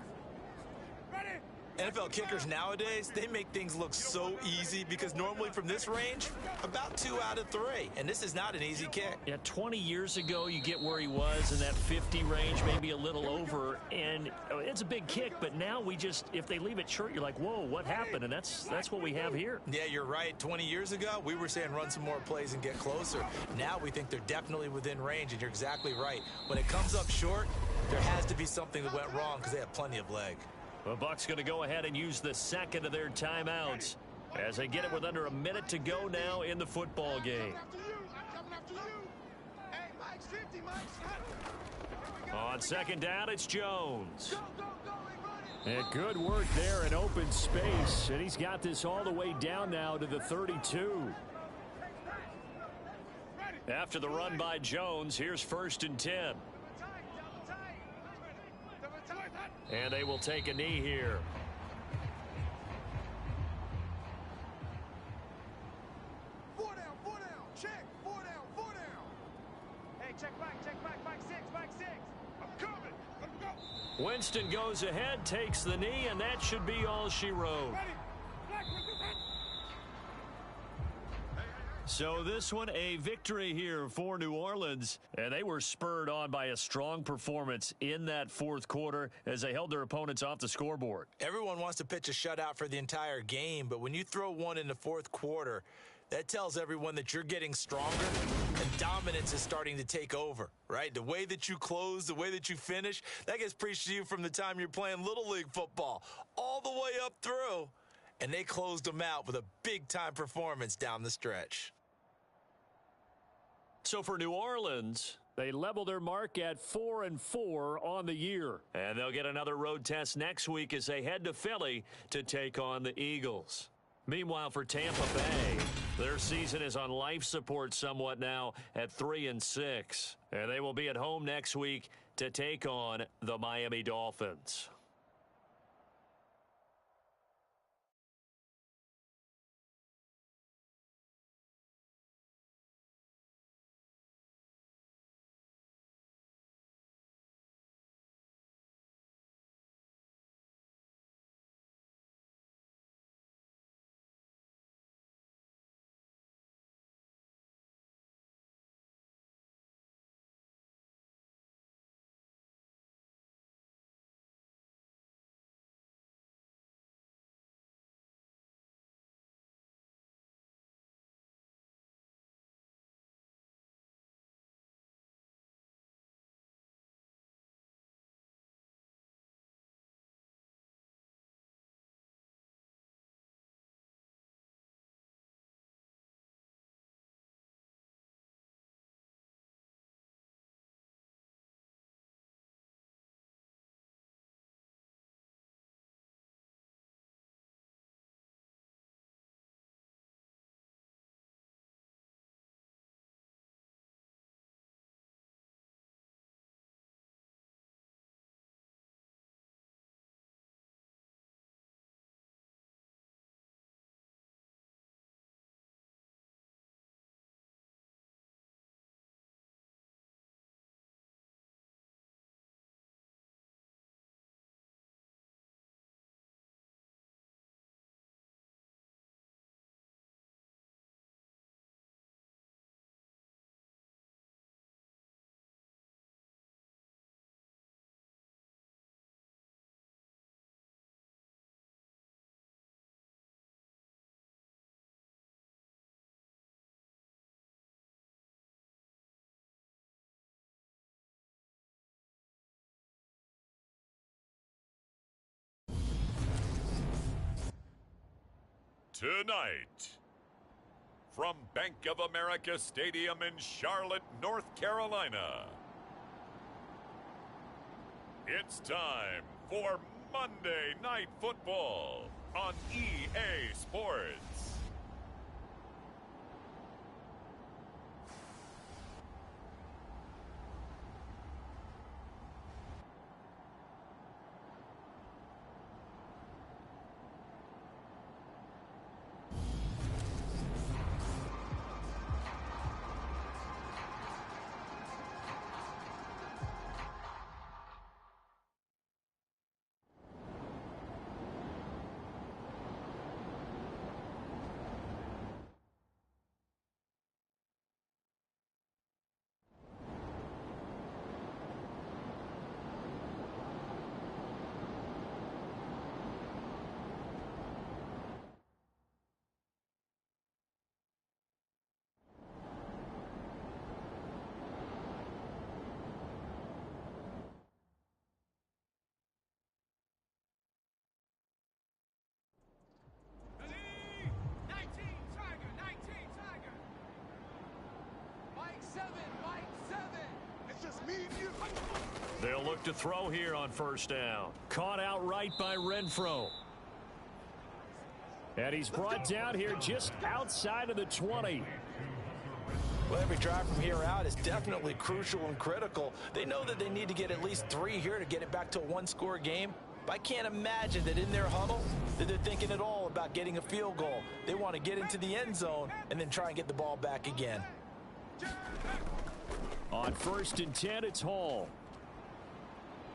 NFL kickers nowadays, they make things look so easy because normally from this range, about 2 out of 3. And this is not an easy kick. Yeah, 20 years ago, you get where he was in that 50 range, maybe a little over. And it's a big kick, but now we just, if they leave it short, you're like, whoa, what happened? And that's what we have here. Yeah, you're right. 20 years ago, we were saying run some more plays and get closer. Now we think they're definitely within range, and you're exactly right. When it comes up short, there has to be something that went wrong because they have plenty of leg. The Bucs going to go ahead and use the second of their timeouts as they get it with under a minute to go now in the football game. On second down, it's Jones. And good work there in open space, and he's got this all the way down now to the 32. After the run by Jones, here's 1st and 10. And they will take a knee here. Four down, check, four down. Hey, check back, 6. I'm coming, let's go. Winston goes ahead, takes the knee, and that should be all she wrote. So this one, a victory here for New Orleans, and they were spurred on by a strong performance in that fourth quarter as they held their opponents off the scoreboard. Everyone wants to pitch a shutout for the entire game, but when you throw one in the fourth quarter, that tells everyone that you're getting stronger and dominance is starting to take over, right? The way that you close, the way that you finish, that gets preached to you from the time you're playing Little League football all the way up through, and they closed them out with a big-time performance down the stretch. So for New Orleans, they level their mark at 4-4 on the year. And they'll get another road test next week as they head to Philly to take on the Eagles. Meanwhile, for Tampa Bay, their season is on life support somewhat now at 3-6. And they will be at home next week to take on the Miami Dolphins. Tonight, from Bank of America Stadium in Charlotte, North Carolina. It's time for Monday Night Football on EA Sports. They'll look to throw here on first down. Caught outright by Renfro. And he's brought down here just outside of the 20. Well, every drive from here out is definitely crucial and critical. They know that they need to get at least 3 here to get it back to a one-score game. But I can't imagine that in their huddle that they're thinking at all about getting a field goal. They want to get into the end zone and then try and get the ball back again. On 1st and 10, it's Hall.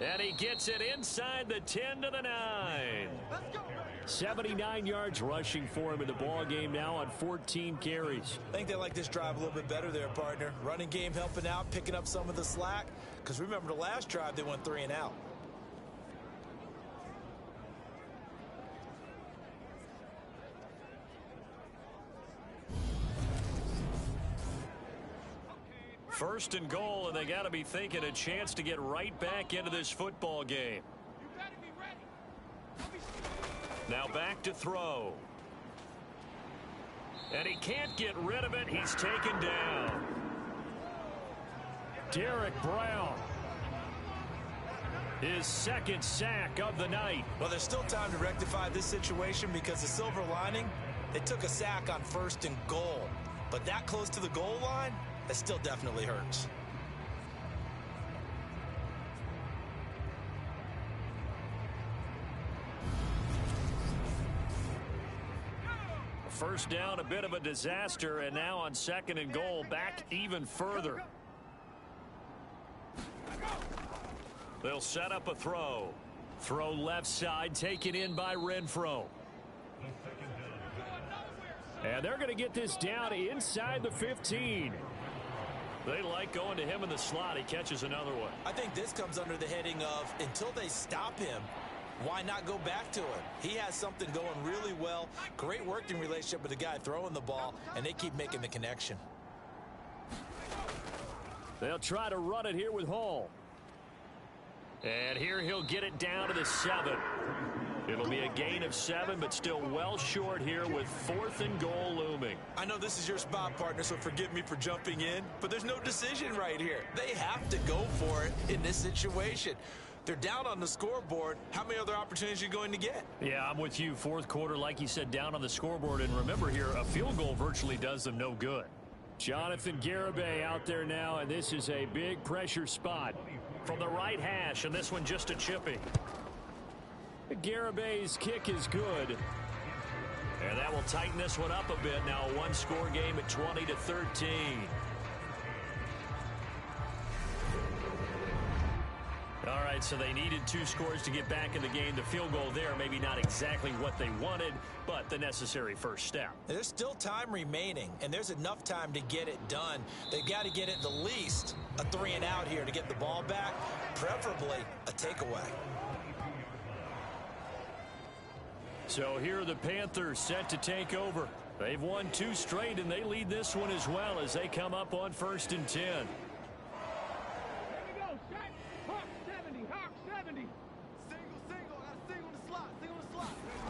And he gets it inside the 10 to the 9. 79 yards rushing for him in the ball game now on 14 carries. I think they like this drive a little bit better there, partner. Running game helping out, picking up some of the slack. Because remember the last drive, they went 3 and out. First and goal, and they got to be thinking a chance to get right back into this football game. Now back to throw. And he can't get rid of it. He's taken down. Derek Brown. His second sack of the night. Well, there's still time to rectify this situation because the silver lining, they took a sack on 1st and goal. But that close to the goal line, that still definitely hurts. First down, a bit of a disaster, and now on 2nd and goal, back even further. They'll set up a throw. Throw left side, taken in by Renfro. And they're going to get this down inside the 15. They like going to him in the slot. He catches another one. I think this comes under the heading of until they stop him, why not go back to him? He has something going really well. Great working relationship with the guy throwing the ball, and they keep making the connection. They'll try to run it here with Hall. And here he'll get it down to the 7. It'll be a gain of 7, but still well short here with 4th and goal looming. I know this is your spot, partner, so forgive me for jumping in, but there's no decision right here. They have to go for it in this situation. They're down on the scoreboard. How many other opportunities are you going to get? Yeah, I'm with you. 4th quarter, like you said, down on the scoreboard. And remember here, a field goal virtually does them no good. Jonathan Garibay out there now, and this is a big pressure spot. From the right hash, and this one just a chipping. Garibay's kick is good. And that will tighten this one up a bit. Now a one-score game at 20-13. All right, so they needed 2 scores to get back in the game. The field goal there, maybe not exactly what they wanted, but the necessary first step. There's still time remaining, and there's enough time to get it done. They've got to get at the least a 3 and out here to get the ball back, preferably a takeaway. So here are the Panthers set to take over. They've won 2 straight, and they lead this one as well as they come up on 1st and 10. Here we go, set. Hawk 70, Hawk 70. Single, got a single in the slot,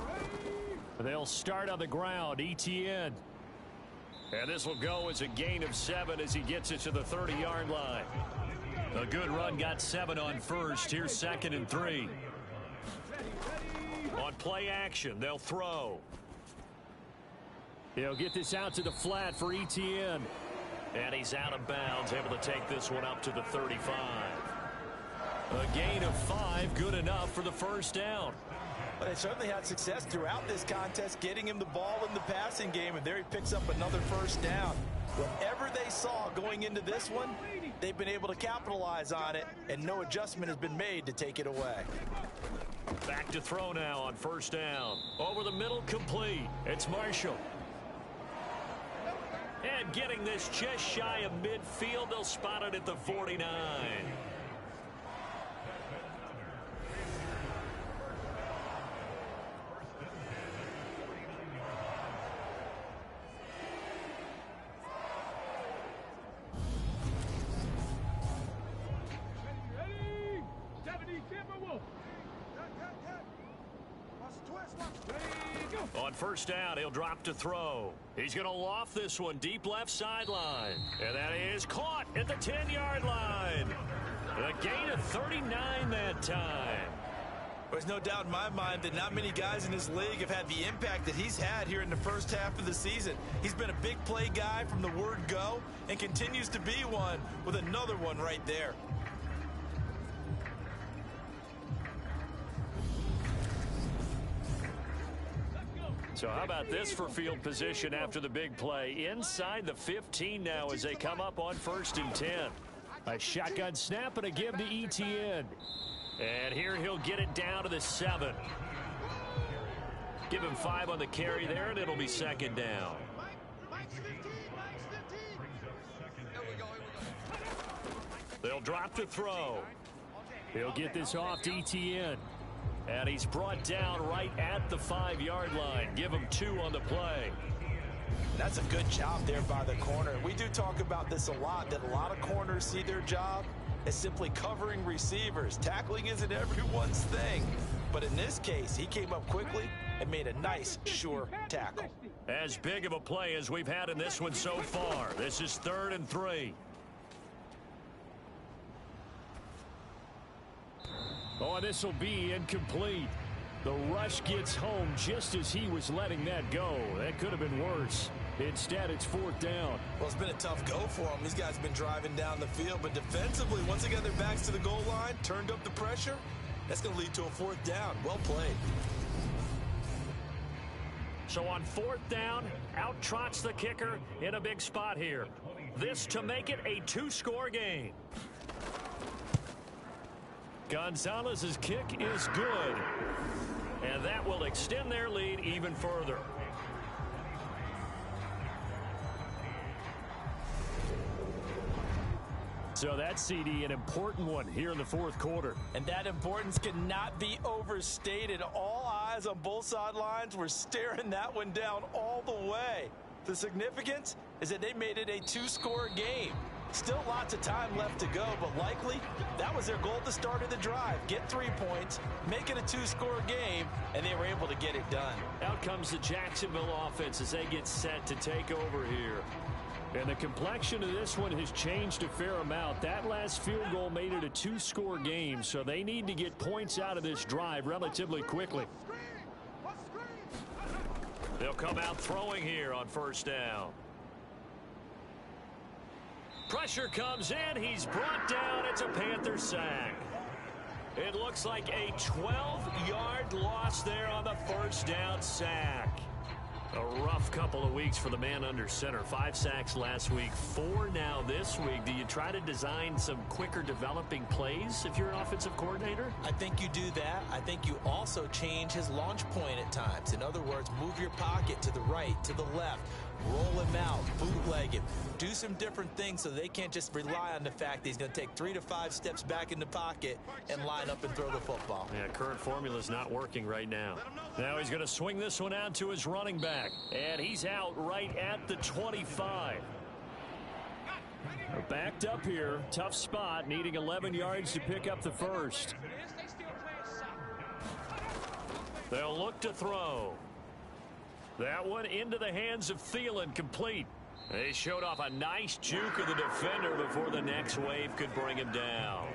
Ready? They'll start on the ground, ETN. And this will go as a gain of 7 as he gets it to the 30-yard line. A good run got 7 on first. Here's 2nd and 3. On play action, they'll throw. He'll get this out to the flat for Etienne. And he's out of bounds, able to take this one up to the 35. A gain of 5, good enough for the first down. Well, they certainly had success throughout this contest, getting him the ball in the passing game, and there he picks up another first down. Whatever they saw going into this one, they've been able to capitalize on it, and no adjustment has been made to take it away. Back to throw now on first down. Over the middle, complete. It's Marshall. And getting this just shy of midfield, they'll spot it at the 49. On first down, he'll drop to throw. He's going to loft this one deep left sideline. And that is caught at the 10-yard line. A gain of 39 that time. There's no doubt in my mind that not many guys in this league have had the impact that he's had here in the first half of the season. He's been a big play guy from the word go and continues to be one with another one right there. So how about this for field position after the big play? Inside the 15 now as they come up on 1st and 10. A shotgun snap and a give to Etienne. And here he'll get it down to the 7. Give him 5 on the carry there, and it'll be 2nd down. They'll drop to throw. He'll get this off to Etienne. And he's brought down right at the 5-yard line. Give him 2 on the play. That's a good job there by the corner. We do talk about this a lot, that a lot of corners see their job as simply covering receivers. Tackling isn't everyone's thing. But in this case, he came up quickly and made a nice, sure tackle. As big of a play as we've had in this one so far. This is 3rd and 3. Oh, this will be incomplete. The rush gets home just as he was letting that go. That could have been worse. Instead, it's 4th down. Well, it's been a tough go for them. These guys have been driving down the field, but defensively, once they got their backs to the goal line, turned up the pressure, that's going to lead to a 4th down. Well played. So on 4th down, out trots the kicker in a big spot here. This to make it a 2-score game. Gonzalez's kick is good. And that will extend their lead even further. So that CD, an important one here in the 4th quarter. And that importance cannot be overstated. All eyes on both sidelines were staring that one down all the way. The significance is that they made it a 2-score game. Still lots of time left to go, but likely that was their goal at the start of the drive. Get 3 points, make it a 2-score game, and they were able to get it done. Out comes the Jacksonville offense as they get set to take over here. And the complexion of this one has changed a fair amount. That last field goal made it a 2-score game, so they need to get points out of this drive relatively quickly. They'll come out throwing here on 1st down. Pressure comes in. He's brought down. It's a Panther sack. It looks like a 12-yard loss there on the 1st down sack. A rough couple of weeks for the man under center. 5 sacks last week, 4 now this week. Do you try to design some quicker developing plays if you're an offensive coordinator? I think you do that. I think you also change his launch point at times. In other words, move your pocket to the right, to the left. Roll him out, bootleg him, do some different things so they can't just rely on the fact that he's going to take 3 to 5 steps back in the pocket and line up and throw the football. Yeah, current formula is not working right now. Now he's going to swing this one out to his running back, and he's out right at the 25. They're backed up here, tough spot, needing 11 yards to pick up the first. They'll look to throw. That one into the hands of Thielen, complete. They showed off a nice juke of the defender before the next wave could bring him down.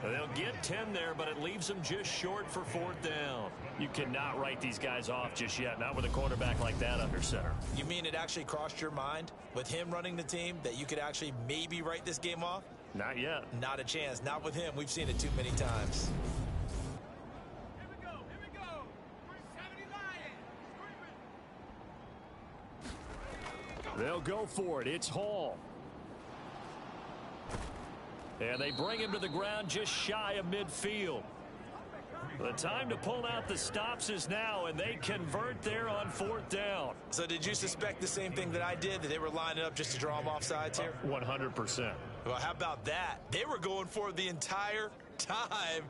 They'll get 10 there, but it leaves them just short for 4th down. You cannot write these guys off just yet, not with a quarterback like that under center. You mean it actually crossed your mind with him running the team that you could actually maybe write this game off? Not yet. Not a chance. Not with him. We've seen it too many times. Here we go. Here we go. 370 Lions. They'll go for it. It's Hall. And they bring him to the ground just shy of midfield. The time to pull out the stops is now, and they convert there on 4th down. So did you suspect the same thing that I did, that they were lining up just to draw him off sides here? 100%. Well, how about that? They were going for it the entire time.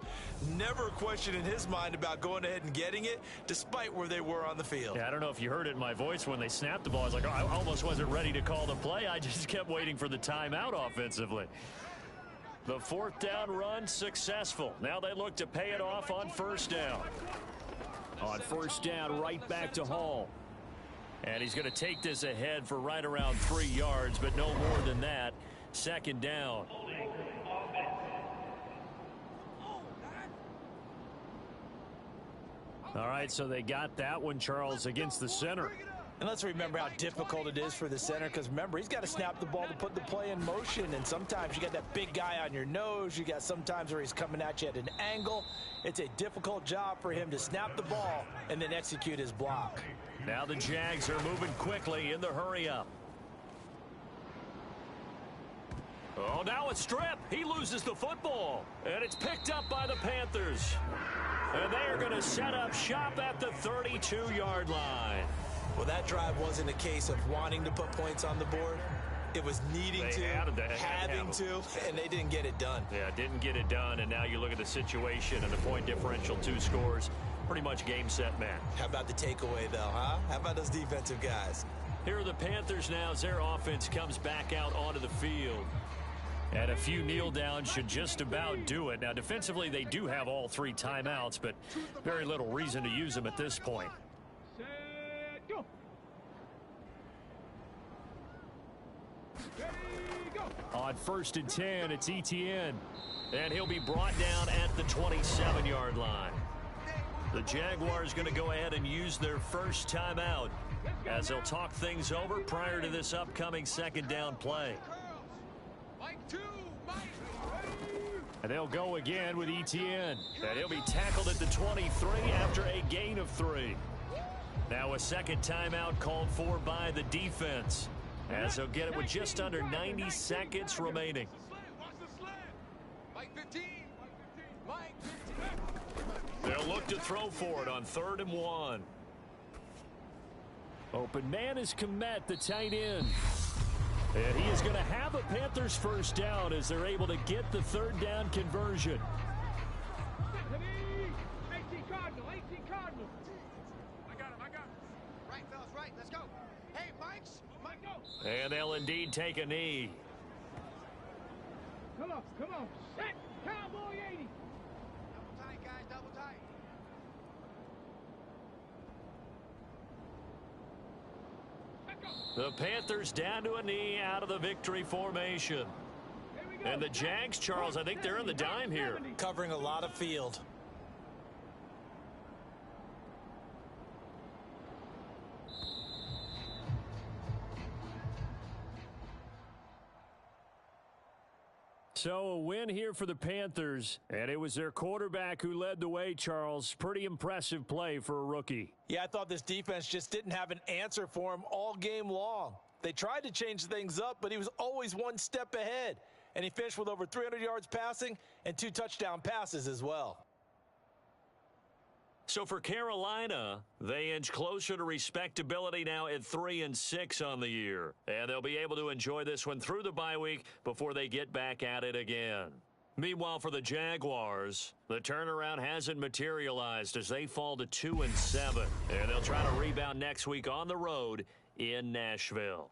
Never a question in his mind about going ahead and getting it, despite where they were on the field. Yeah, I don't know if you heard it in my voice when they snapped the ball. I was like, oh, I almost wasn't ready to call the play. I just kept waiting for the timeout offensively. The 4th down run successful. Now they look to pay it off on 1st down. On 1st down, right back to Hall. And he's going to take this ahead for right around 3 yards, but no more than that. 2nd down. All right, so they got that one, Charles, against the center. And let's remember how difficult it is for the center, because remember, he's got to snap the ball to put the play in motion, and sometimes you got that big guy on your nose. You got sometimes where he's coming at you at an angle. It's a difficult job for him to snap the ball and then execute his block. Now the Jags are moving quickly in the hurry-up. Oh, now a strip. He loses the football, and it's picked up by the Panthers. And they are going to set up shop at the 32-yard line. Well, that drive wasn't a case of wanting to put points on the board. It was needing to, having to, and they didn't get it done. Yeah, didn't get it done, and now you look at the situation and the point differential, 2 scores. Pretty much game, set, match. How about the takeaway, though, huh? How about those defensive guys? Here are the Panthers now as their offense comes back out onto the field. And a few kneel downs should just about do it. Now, defensively, they do have all 3 timeouts, but very little reason to use them at this point. Set, go. Ready, go. On 1st and 10, it's Etienne. And he'll be brought down at the 27-yard line. The Jaguars going to go ahead and use their first timeout as they'll talk things over prior to this upcoming 2nd down play. Mike 2, Mike. And they'll go again with Etienne. And he'll be tackled at the 23 after a gain of 3. Now a 2nd timeout called for by the defense, as they'll get it with just under 90 seconds remaining. Watch the slant. Mike 15. Mike 15. They'll look to throw for it on 3rd and 1. Open man is Komet, the tight end. And he is going to have a Panthers first down as they're able to get the 3rd down conversion. 18 Cardinal, 18 Cardinal. I got him. Right, fellas, right. Let's go. Hey, Mike's. Mike, go. And they'll indeed take a knee. Come on. Set. Cowboy 80. Double tight, guys. Double tight. The Panthers down to a knee out of the victory formation. And the Jags, Charles, I think they're in the dime here. Covering a lot of field. So a win here for the Panthers, and it was their quarterback who led the way, Charles. Pretty impressive play for a rookie. Yeah, I thought this defense just didn't have an answer for him all game long. They tried to change things up, but he was always one step ahead. And he finished with over 300 yards passing and 2 touchdown passes as well. So for Carolina, they inch closer to respectability now at 3-6 on the year. And they'll be able to enjoy this one through the bye week before they get back at it again. Meanwhile, for the Jaguars, the turnaround hasn't materialized as they fall to 2-7. And they'll try to rebound next week on the road in Nashville.